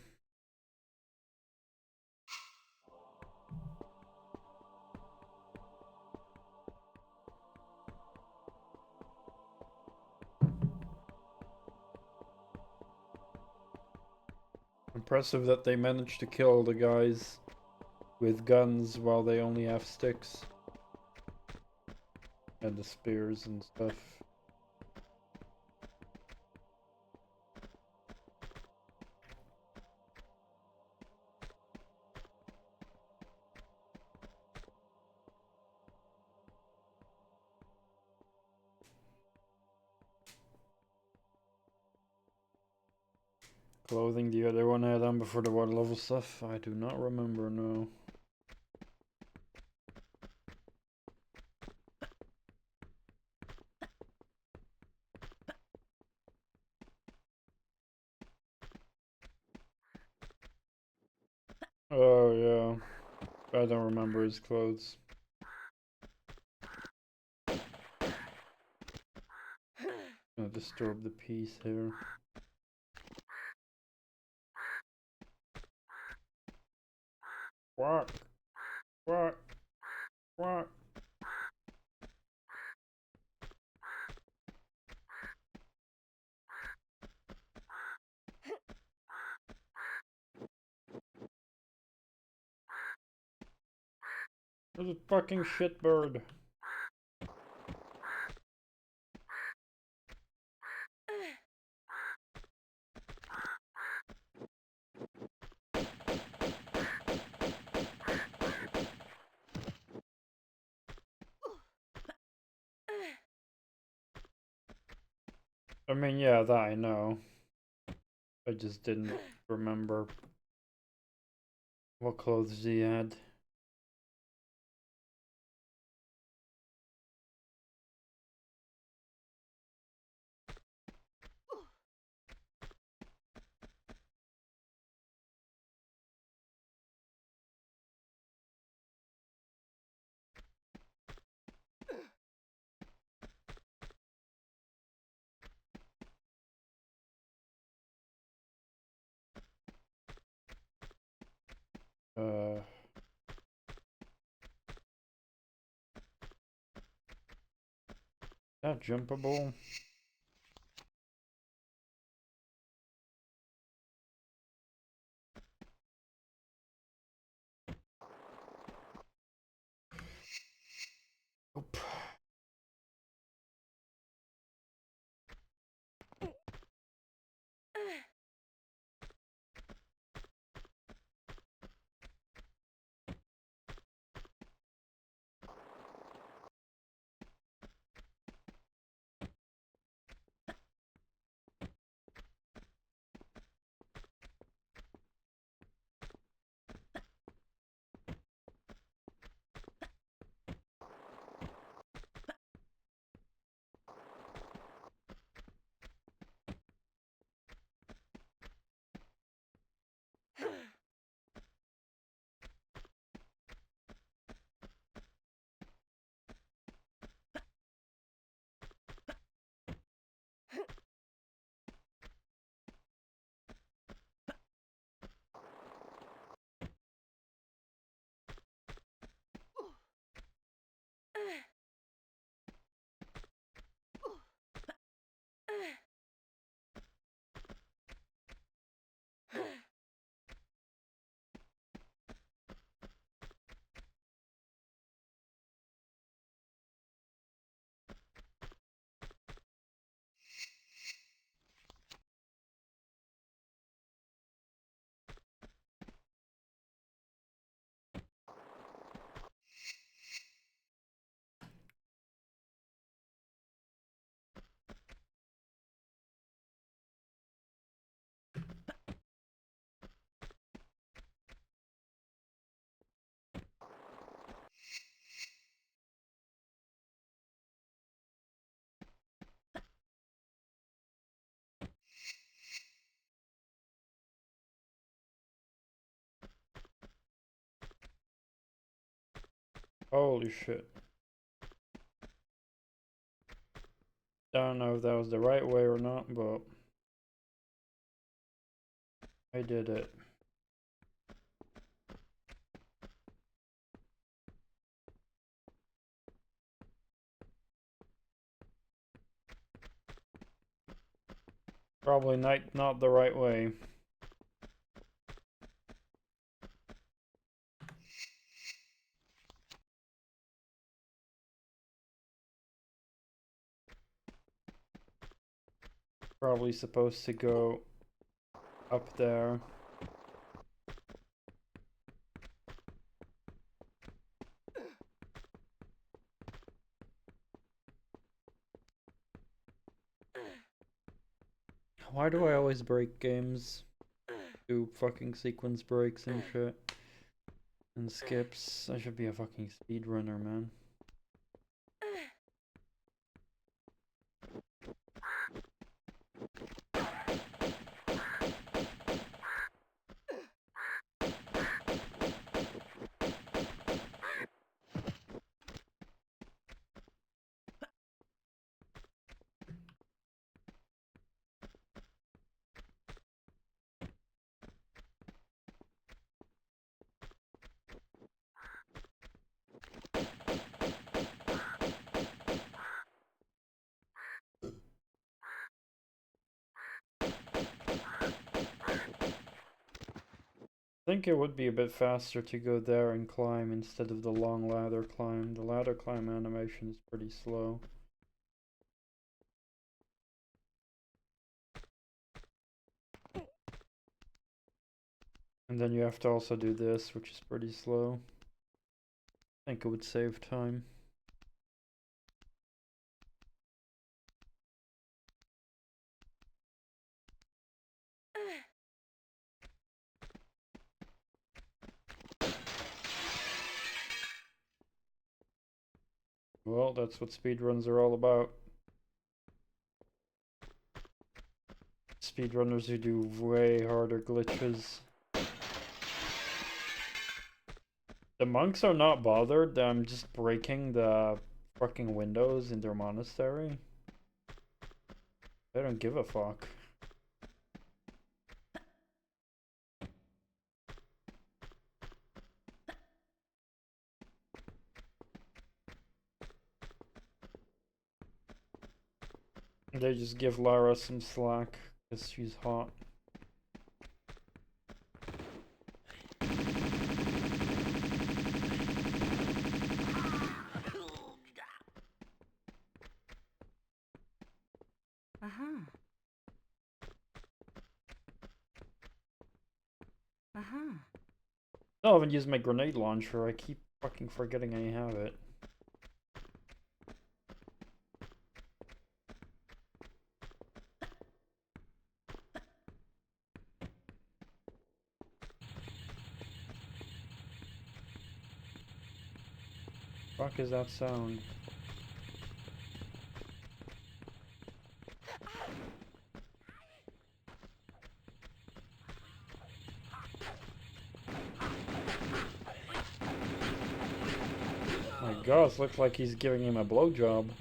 Impressive that they managed to kill the guys with guns while they only have sticks. And the spears and stuff. clothing the other one had on before the water level stuff? I do not remember, no. Oh yeah, I don't remember his clothes. Gonna disturb the peace here. Quack, quack, quack. There's a fucking shitbird. I mean, yeah, that I know. I just didn't remember what clothes he had. That jumpable? Nope. Holy shit. Don't know if that was the right way or not, but I did it. Probably not the right way. Probably supposed to go up there. Why do I always break games? do fucking sequence breaks and shit. And skips. I should be a fucking speedrunner, man. I think it would be a bit faster to go there and climb instead of the long ladder climb. The ladder climb animation is pretty slow. And then you have to also do this, which is pretty slow. I think it would save time. Well, that's what speedruns are all about. Speedrunners who do way harder glitches. The monks are not bothered. I'm just breaking the fucking windows in their monastery. They don't give a fuck. They just give Lara some slack because she's hot. I haven't used my grenade launcher. I keep fucking forgetting I have it. Fuck is that sound? My god, looks like he's giving him a blowjob.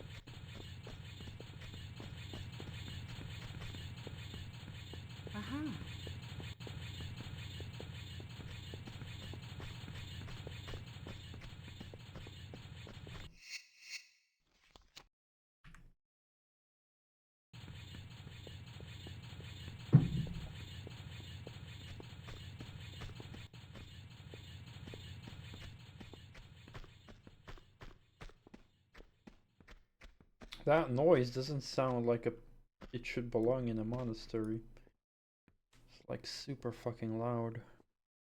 That noise doesn't sound like it should belong in a monastery. It's like super fucking loud.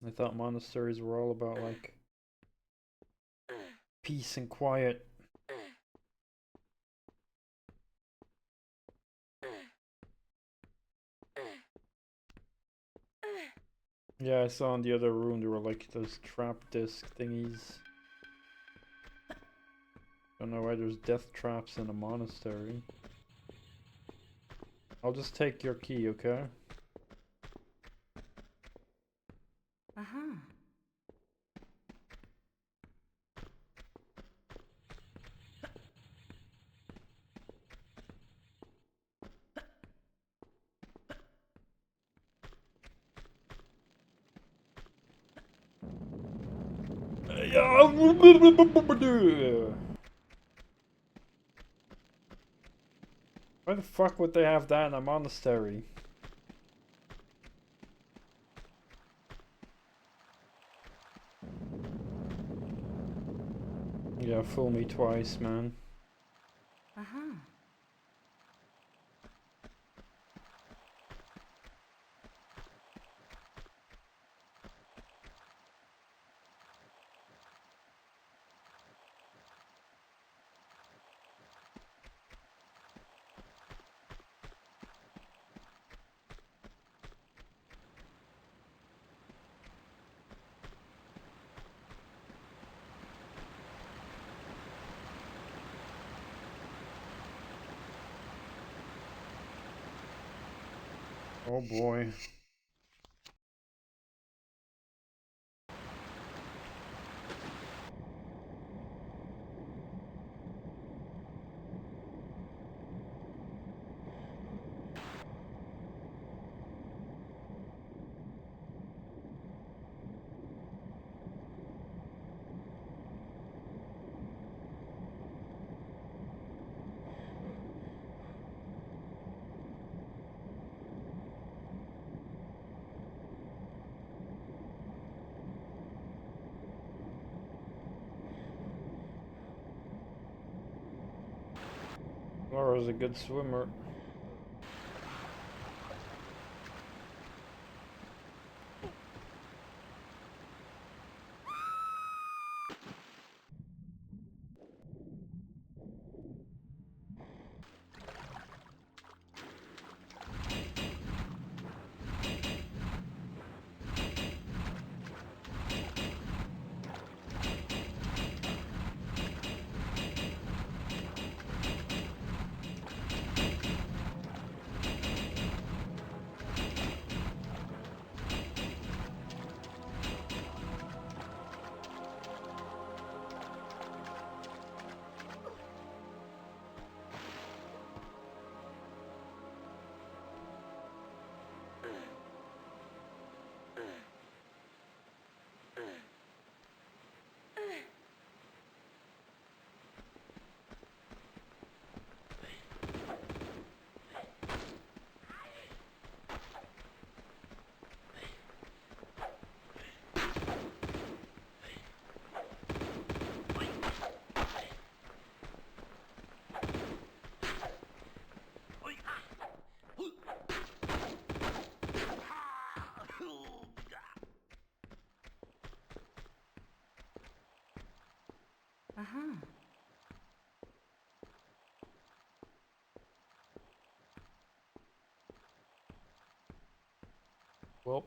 I thought monasteries were all about like peace and quiet. Yeah, I saw in the other room there were like those trap disc thingies. Don't know why there's death traps in a monastery. I'll just take your key, okay? Why the fuck would they have that in a monastery? Yeah, fool me twice, man. Oh boy. Laura's a good swimmer. Uh-huh. Well.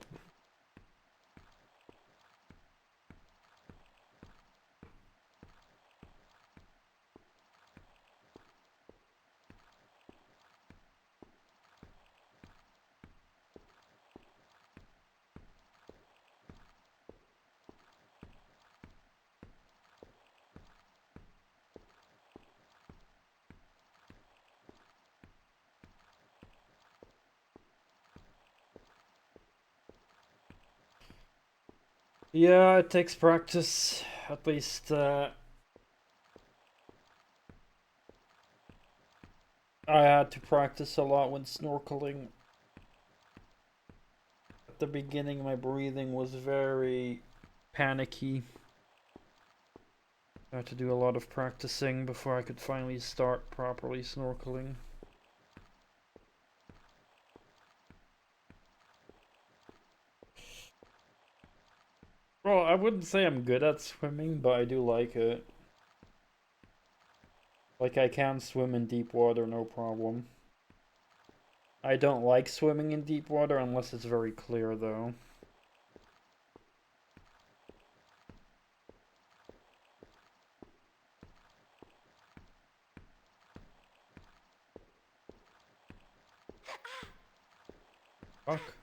Yeah, it takes practice. At least, I had to practice a lot when snorkeling. At the beginning, my breathing was very panicky. I had to do a lot of practicing before I could finally start properly snorkeling. Well, I wouldn't say I'm good at swimming, but I do like it. Like, I can swim in deep water, no problem. I don't like swimming in deep water unless it's very clear, though. Fuck.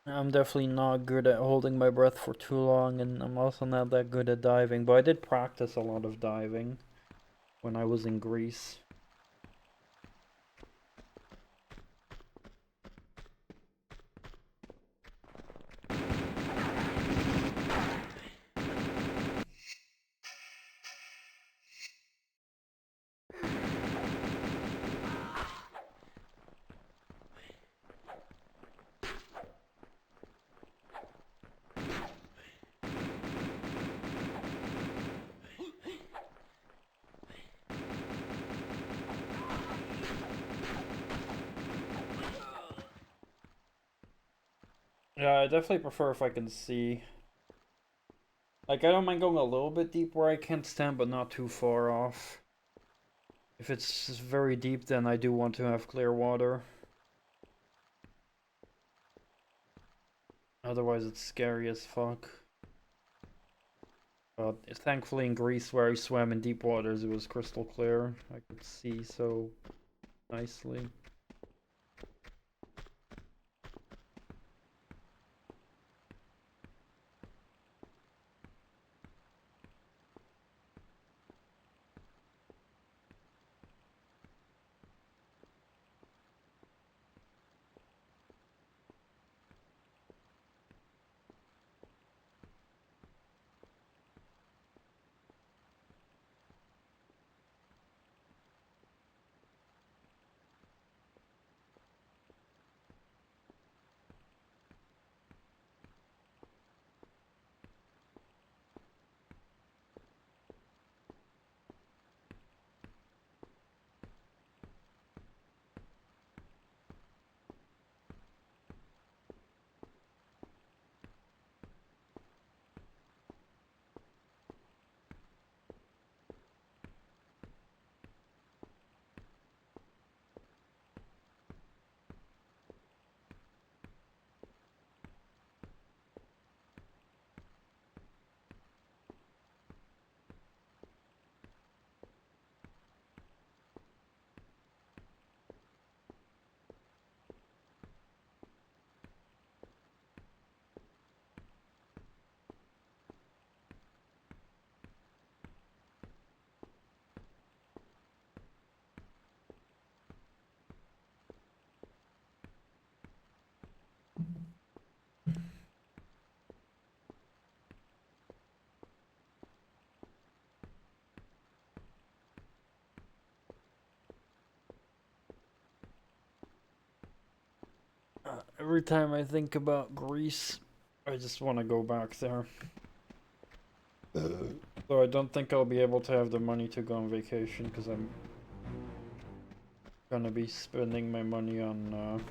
I'm definitely not good at holding my breath for too long, and I'm also not that good at diving, but I did practice a lot of diving when I was in Greece. Yeah, I definitely prefer if I can see. Like, I don't mind going a little bit deep where I can't stand, but not too far off. If it's very deep, then I do want to have clear water. Otherwise, it's scary as fuck. But thankfully in Greece where I swam in deep waters it was crystal clear. I could see so nicely. Every time I think about Greece, I just want to go back there. Though I don't think I'll be able to have the money to go on vacation because I'm gonna be spending my money on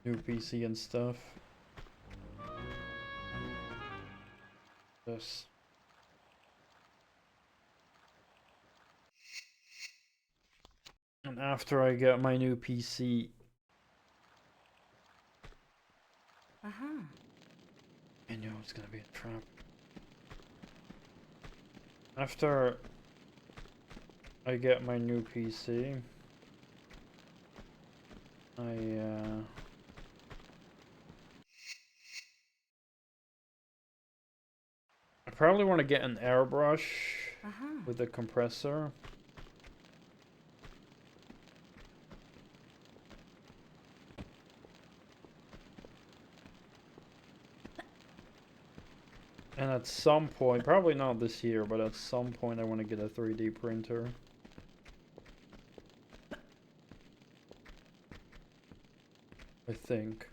new PC and stuff. This. And after I get my new PC, I knew it was gonna be a trap. After I get my new PC, I probably want to get an airbrush with a compressor. And at some point, probably not this year, but at some point I want to get a 3D printer. I think.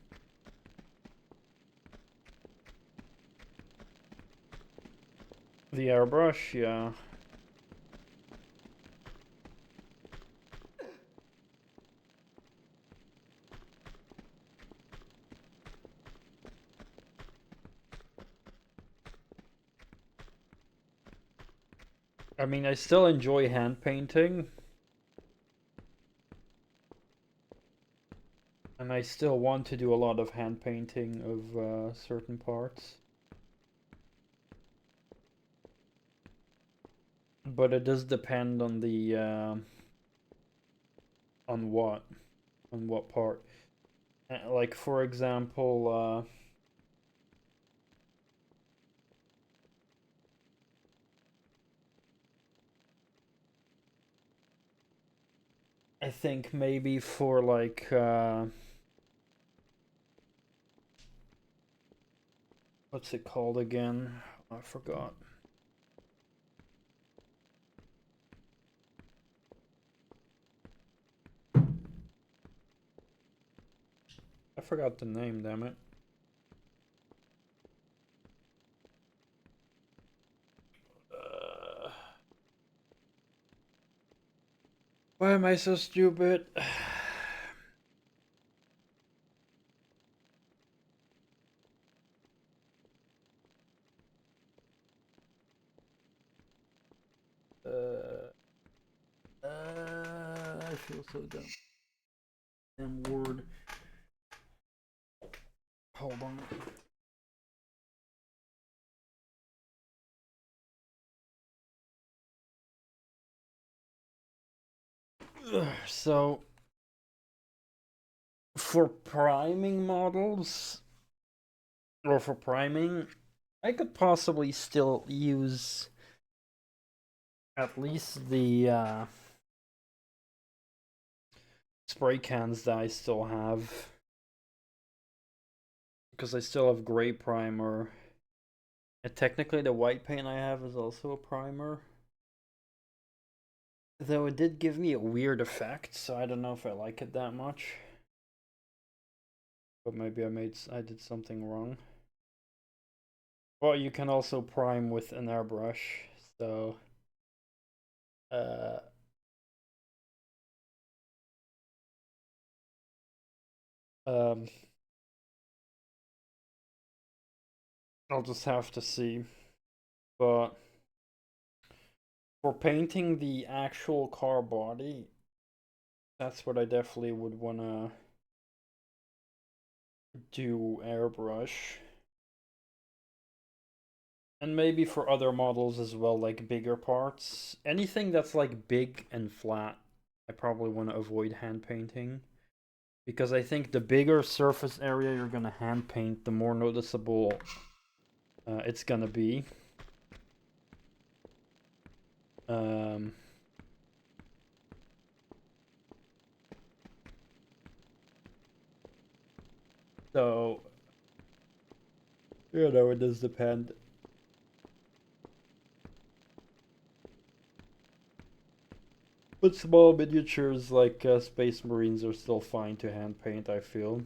The airbrush, yeah. I mean, I still enjoy hand painting. And I still want to do a lot of hand painting of certain parts. But it does depend on the on what part. Like for example, I think maybe for like what's it called again? I forgot. I forgot the name, damn it. Why am I so stupid? I feel so dumb. Damn word. Hold on. So for priming models, or for priming, I could possibly still use at least the spray cans that I still have, because I still have gray primer. And technically the white paint I have is also a primer. Though it did give me a weird effect, so I don't know if I like it that much. But maybe I did something wrong. Well, you can also prime with an airbrush, so uh um I'll just have to see. But for painting the actual car body, that's what I definitely would wanna do, airbrush. And maybe for other models as well, like bigger parts. Anything that's like big and flat, I probably want to avoid hand painting. Because I think the bigger surface area you're gonna hand paint, the more noticeable it's gonna be. Um, so, it does depend. But small miniatures like Space Marines are still fine to hand paint, I feel.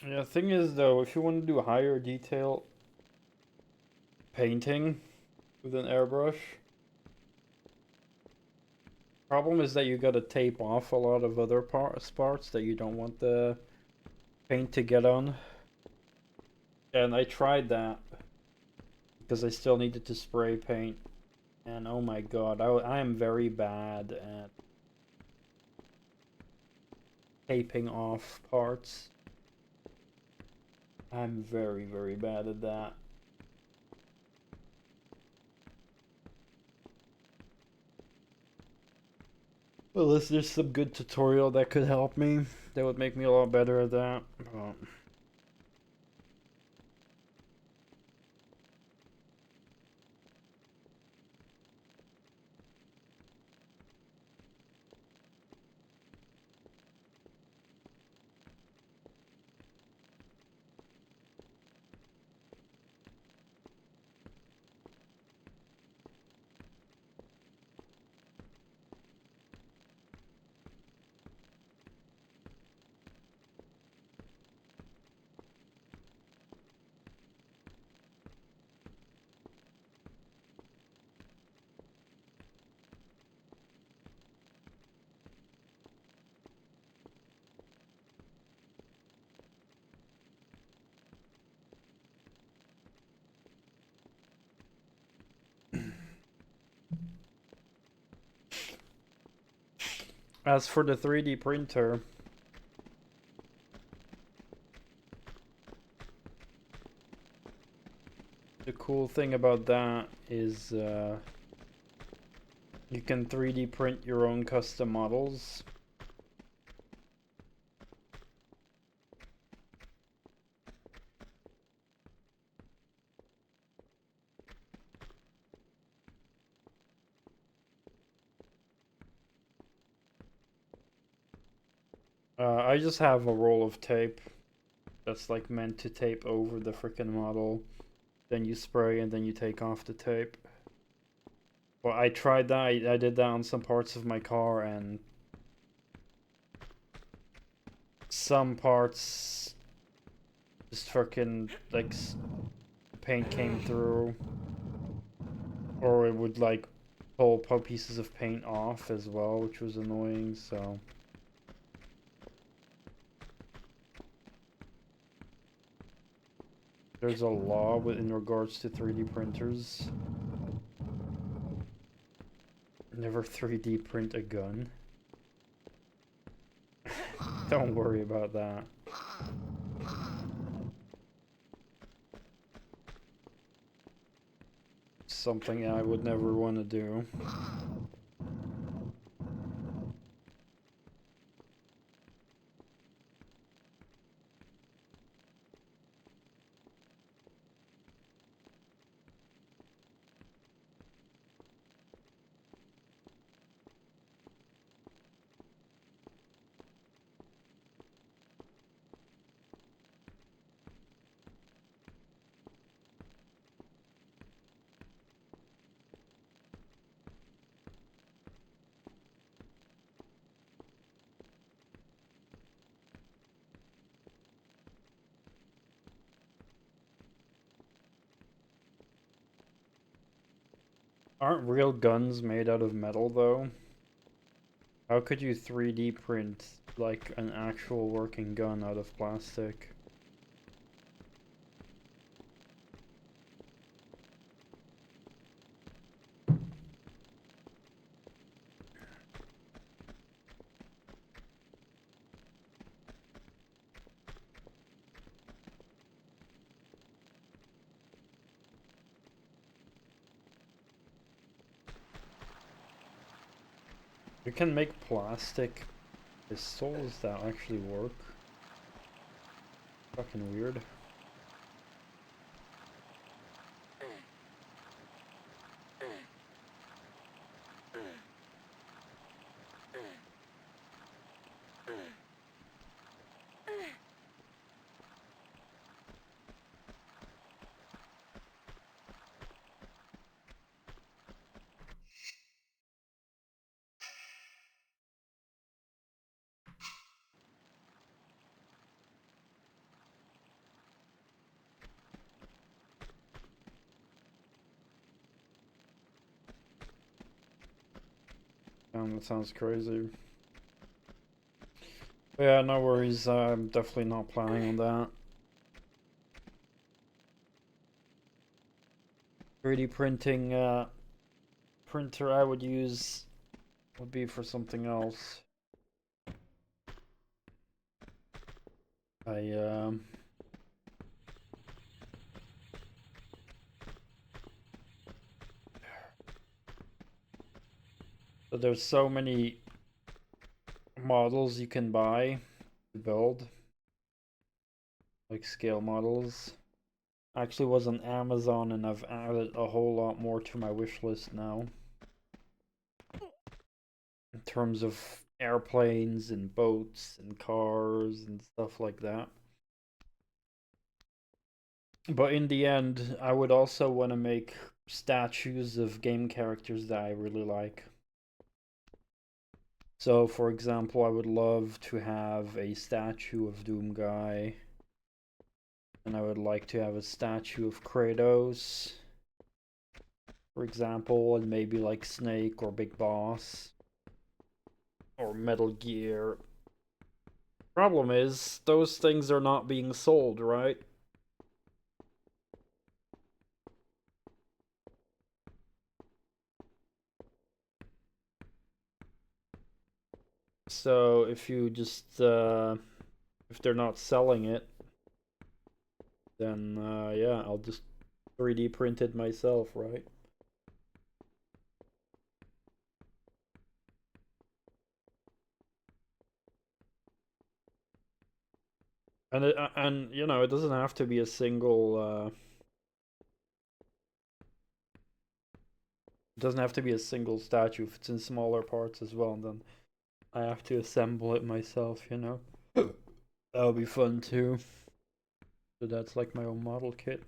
Yeah, thing is though, if you want to do higher detail painting with an airbrush, problem is that you gotta tape off a lot of other parts that you don't want the paint to get on. And I tried that because I still needed to spray paint. And oh my god, I am very bad at taping off parts. I'm very, very bad at that. Unless there's some good tutorial that could help me, that would make me a lot better at that. But as for the 3D printer, the cool thing about that is you can 3D print your own custom models. I just have a roll of tape that's like meant to tape over the freaking model. Then you spray and then you take off the tape. Well, I tried that. I did that on some parts of my car, and some parts just fucking like paint came through, or it would like pull pieces of paint off as well, which was annoying, so... There's a law in regards to 3D printers. Never 3D print a gun. Don't worry about that. Something I would never want to do. Aren't real guns made out of metal, though? How could you 3D print, like, an actual working gun out of plastic? You can make plastic pistols that actually work. Fucking weird. That sounds crazy. But yeah, no worries. I'm definitely not planning on that. 3D printing printer I would use would be for something else. But there's so many models you can buy to build, like scale models. I actually was on Amazon and I've added a whole lot more to my wish list now. In terms of airplanes and boats and cars and stuff like that. But in the end, I would also want to make statues of game characters that I really like. So, for example, I would love to have a statue of Doomguy. And I would like to have a statue of Kratos, for example, and maybe like Snake or Big Boss. Or Metal Gear. Problem is, those things are not being sold, right? So if you just if they're not selling it, then yeah, I'll just 3D print it myself, right? And you know, it doesn't have to be a single it doesn't have to be a single statue. If it's in smaller parts as well, then I have to assemble it myself, you know. That'll be fun too. So that's like my own model kit.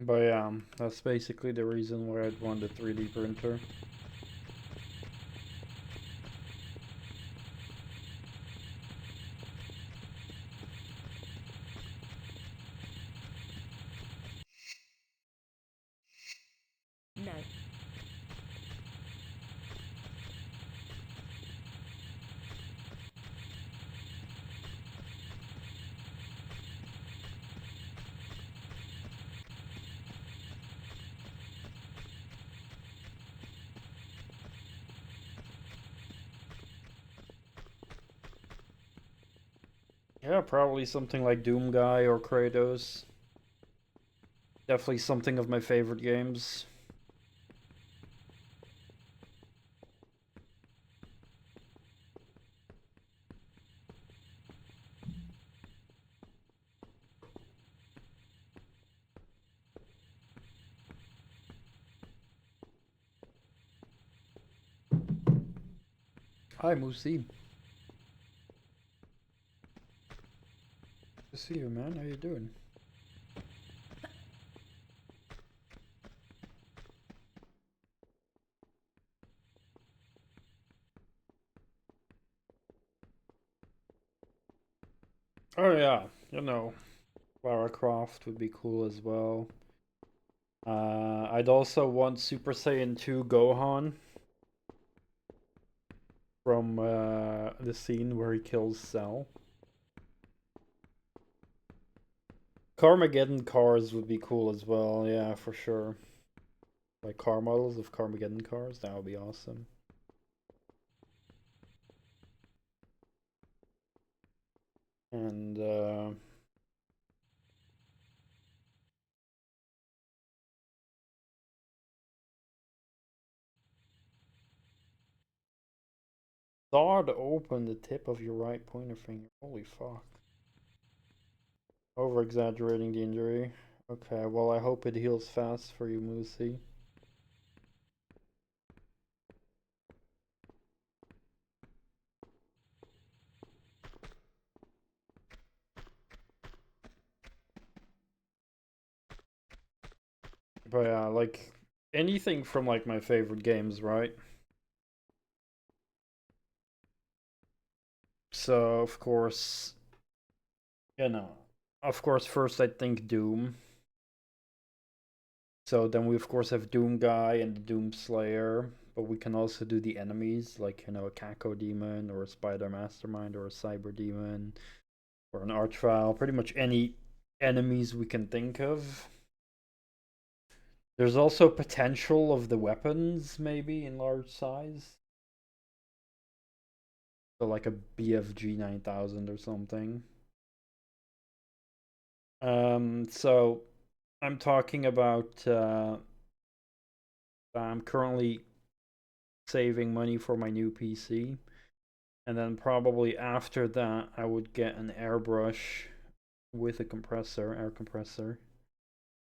But yeah, that's basically the reason why I'd want a 3D printer. No. Yeah, probably something like Doom Guy or Kratos. Definitely something of my favorite games. Hi, Moosey. Good to see you, man. How you doing? Oh yeah, you know, Lara Croft would be cool as well. I'd also want Super Saiyan 2 Gohan from the scene where he kills Cell. Carmageddon cars would be cool as well, yeah, for sure. Like car models of Carmageddon cars, that would be awesome. And saw to open the tip of your right pointer finger. Holy fuck. Over exaggerating the injury. Okay, well, I hope it heals fast for you, Moosey. But yeah, like anything from like my favorite games, right? So, of course, you know, of course, first I think Doom. So then we of course have Doom Guy and the Doom Slayer, but we can also do the enemies, like, you know, a Kako Demon or a Spider Mastermind or a Cyber Demon or an Archvile, pretty much any enemies we can think of. There's also potential of the weapons, maybe, in large size. So like a BFG 9000 or something. So I'm talking about I'm currently saving money for my new PC. And then probably after that, I would get an airbrush with a compressor, air compressor.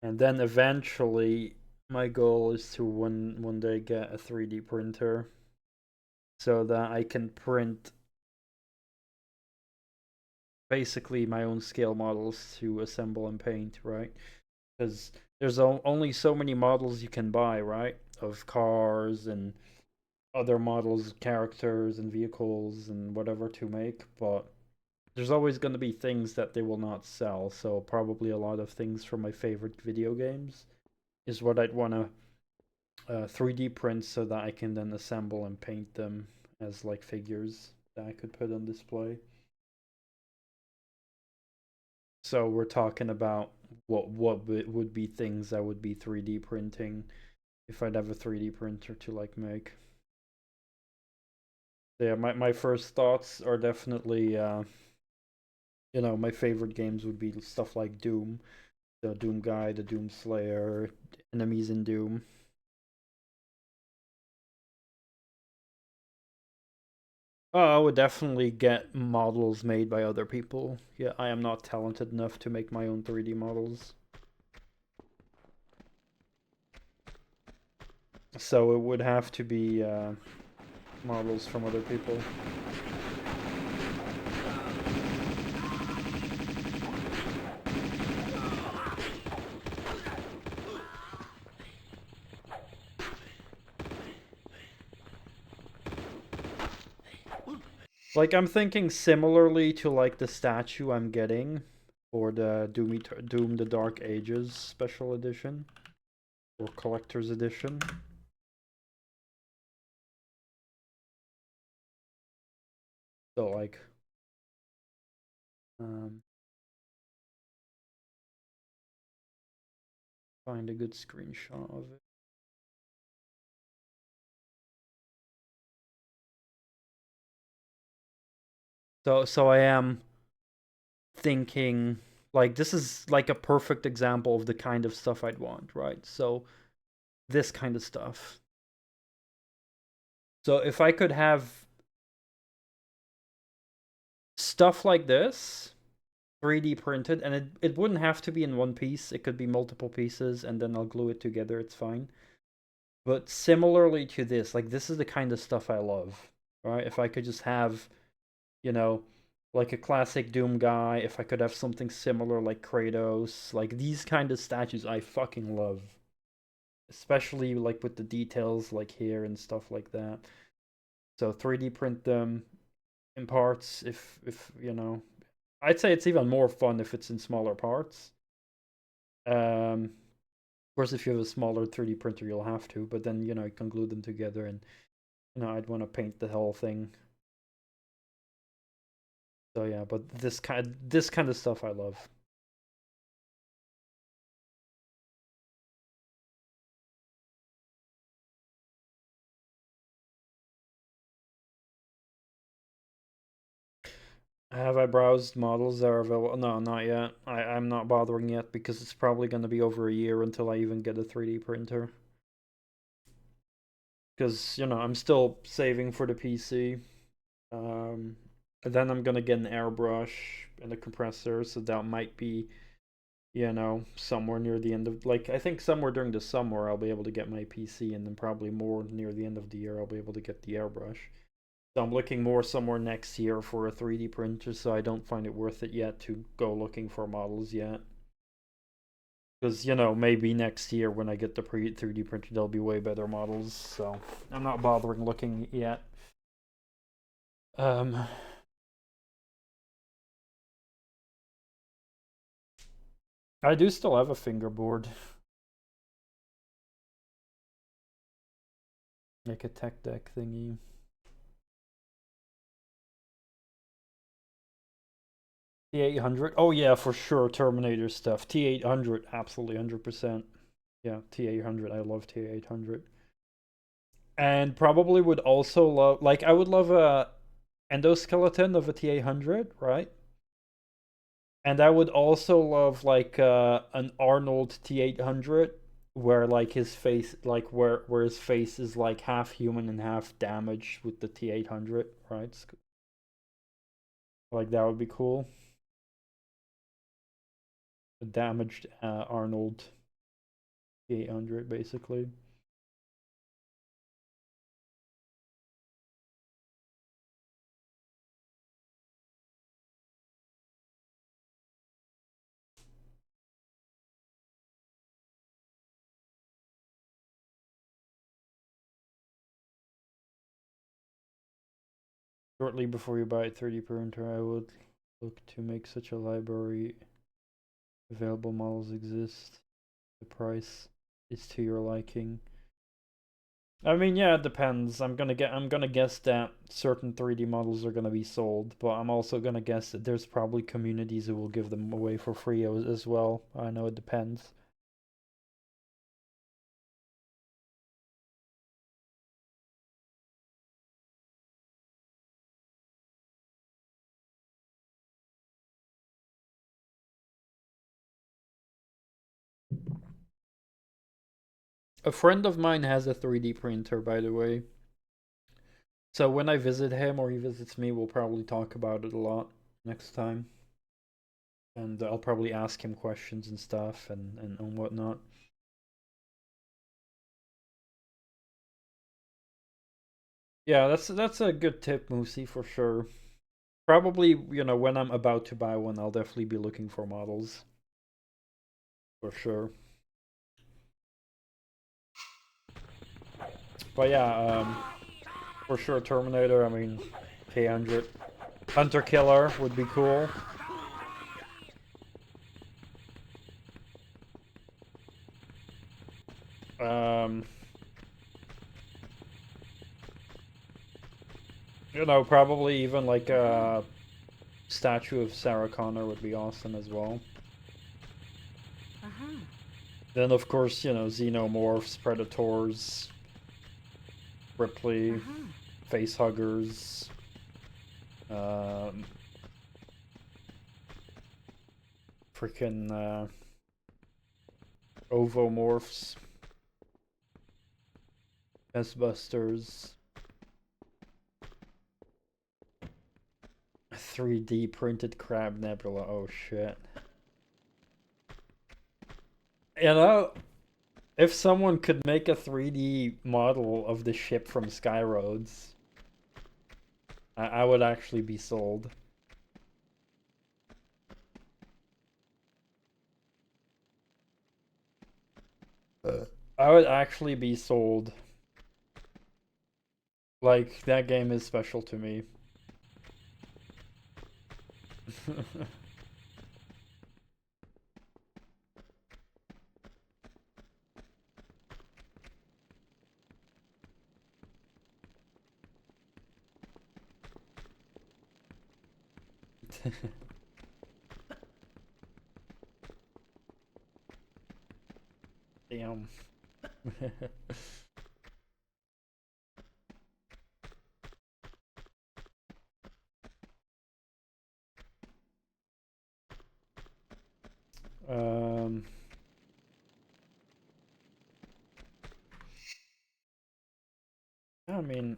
And then eventually, my goal is to one day get a 3D printer so that I can print basically my own scale models to assemble and paint, right? Because there's only so many models you can buy, right? Of cars and other models, characters and vehicles and whatever to make, but there's always going to be things that they will not sell. So probably a lot of things from my favorite video games is what I'd want to 3D print so that I can then assemble and paint them as like figures that I could put on display. So we're talking about what would be things that would be 3D printing if I'd have a 3D printer to like make. So yeah, my first thoughts are definitely you know, my favorite games would be stuff like Doom, the Doom Guy, the Doom Slayer, enemies in Doom. I would definitely get models made by other people. Yeah, I am not talented enough to make my own 3D models. So it would have to be models from other people. Like, I'm thinking similarly to, like, the statue I'm getting for the Doom the Dark Ages special edition. Or collector's edition. So, like... find a good screenshot of it. So I am thinking, like, this is like a perfect example of the kind of stuff I'd want, right? So this kind of stuff. So if I could have stuff like this 3D printed, and it wouldn't have to be in one piece, it could be multiple pieces, and then I'll glue it together, it's fine. But similarly to this, like, this is the kind of stuff I love, right? If I could just have, you know, like a classic Doom guy, if I could have something similar like Kratos, like these kind of statues I fucking love. Especially like with the details like here and stuff like that. So 3D print them in parts if you know. I'd say it's even more fun if it's in smaller parts. Of course if you have a smaller 3D printer you'll have to, but then you know you can glue them together and you know I'd want to paint the whole thing. So yeah, but this kind of stuff I love. Have I browsed models that are available? No, not yet. I'm not bothering yet because it's probably going to be over a year until I even get a 3D printer. Because, you know, I'm still saving for the PC. And then I'm going to get an airbrush and a compressor, so that might be, you know, somewhere near the end of, like, I think somewhere during the summer I'll be able to get my PC, and then probably more near the end of the year I'll be able to get the airbrush. So I'm looking more somewhere next year for a 3D printer, so I don't find it worth it yet to go looking for models yet. Because, you know, maybe next year when I get the 3D printer, there'll be way better models, so I'm not bothering looking yet. Um, I do still have a fingerboard, like a tech deck thingy. T800. Oh yeah, for sure. Terminator stuff. T800, absolutely 100%. Yeah, T800. I love T800. And probably would also love, like, I would love a endoskeleton of a T800, right? And I would also love like an Arnold T800 where like his face, like where his face is like half human and half damaged with the T800, right? Like that would be cool. A damaged Arnold T800 basically. Shortly before you buy a 3D printer, I would look to make such a library. Available models exist. The price is to your liking. I mean, yeah, it depends. I'm gonna guess that certain 3D models are gonna be sold, but I'm also gonna guess that there's probably communities who will give them away for free as well. I know it depends. A friend of mine has a 3D printer, by the way. So when I visit him or he visits me, we'll probably talk about it a lot next time. And I'll probably ask him questions and stuff and whatnot. Yeah, that's a good tip, Moosey, for sure. Probably, you know, when I'm about to buy one, I'll definitely be looking for models. For sure. But yeah, for sure, Terminator, I mean, K100. Hunter Killer would be cool. You know, probably even like a statue of Sarah Connor would be awesome as well. Then, of course, you know, Xenomorphs, Predators, Ripley, Facehuggers, freaking Ovomorphs, Messbusters, 3D printed Crab Nebula. Oh shit. You know, if someone could make a 3D model of the ship from Skyroads, I would actually be sold. I would actually be sold. Like, that game is special to me. Damn. um... I mean,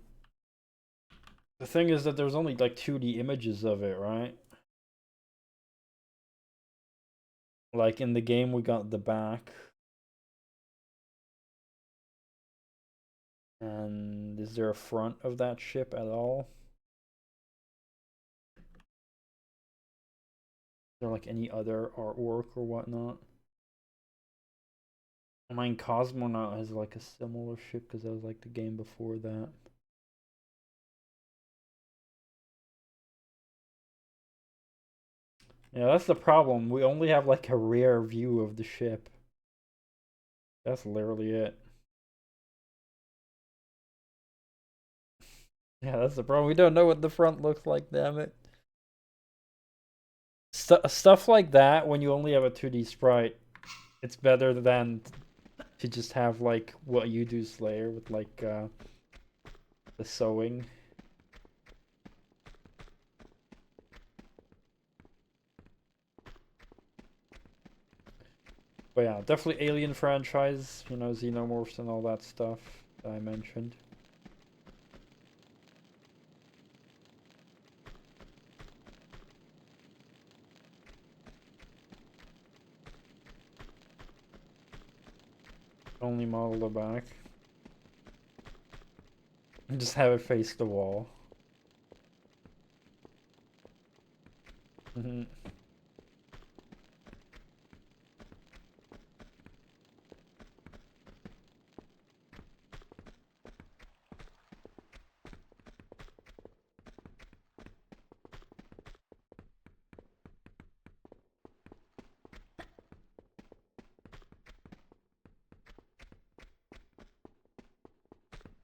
the thing is that there's only like 2D images of it, right? Like in the game, we got the back. And is there a front of that ship at all? Is there like any other artwork or whatnot? I mean, Cosmonaut has like a similar ship because that was like the game before that. Yeah, that's the problem. We only have like a rear view of the ship. That's literally it. Yeah, that's the problem. We don't know what the front looks like, damn it. Stuff like that, when you only have a 2D sprite, it's better than to just have like what you do, Slayer, with like the sewing. But yeah, definitely Alien franchise, you know, Xenomorphs and all that stuff that I mentioned. Only model the back. And just have it face the wall. Mm-hmm.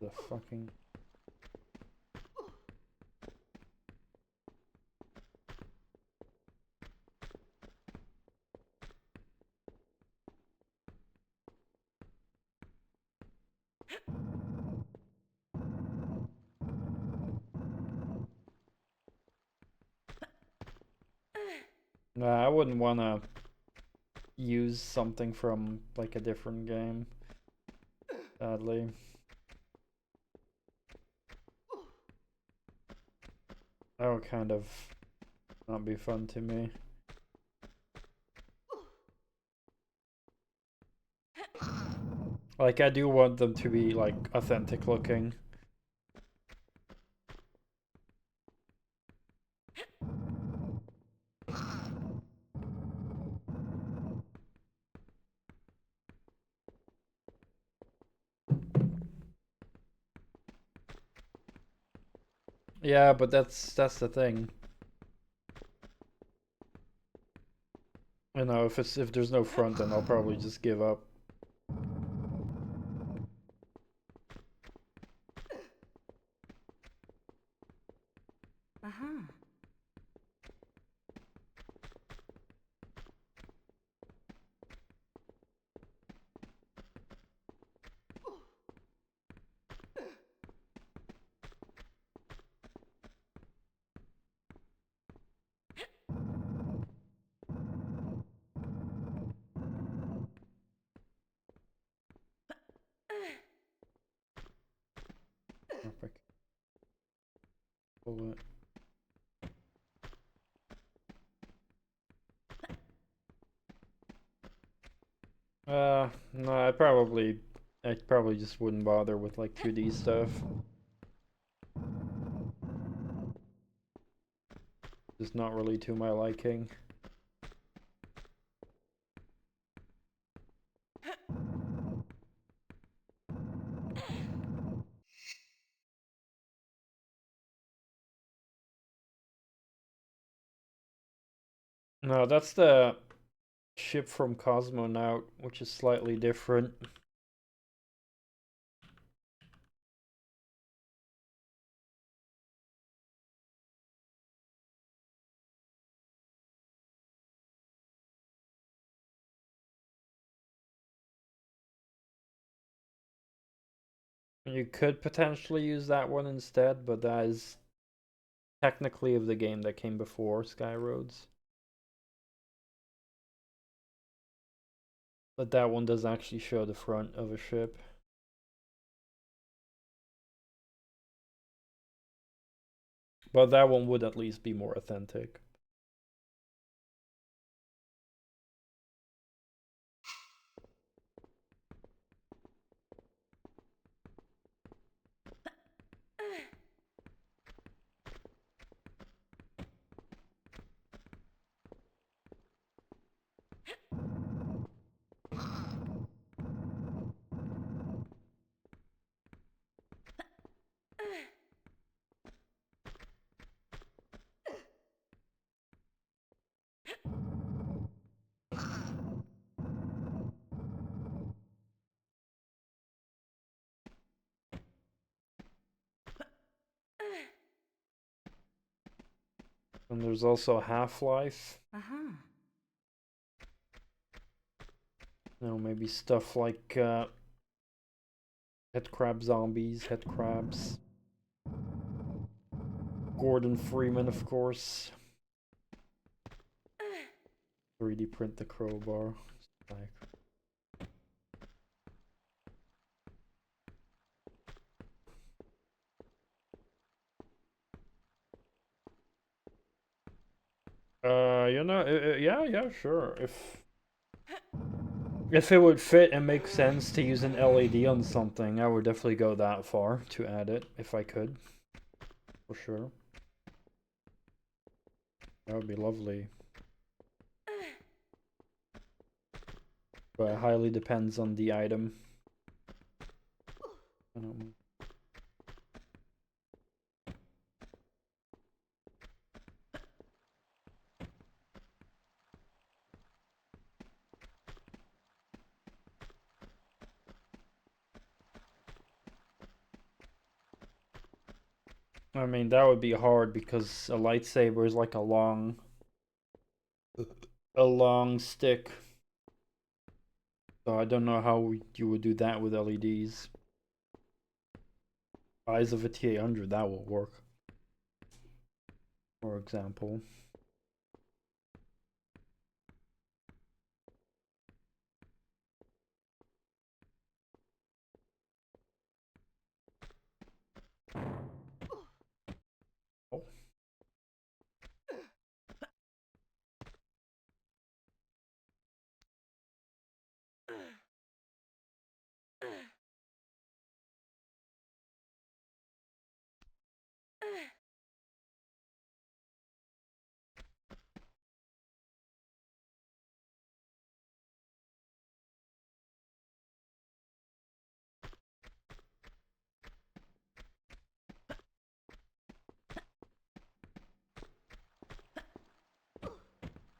The fucking... Nah, I wouldn't wanna use something from like a different game, sadly. That would kind of not be fun to me. Like, I do want them to be like authentic looking. Yeah, but that's the thing. You know, if there's no front, then I'll probably just give up. Uh-huh. Perfect. Pull it. No, I probably just wouldn't bother with like 2D stuff. Just not really to my liking. No, that's the ship from Cosmonaut, which is slightly different. You could potentially use that one instead, but that is technically of the game that came before Skyroads. But that one does actually show the front of a ship. But that one would at least be more authentic. And there's also Half-Life. Uh-huh. You know, maybe stuff like Headcrab Zombies, Headcrabs. Gordon Freeman, of course. 3D print the crowbar. You know, yeah, sure. If it would fit and make sense to use an LED on something, I would definitely go that far to add it if I could. For sure. That would be lovely. But it highly depends on the item. I don't know. I mean, that would be hard because a lightsaber is like a long stick. So I don't know how you would do that with LEDs. Size of a T800, that will work. For example. Oh.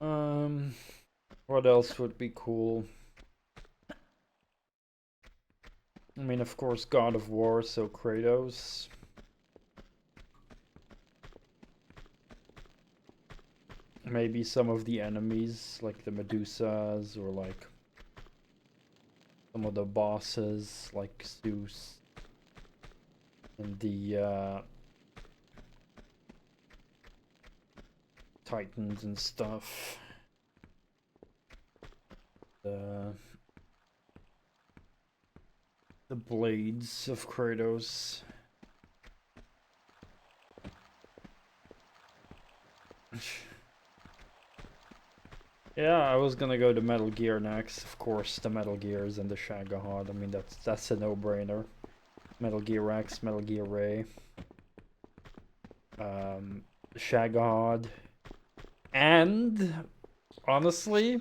What else would be cool? I mean, of course, God of War, so Kratos. Maybe some of the enemies, like the Medusas, or like some of the bosses, like Zeus. And the Titans and stuff. The blades of Kratos. Yeah, I was gonna go to Metal Gear next. Of course, the Metal Gears and the Shagahod. I mean, that's a no-brainer. Metal Gear X, Metal Gear Ray, Shagahod, and honestly,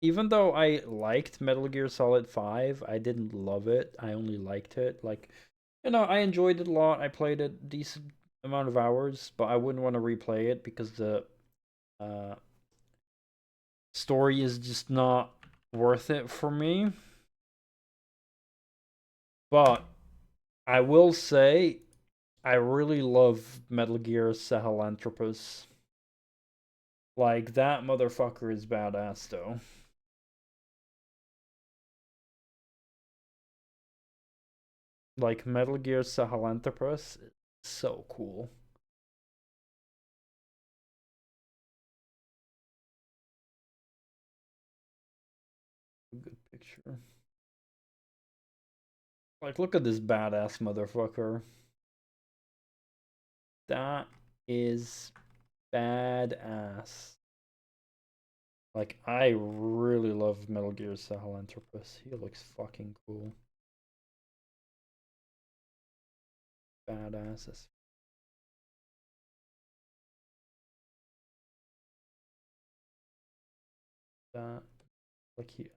even though I liked Metal Gear Solid 5, I didn't love it. I only liked it. Like, you know, I enjoyed it a lot. I played it decent amount of hours, but I wouldn't want to replay it because the uh, story is just not worth it for me. But I will say, I really love Metal Gear Sahelanthropus. Like, that motherfucker is badass, though. Like, Metal Gear Sahelanthropus is so cool. Good picture. Like, look at this badass motherfucker. That is badass. Like, I really love Metal Gear Sahelanthropus. He looks fucking cool. Badass. That, like, he.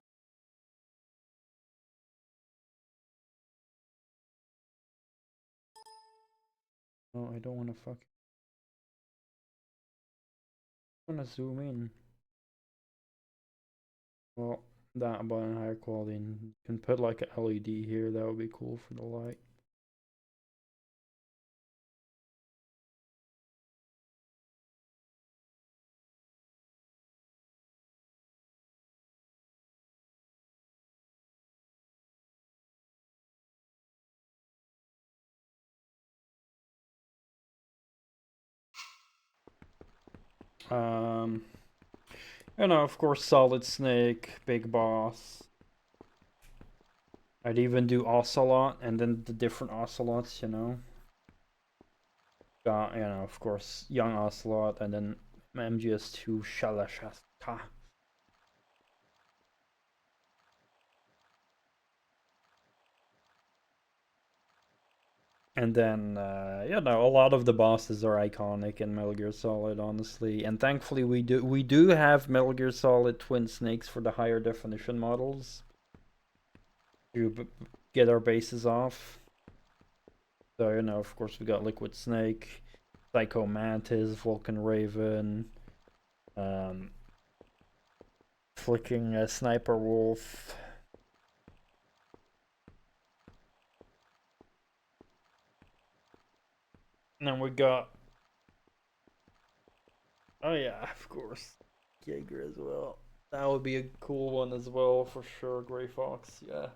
No, I don't want to fuck. I want to zoom in. Well, that but in higher quality, and you can put like an LED here. That would be cool for the light. Um, you know, of course, Solid Snake, Big Boss. I'd even do Ocelot, and then the different Ocelots. You know, got, you know, of course, Young Ocelot, and then MGS2 Shalashasta. And then, you know, a lot of the bosses are iconic in Metal Gear Solid, honestly. And thankfully, we do have Metal Gear Solid Twin Snakes for the higher definition models to get our bases off. So, you know, of course, we got Liquid Snake, Psycho Mantis, Vulcan Raven, um, Flicking Sniper Wolf. And then we got, oh yeah, of course, Jaeger as well. That would be a cool one as well, for sure. Gray Fox, yeah.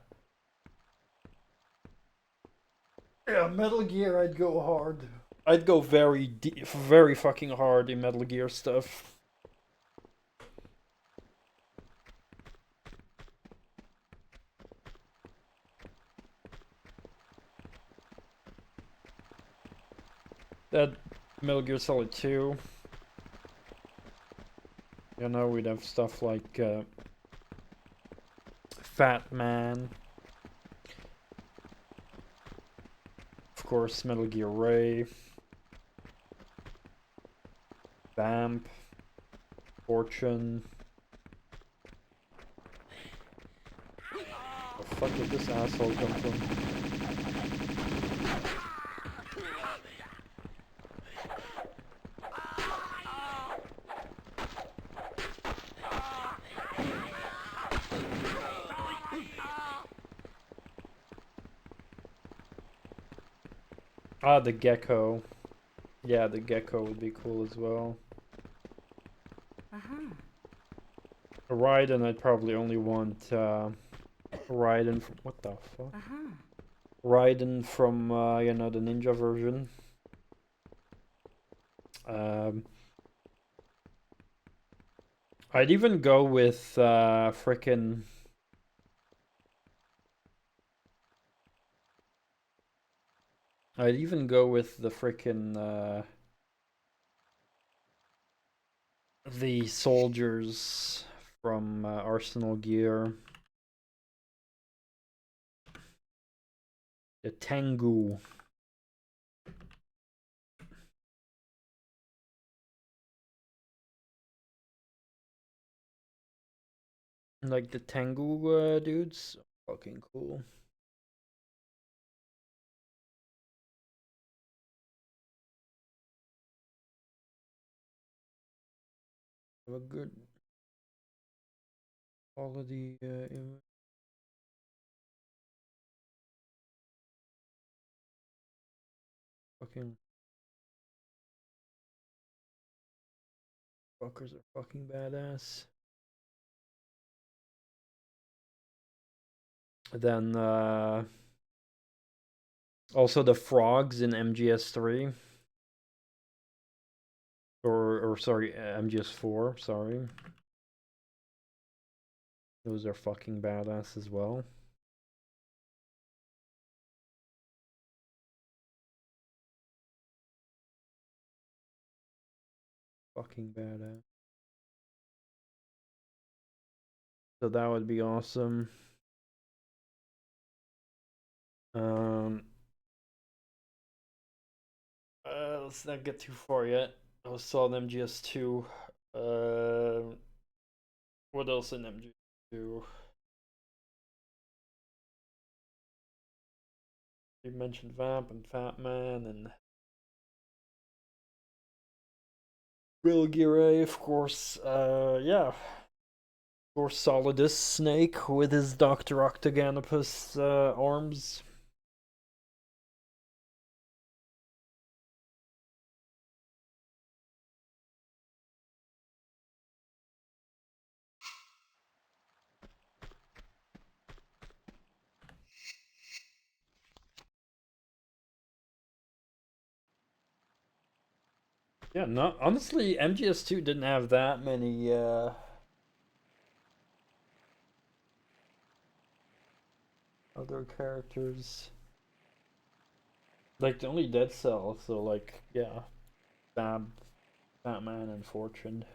Yeah, Metal Gear, I'd go hard. I'd go very deep, very fucking hard in Metal Gear stuff. That Metal Gear Solid 2. You know, we'd have stuff like Fat Man. Of course, Metal Gear Ray. Vamp. Fortune. Where the fuck did this asshole come from? Ah, the gecko. Yeah, the gecko would be cool as well. Raiden, I'd probably only want Raiden from, what the fuck? Raiden from you know, the ninja version. I'd even go with frickin' I'd even go with the frickin' the soldiers from Arsenal Gear. The Tengu. Like the Tengu dudes. Fucking cool. Have a good quality image. Fucking fuckers are fucking badass. Then also the frogs in MGS3 or sorry, MGS4, sorry. Those are fucking badass as well. Fucking badass. So that would be awesome. Let's not get too far yet. I was still on MGS2. What else in MGS2? You mentioned Vamp and Fat Man and Real Gear, of course. Yeah. Of course, Solidus Snake with his Dr. Octagonopus arms. Yeah, not honestly, MGS2 didn't have that many other characters. Like the only Dead Cell, so like yeah, Fab, Batman, and Fortune.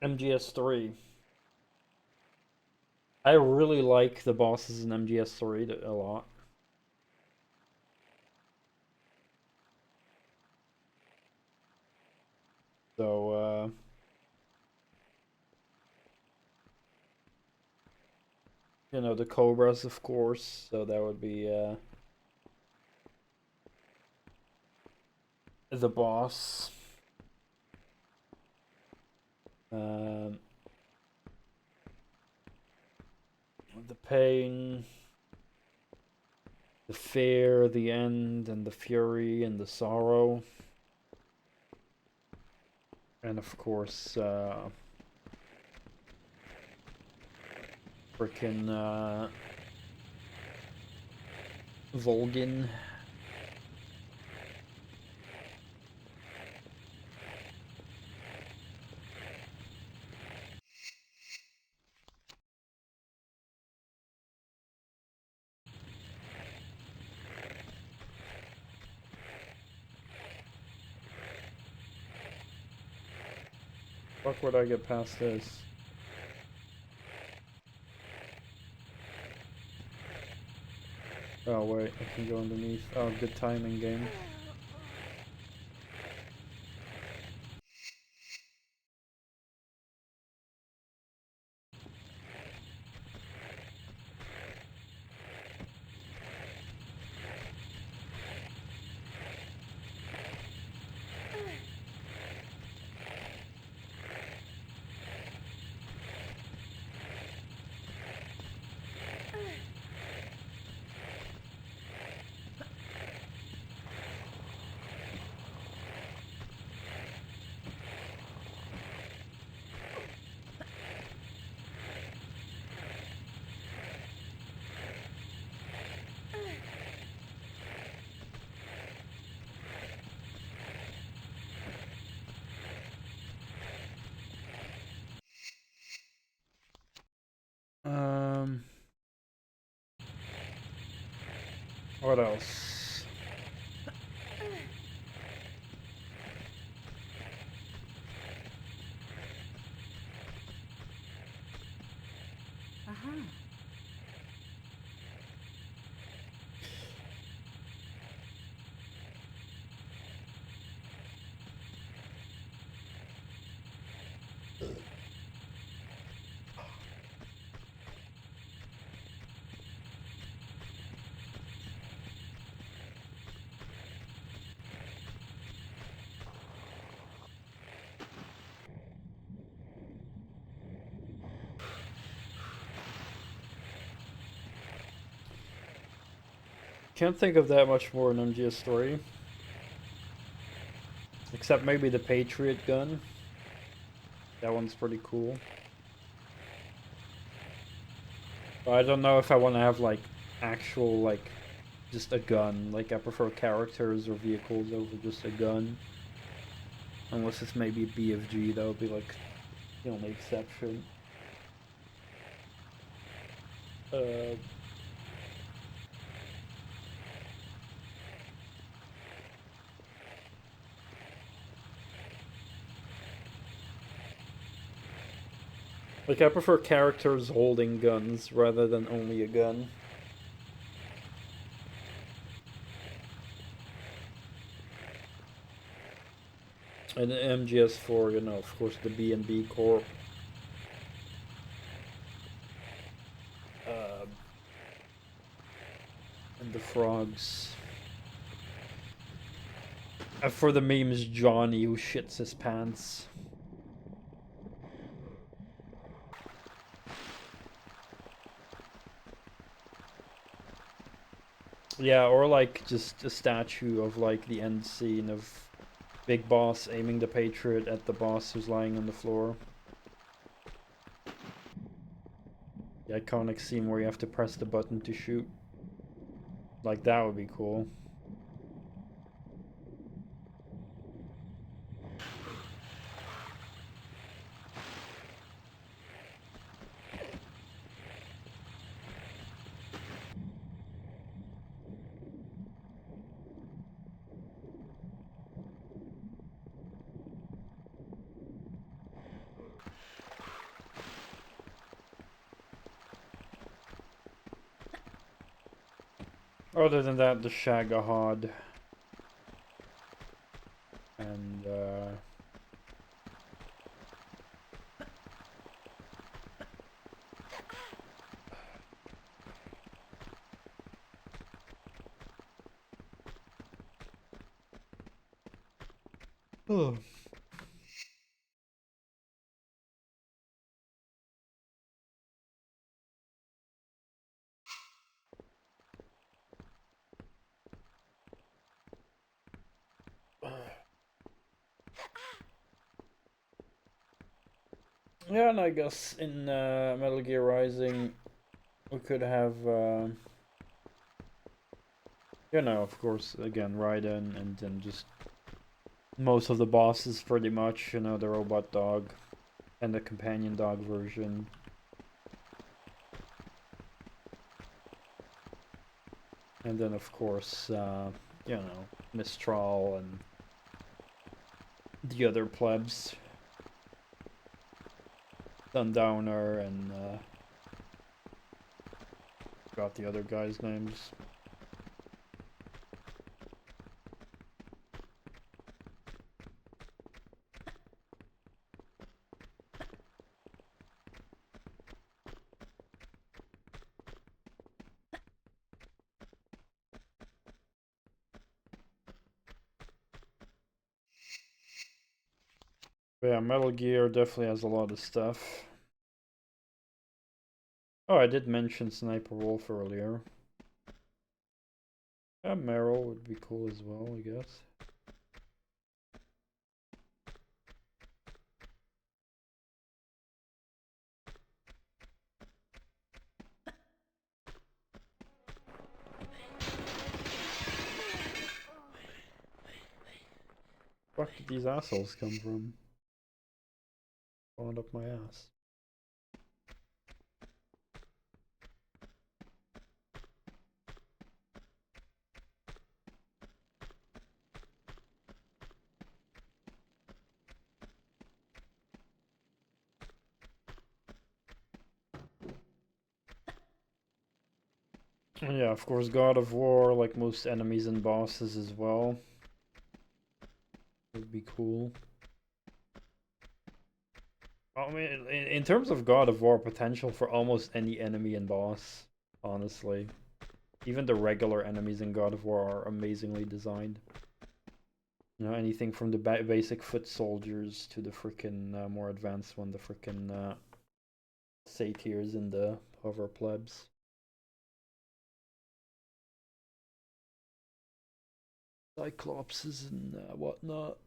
MGS3. I really like the bosses in MGS3 a lot. So you know, the Cobras, of course. So that would be the boss. Um, the pain, the fear, the end, and the fury, and the sorrow. And of course, frickin' Volgin. Fuck would I get past this? Oh wait, I can go underneath. Oh, good timing game. What else? Aha. Can't think of that much more in MGS story. Except maybe the Patriot gun. That one's pretty cool. But I don't know if I want to have like actual like just a gun. Like I prefer characters or vehicles over just a gun. Unless it's maybe BFG, that would be like the only exception. Uh, like I prefer characters holding guns rather than only a gun. And the MGS4, you know, of course, the B&B Corp. And the frogs. And for the memes, Johnny who shits his pants. Yeah, or like just a statue of like the end scene of Big Boss aiming the Patriot at the boss who's lying on the floor. The iconic scene where you have to press the button to shoot. Like that would be cool. Other than that, the Shagahod. And, oh. Yeah, and I guess in Metal Gear Rising, we could have, you know, of course, again, Raiden, and then just most of the bosses pretty much, you know, the robot dog, and the companion dog version. And then, of course, you know, Mistral and the other plebs. Sundowner and, forgot the other guys' names. But yeah, Metal Gear definitely has a lot of stuff. Oh, I did mention Sniper Wolf earlier. Yeah, Meryl would be cool as well, I guess. Where did these assholes come from? Falling up my ass. Yeah, of course, God of War, like most enemies and bosses as well. Would be cool. I mean, in terms of God of War, potential for almost any enemy and boss, honestly. Even the regular enemies in God of War are amazingly designed. You know, anything from the basic foot soldiers to the freaking more advanced one, the freaking satyrs and the hover plebs. Cyclopses and whatnot.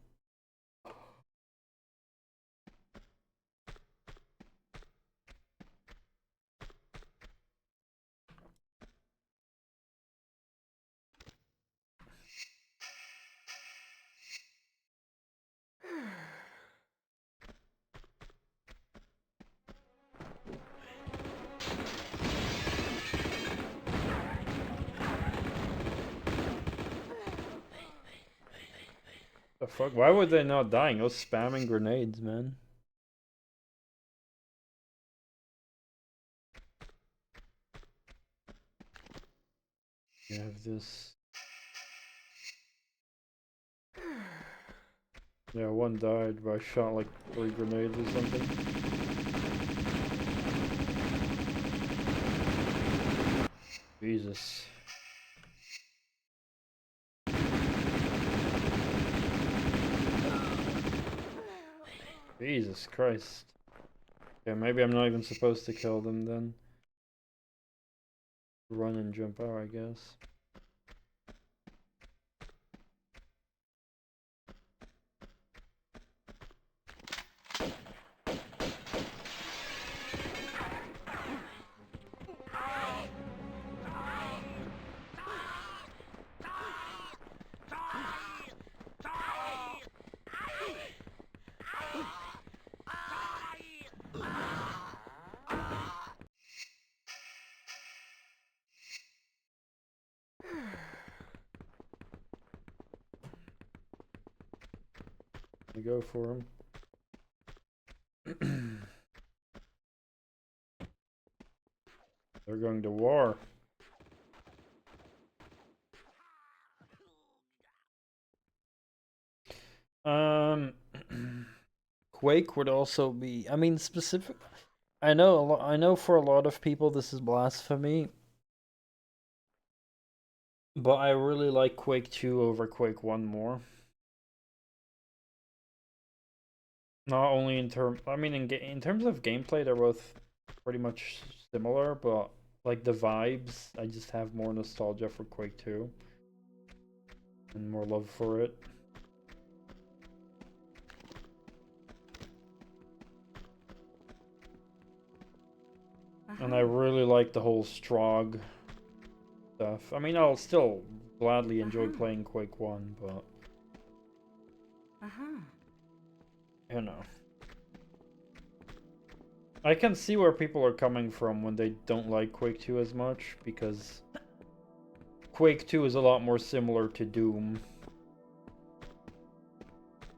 The fuck? Why were they not dying? I was spamming grenades, man. You have this. Yeah, one died, but I shot like 3 grenades or something. Jesus. Jesus Christ. Yeah, maybe I'm not even supposed to kill them then. Run and jump out, I guess. I go for him. They're going to war. Um, Quake would also be. I mean, specific. I know. I know for a lot of people this is blasphemy, but I really like Quake 2 over Quake 1 more. Not only in term. I mean, in terms of gameplay, they're both pretty much similar, but like the vibes, I just have more nostalgia for Quake 2 and more love for it. And I really like the whole Strog stuff. I mean, I'll still gladly enjoy playing Quake 1, but you know. I can see where people are coming from when they don't like Quake 2 as much, because Quake 2 is a lot more similar to Doom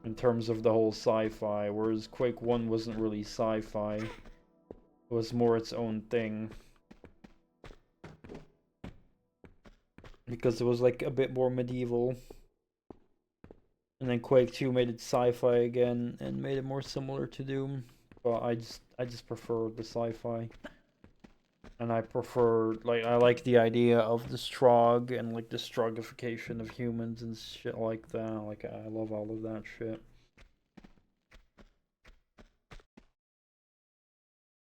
in terms of the whole sci-fi, whereas Quake 1 wasn't really sci-fi. It was more its own thing. Because it was like a bit more medieval. And then Quake 2 made it sci-fi again and made it more similar to Doom. But I just prefer the sci-fi. And I prefer, like, I like the idea of the Strog and like the Strogification of humans and shit like that. Like, I love all of that shit.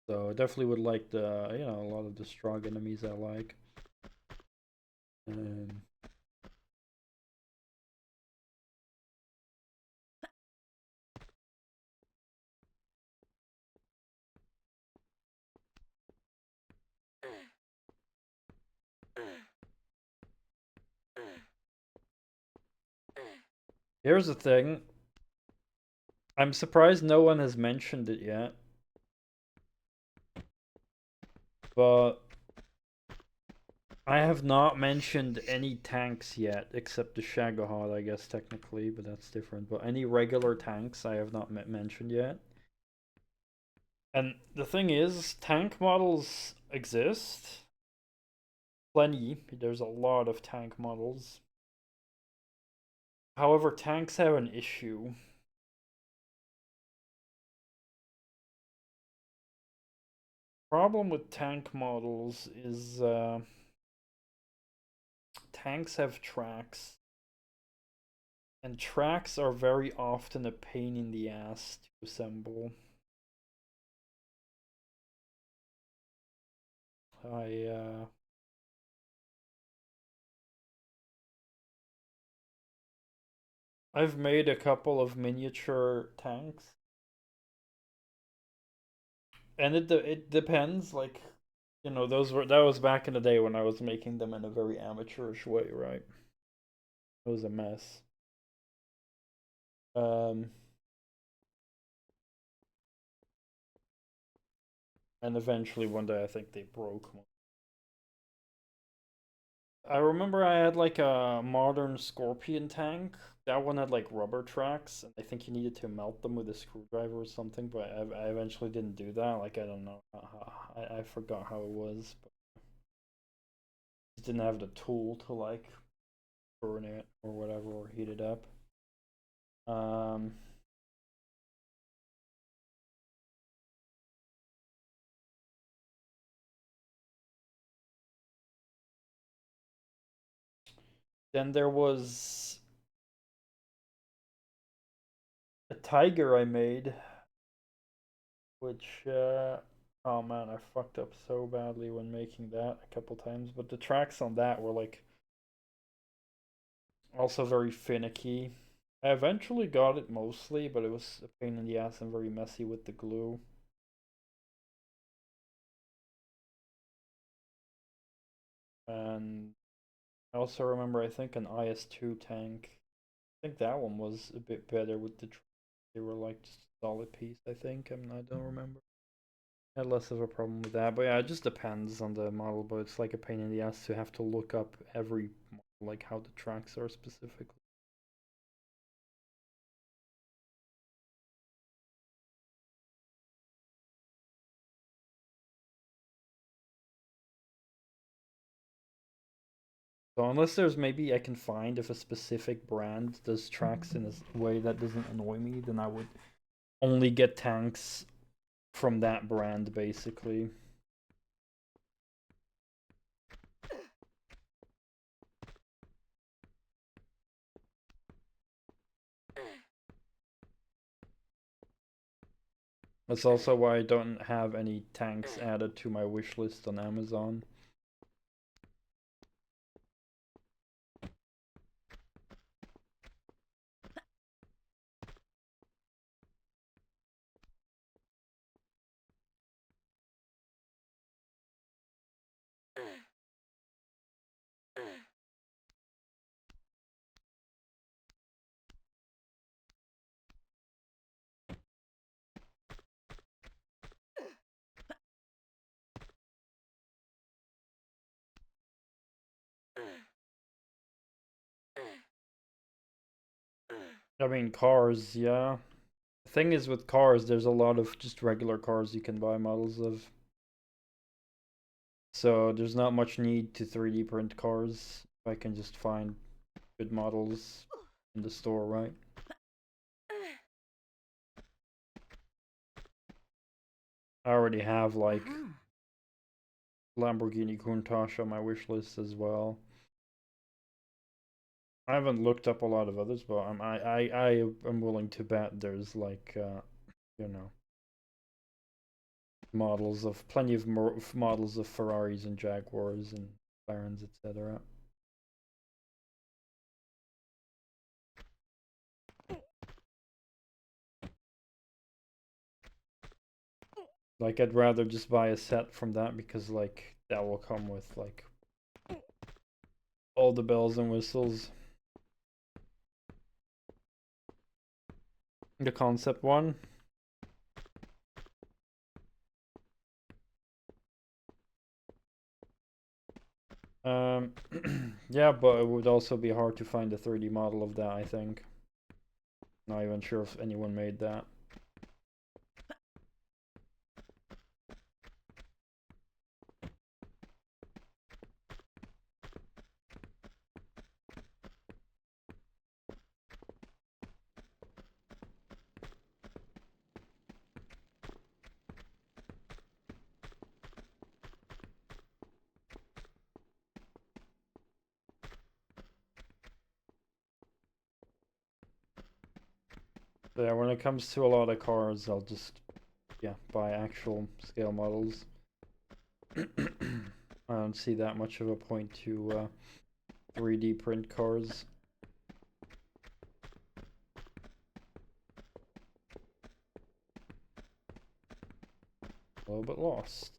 So I definitely would like the, you know, a lot of the Strog enemies I like. Here's the thing. I'm surprised no one has mentioned it yet. But I have not mentioned any tanks yet, except the Shagohod, I guess, technically, but that's different. But any regular tanks I have not mentioned yet. And the thing is, tank models exist, plenty. There's a lot of tank models. However, tanks have an issue. Problem with tank models is tanks have tracks, and tracks are very often a pain in the ass to assemble. I've made a couple of miniature tanks, and it depends. Like, you know, that was back in the day when I was making them in a very amateurish way, right? It was a mess. Um, and eventually one day I think they broke. I remember I had like a modern Scorpion tank. That one had like rubber tracks, and I think you needed to melt them with a screwdriver or something. But I eventually didn't do that. Like I don't know, I forgot how it was, but I just didn't have the tool to like burn it or whatever or heat it up. Um, then there was a tiger I made, which oh man, I fucked up so badly when making that a couple times. But the tracks on that were like also very finicky. I eventually got it mostly, but it was a pain in the ass and very messy with the glue. And I also remember, I think, an IS-2 tank. I think that one was a bit better with they were like just a solid piece, I think. I don't remember. I had less of a problem with that, but yeah, it just depends on the model. But it's like a pain in the ass to have to look up every model, like how the tracks are specifically. So unless there's maybe I can find if a specific brand does tracks in a way that doesn't annoy me, then I would only get tanks from that brand basically. That's also why I don't have any tanks added to my wish list on Amazon. I mean, cars, yeah. The thing is with cars, there's a lot of just regular cars you can buy models of. So there's not much need to 3D print cars if I can just find good models in the store, right? I already have like Lamborghini Countach on my wish list as well. I haven't looked up a lot of others, but I am willing to bet there's like you know, models of plenty of models of Ferraris and Jaguars and McLarens, etc. Like I'd rather just buy a set from that because like that will come with like all the bells and whistles. The concept one. Um, yeah, but it would also be hard to find a 3D model of that, I think. Not even sure if anyone made that. So yeah, when it comes to a lot of cars, I'll just buy actual scale models. I don't see that much of a point to 3D print cars. A little bit lost.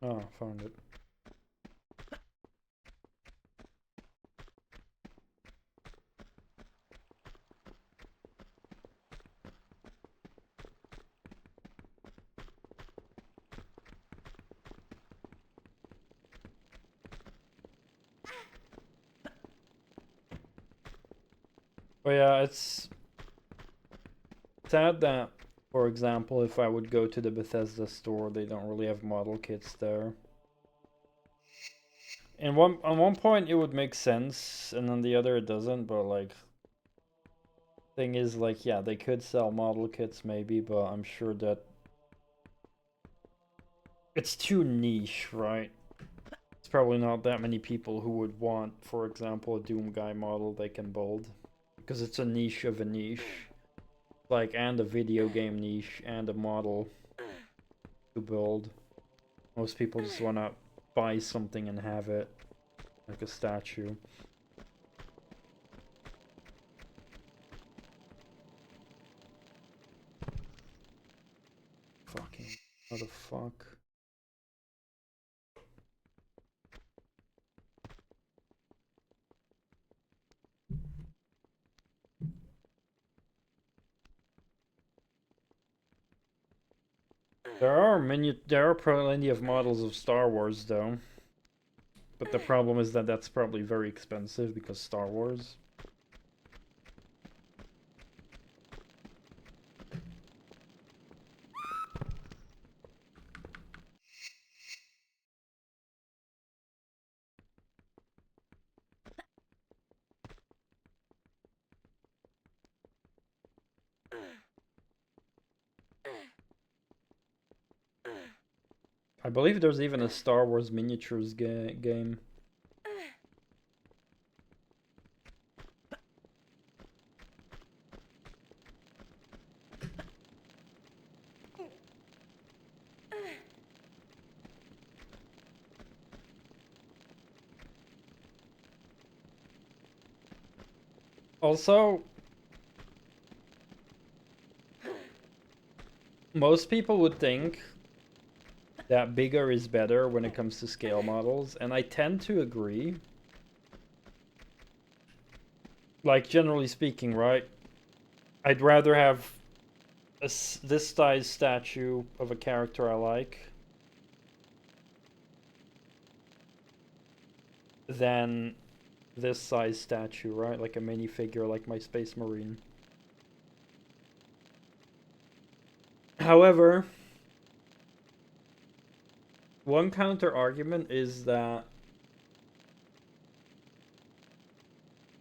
Oh, found it. But yeah, it's sad that, for example, if I would go to the Bethesda store, they don't really have model kits there. And on one point it would make sense, and on the other it doesn't, but like thing is, like, yeah, they could sell model kits maybe, but I'm sure that it's too niche, right? It's probably not that many people who would want, for example, a Doom Guy model they can build. Because it's a niche of a niche. Like, and a video game niche, and a model to build. Most people just want to buy something and have it. Like a statue. Fucking... what the fuck? There are plenty of models of Star Wars though. But the problem is that that's probably very expensive because Star Wars. I believe there's even a Star Wars miniatures game. Also, most people would think that bigger is better when it comes to scale models, and I tend to agree. Like, generally speaking, right? I'd rather have this size statue of a character I like than this size statue, right? Like a minifigure, like my Space Marine. However, one counter argument is that,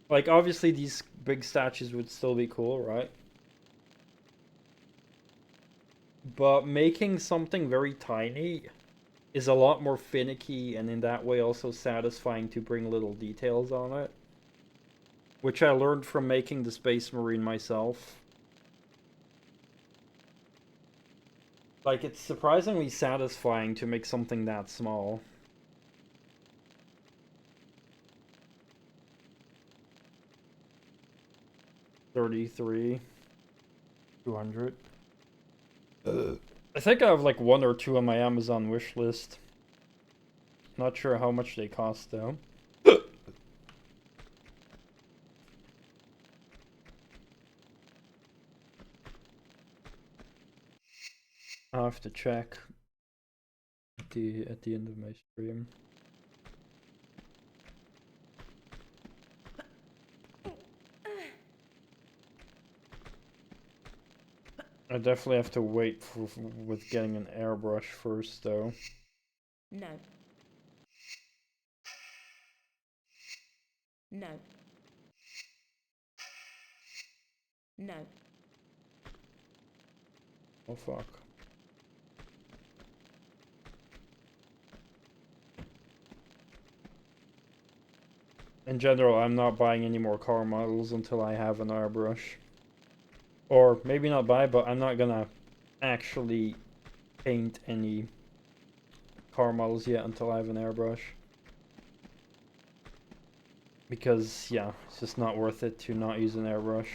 like, obviously these big statues would still be cool, right? But making something very tiny is a lot more finicky, and in that way also satisfying to bring little details on it. Which I learned from making the Space Marine myself. Like, it's surprisingly satisfying to make something that small. $33, $200. I think I have like one or two on my Amazon wish list. Not sure how much they cost though. I'll have to check at the end of my stream. I definitely have to wait with getting an airbrush first though. No. No. No. Oh fuck. In general, I'm not buying any more car models until I have an airbrush. Or maybe not buy, but I'm not gonna actually paint any car models yet until I have an airbrush. Because, yeah, it's just not worth it to not use an airbrush.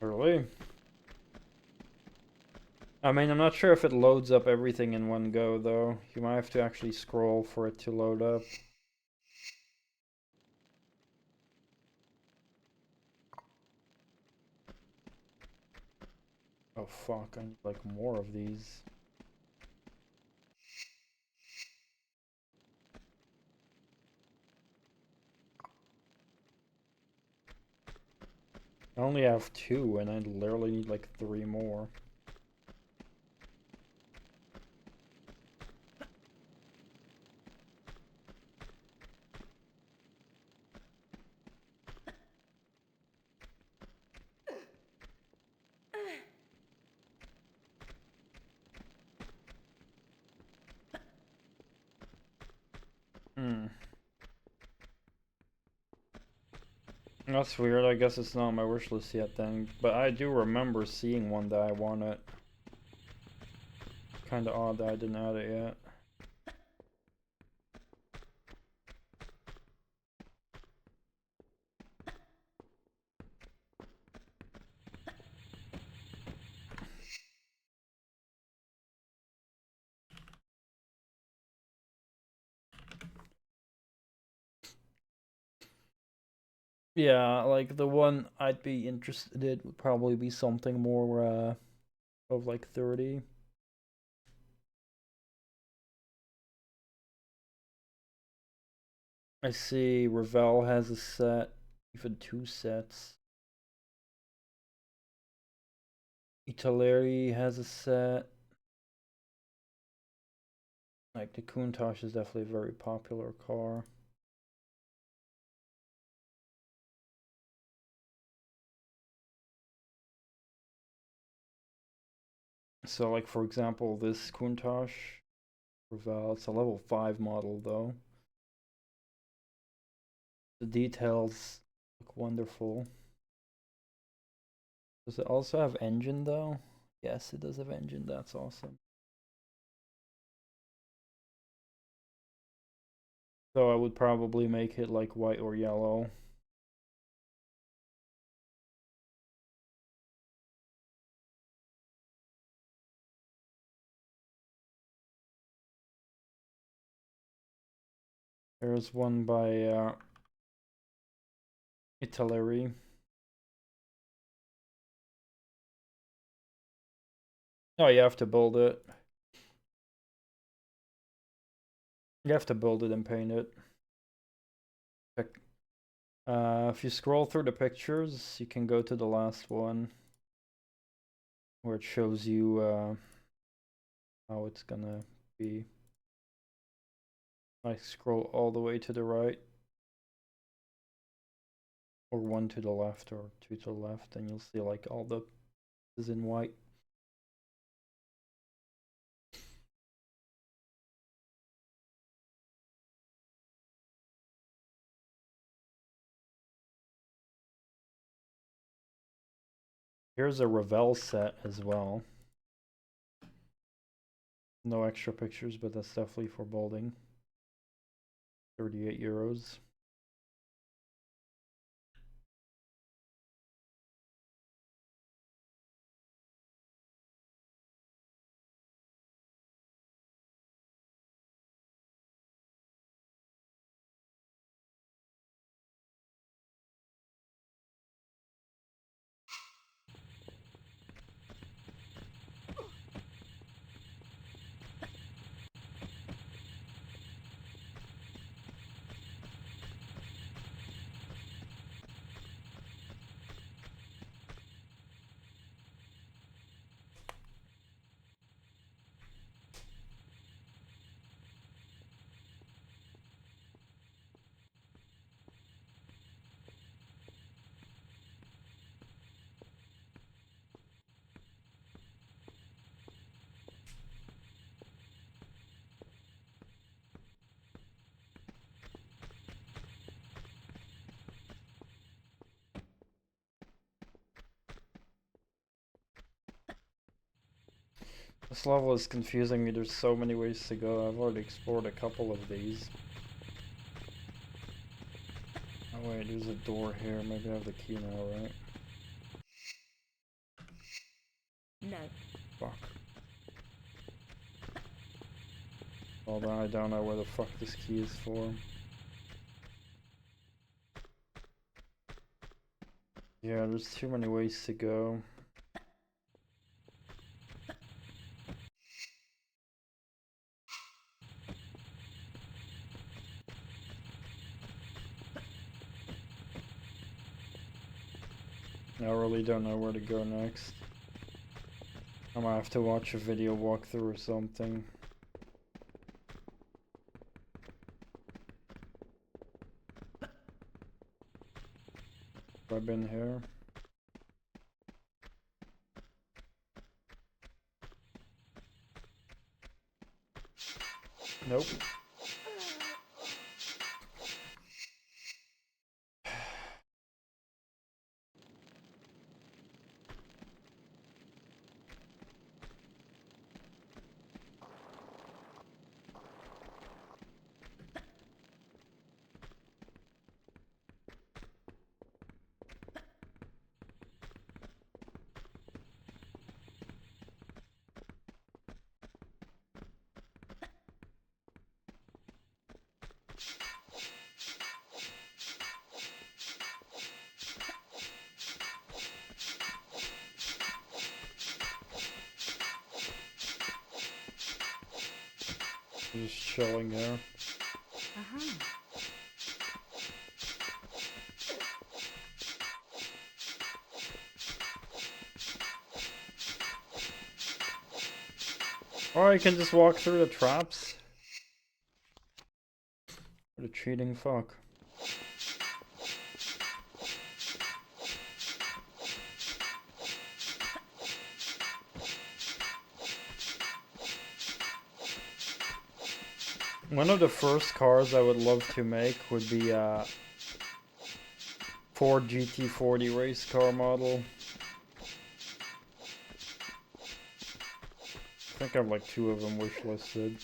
Really? I mean, I'm not sure if it loads up everything in one go, though. You might have to actually scroll for it to load up. Oh fuck, I need like more of these. I only have 2 and I literally need like 3 more. Hmm. That's weird. I guess it's not on my wish list yet then. But I do remember seeing one that I wanted. Kinda odd that I didn't add it yet. Yeah, like the one I'd be interested in would probably be something more of like 30. I see Revell has a set, even 2 sets. Italeri has a set. Like the Countach is definitely a very popular car. So like for example this Countach Revell, it's a level 5 model though. The details look wonderful. Does it also have engine though? Yes, it does have engine, that's awesome. So I would probably make it like white or yellow. There's one by Italeri. Oh, you have to build it. You have to build it and paint it. If you scroll through the pictures, you can go to the last one where it shows you how it's gonna be. I scroll all the way to the right, or 1 to the left, or 2 to the left, and you'll see like all the is in white. Here's a Revell set as well. No extra pictures, but that's definitely for building. 38 euros. This level is confusing me, there's so many ways to go. I've already explored a couple of these. Oh wait, there's a door here. Maybe I have the key now, right? No. Fuck. Hold on, I don't know where the fuck this key is for. Yeah, there's too many ways to go. I really don't know where to go next. I might have to watch a video walkthrough or something. Have I been here? Nope. Just chilling here. Or I can just walk through the traps. What a cheating fuck. One of the first cars I would love to make would be a Ford GT40 race car model. I think I have like 2 of them wishlisted.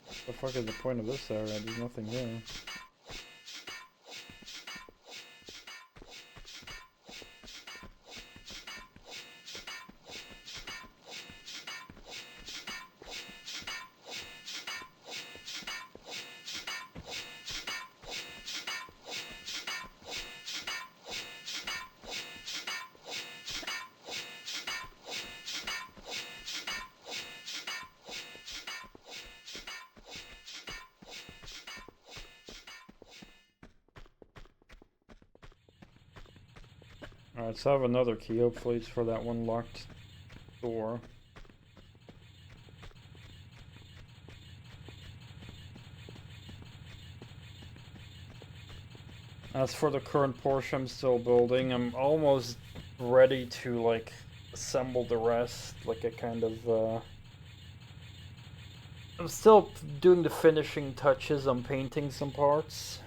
What the fuck is the point of this area? There's nothing here. Alright, so I have another key. Hopefully it's for that one locked door. As for the current Porsche I'm still building, I'm almost ready to like assemble the rest, like a kind of I'm still doing the finishing touches on painting some parts.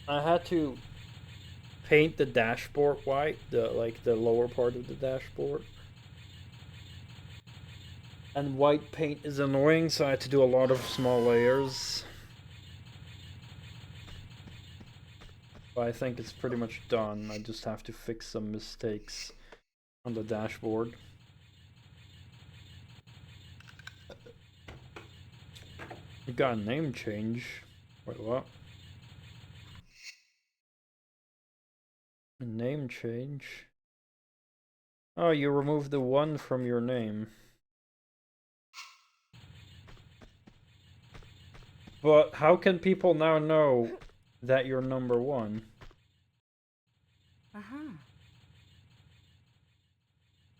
I had to paint the dashboard white, the lower part of the dashboard. And white paint is annoying, so I had to do a lot of small layers. But I think it's pretty much done. I just have to fix some mistakes on the dashboard. We got a name change. Wait, what? A name change? Oh, you removed the 1 from your name. But how can people now know that you're number 1?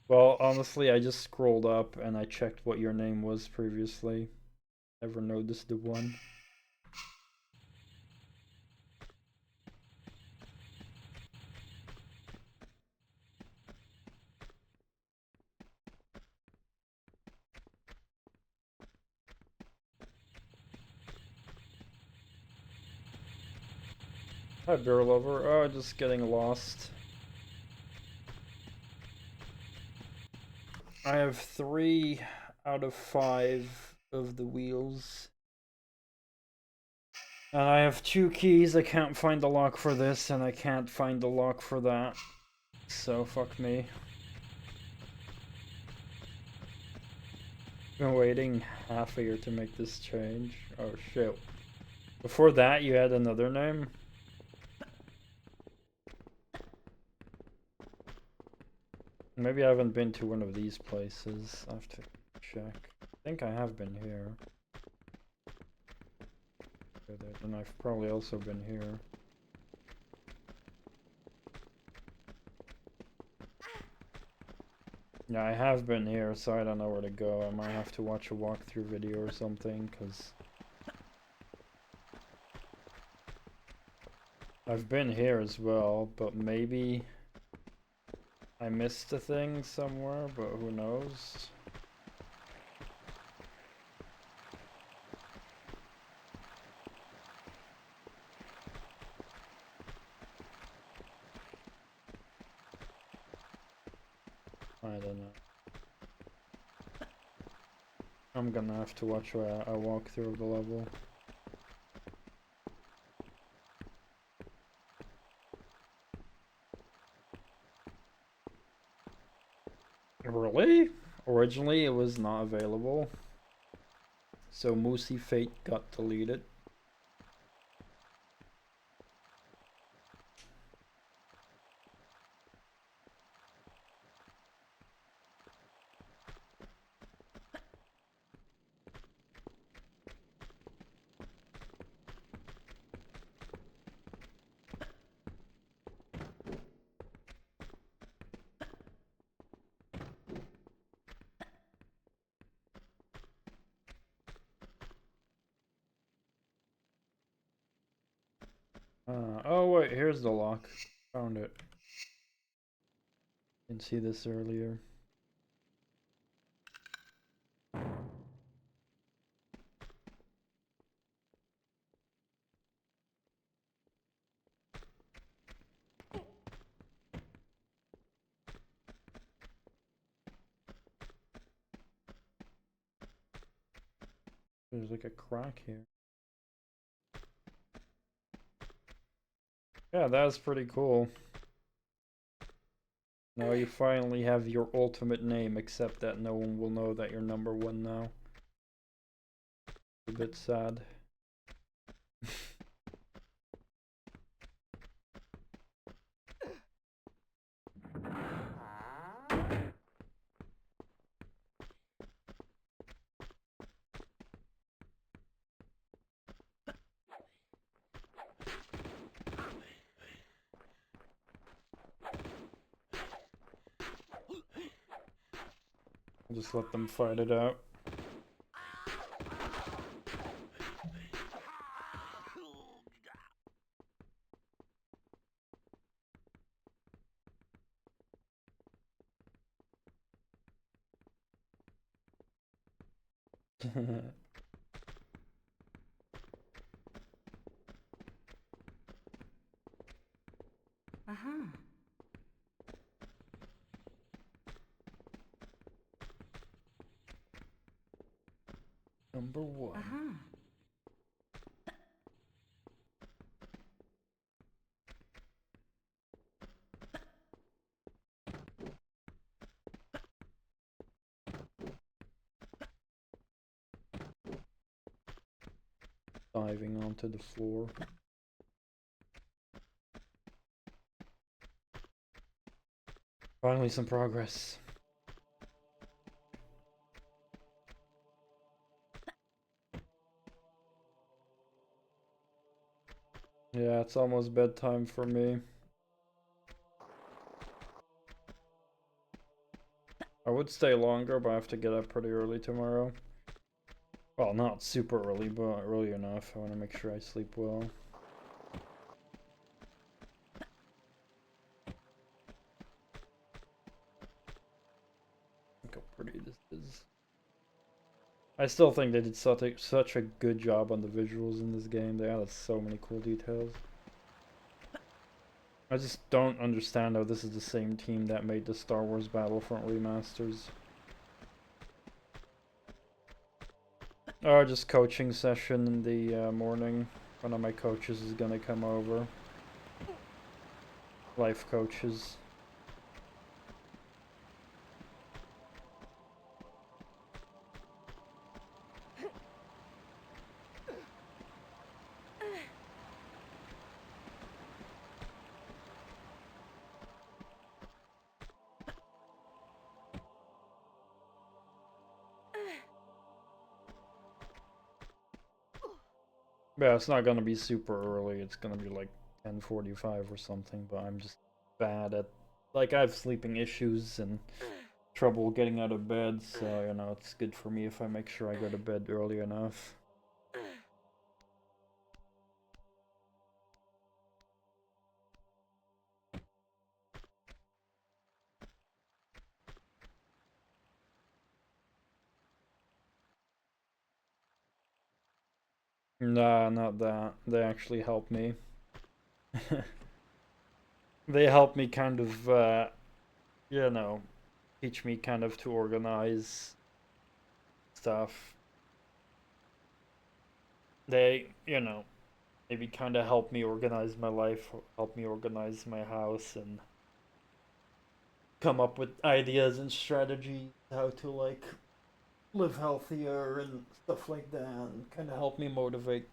Well, honestly, I just scrolled up and I checked what your name was previously. Never noticed the 1. Hi, beer lover. Oh, just getting lost. I have 3 out of 5 of the wheels. And I have 2 keys. I can't find the lock for this, and I can't find the lock for that. So, fuck me. Been waiting half a year to make this change. Oh, shit. Before that, you had another name? Maybe I haven't been to one of these places. I have to check. I think I have been here. And I've probably also been here. Yeah, I have been here, so I don't know where to go. I might have to watch a walkthrough video or something, because I've been here as well, but maybe I missed a thing somewhere, but who knows? I don't know. I'm gonna have to watch a walkthrough of the level. Really? Originally it was not available. So Moosey Fate got deleted. Oh wait, here's the lock. Found it. Didn't see this earlier. There's like a crack here. Yeah, that's pretty cool. Now you finally have your ultimate name, except that no one will know that you're #1 now. A bit sad. I'll just let them fight it out. Uh-huh. #1. Uh-huh. Diving onto the floor. Finally some progress. Yeah, it's almost bedtime for me. I would stay longer, but I have to get up pretty early tomorrow. Well, not super early, but early enough. I want to make sure I sleep well. Look how pretty this is. I still think they did such a good job on the visuals in this game. They added so many cool details. I just don't understand how this is the same team that made the Star Wars Battlefront remasters. Just coaching session in the morning. One of my coaches is gonna come over. Life coaches. Yeah, it's not gonna be super early. It's gonna be like 10:45 or something, but I'm just bad at... Like, I have sleeping issues and trouble getting out of bed, so, you know, it's good for me if I make sure I go to bed early enough. Nah, not that. They actually help me. They help me kind of, you know, teach me kind of to organize stuff. They, you know, maybe kind of help me organize my life, help me organize my house, and come up with ideas and strategies how to, like, live healthier and stuff like that, and kind of help me motivate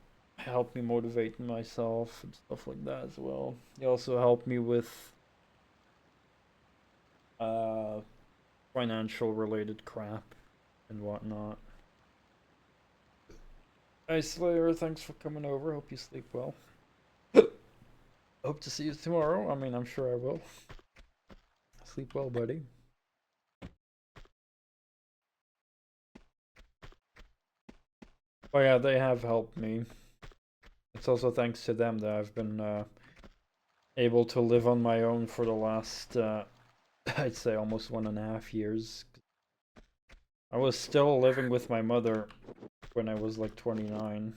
myself and stuff like that as well. They also help me with uh financial related crap and whatnot. Hey Slayer, thanks for coming over. Hope you sleep well. Hope to see you tomorrow. I mean, I'm sure I will. Sleep well, buddy. Oh yeah, they have helped me. It's also thanks to them that I've been able to live on my own for the last, I'd say almost 1.5 years. I was still living with my mother when I was like 29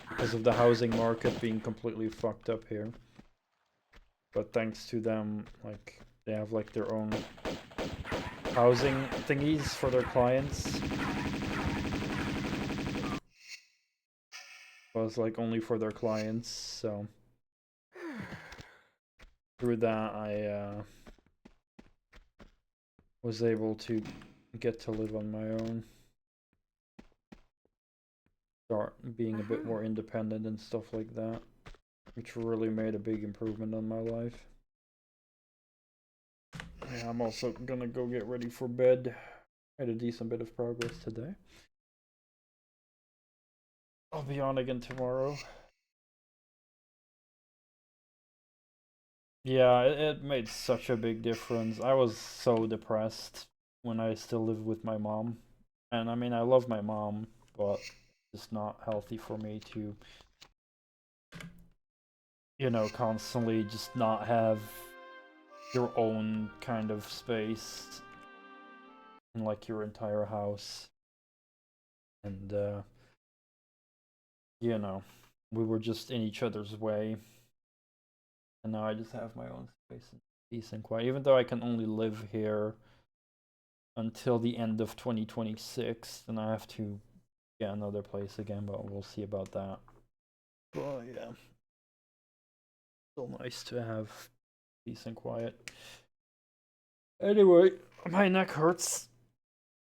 because of the housing market being completely fucked up here. But thanks to them, like, they have like their own housing thingies for their clients. Was like only for their clients, so through that I was able to get to live on my own, start being a bit more independent and stuff like that, which really made a big improvement on my life. Yeah, I'm also gonna go get ready for bed. I had a decent bit of progress today. I'll be on again tomorrow. Yeah, it made such a big difference. I was so depressed when I still lived with my mom. And I mean, I love my mom, but it's not healthy for me to, you know, constantly just not have your own kind of space in like your entire house. And, you know, we were just in each other's way. And now I just have my own space and peace and quiet. Even though I can only live here until the end of 2026, then I have to get another place again, but we'll see about that. But yeah, still nice to have peace and quiet. Anyway, my neck hurts.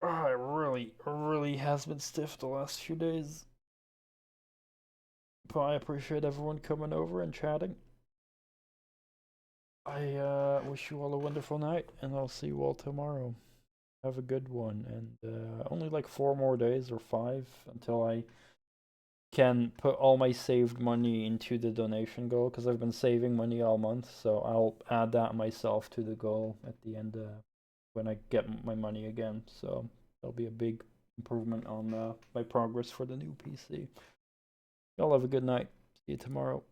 Oh, it really has been stiff the last few days. But I appreciate everyone coming over and chatting. I wish you all a wonderful night, and I'll see you all tomorrow. Have a good one, and only like 4 more days or 5 until I can put all my saved money into the donation goal, because I've been saving money all month, so I'll add that myself to the goal at the end when I get my money again. So that'll be a big improvement on my progress for the new PC. Y'all have a good night. See you tomorrow.